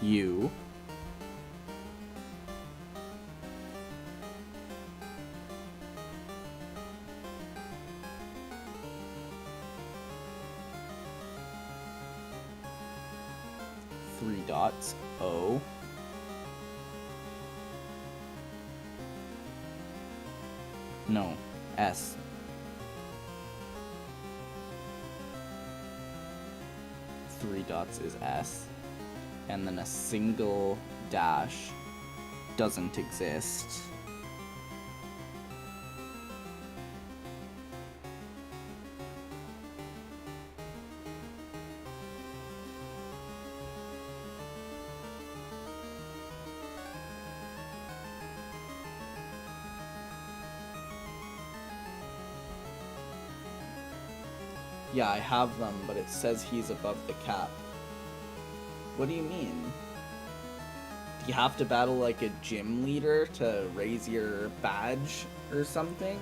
U. Three dots, O. No, S. Three dots is S. And then a single dash doesn't exist. Yeah, I have them, but it says he's above the cap. What do you mean? Do you have to battle like a gym leader to raise your badge or something?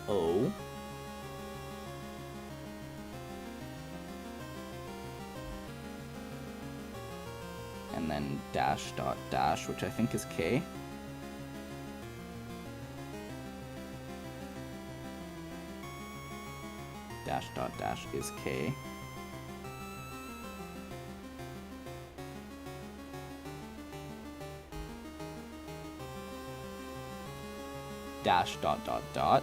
O. And then dash dot dash, which I think is K. Dash dot dash is K. Dash dot dot dot.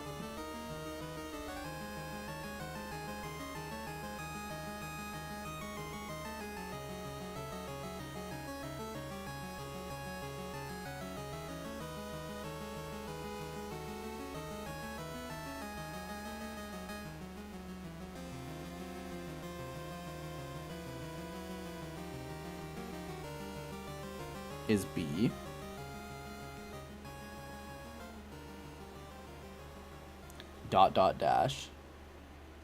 Is B. Dot dot dash.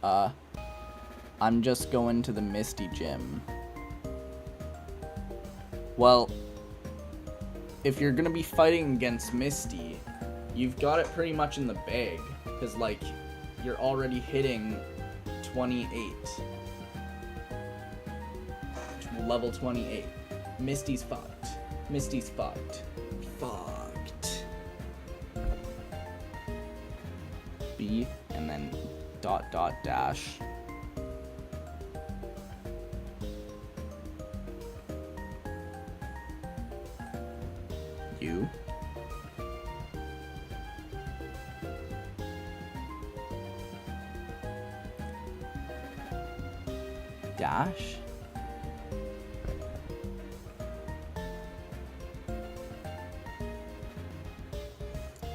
I'm just going to the Misty Gym. Well, if you're gonna be fighting against Misty, you've got it pretty much in the bag. Because, like, you're already hitting 28. Level 28. Misty's fucked. Misty's fucked. Fucked. B, and then dot dot dash. U. Dash.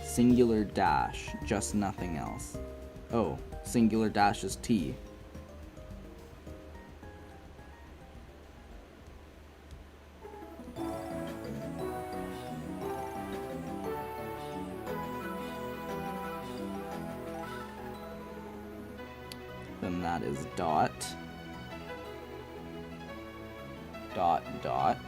Singular dash, just nothing else. Oh, singular dash is T. Then that is dot. Dot dot.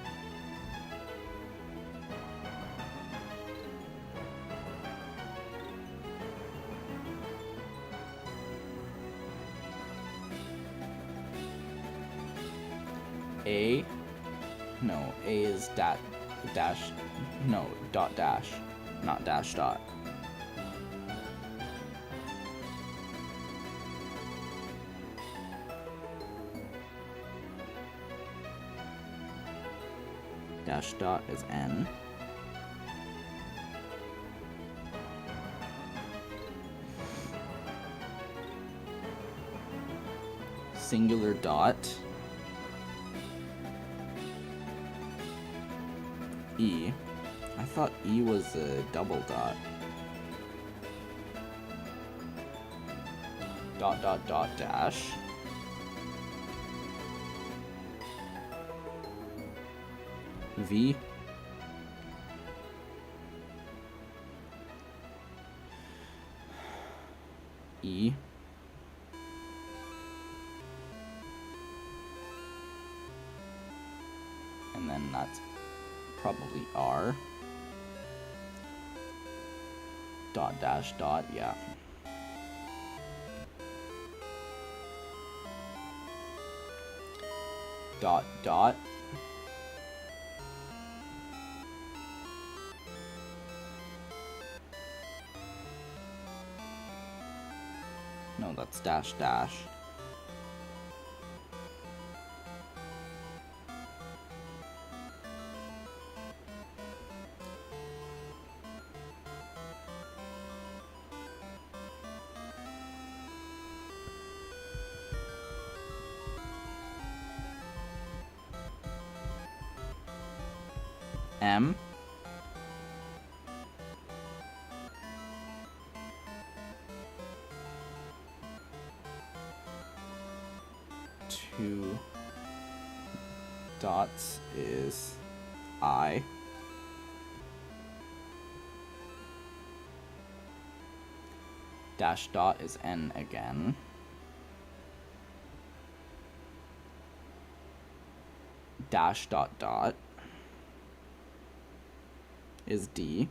A. No, A is dash, no, dot dash, not dash dot. Dash dot is N. Singular dot. E. I thought E was a double dot. Dot dot dot dash. V. E. And then that's probably R. Dot dash dot, yeah. Dot dot. No, that's dash dash. M. Two dots is I. Dash dot is N again. Dash dot dot is D.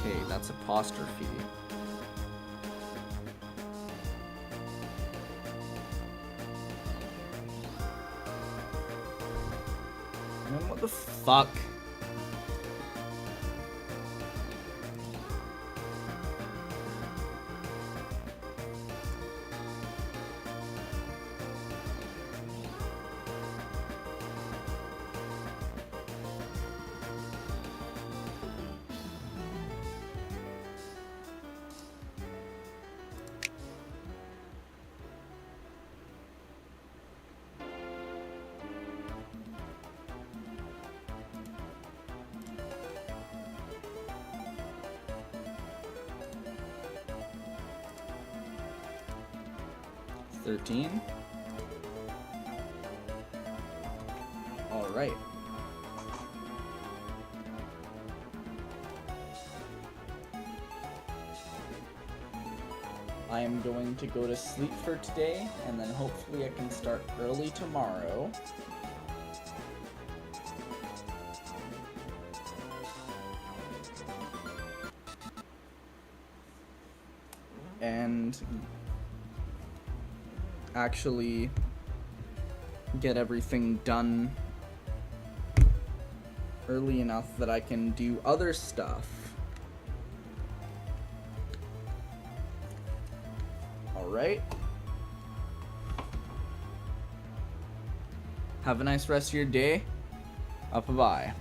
Okay, that's apostrophe. Man, what the fuck? $13. All right. I am going to go to sleep for today, and then hopefully I can start early tomorrow. And actually get everything done early enough that I can do other stuff. Alright. Have a nice rest of your day. Bye-bye.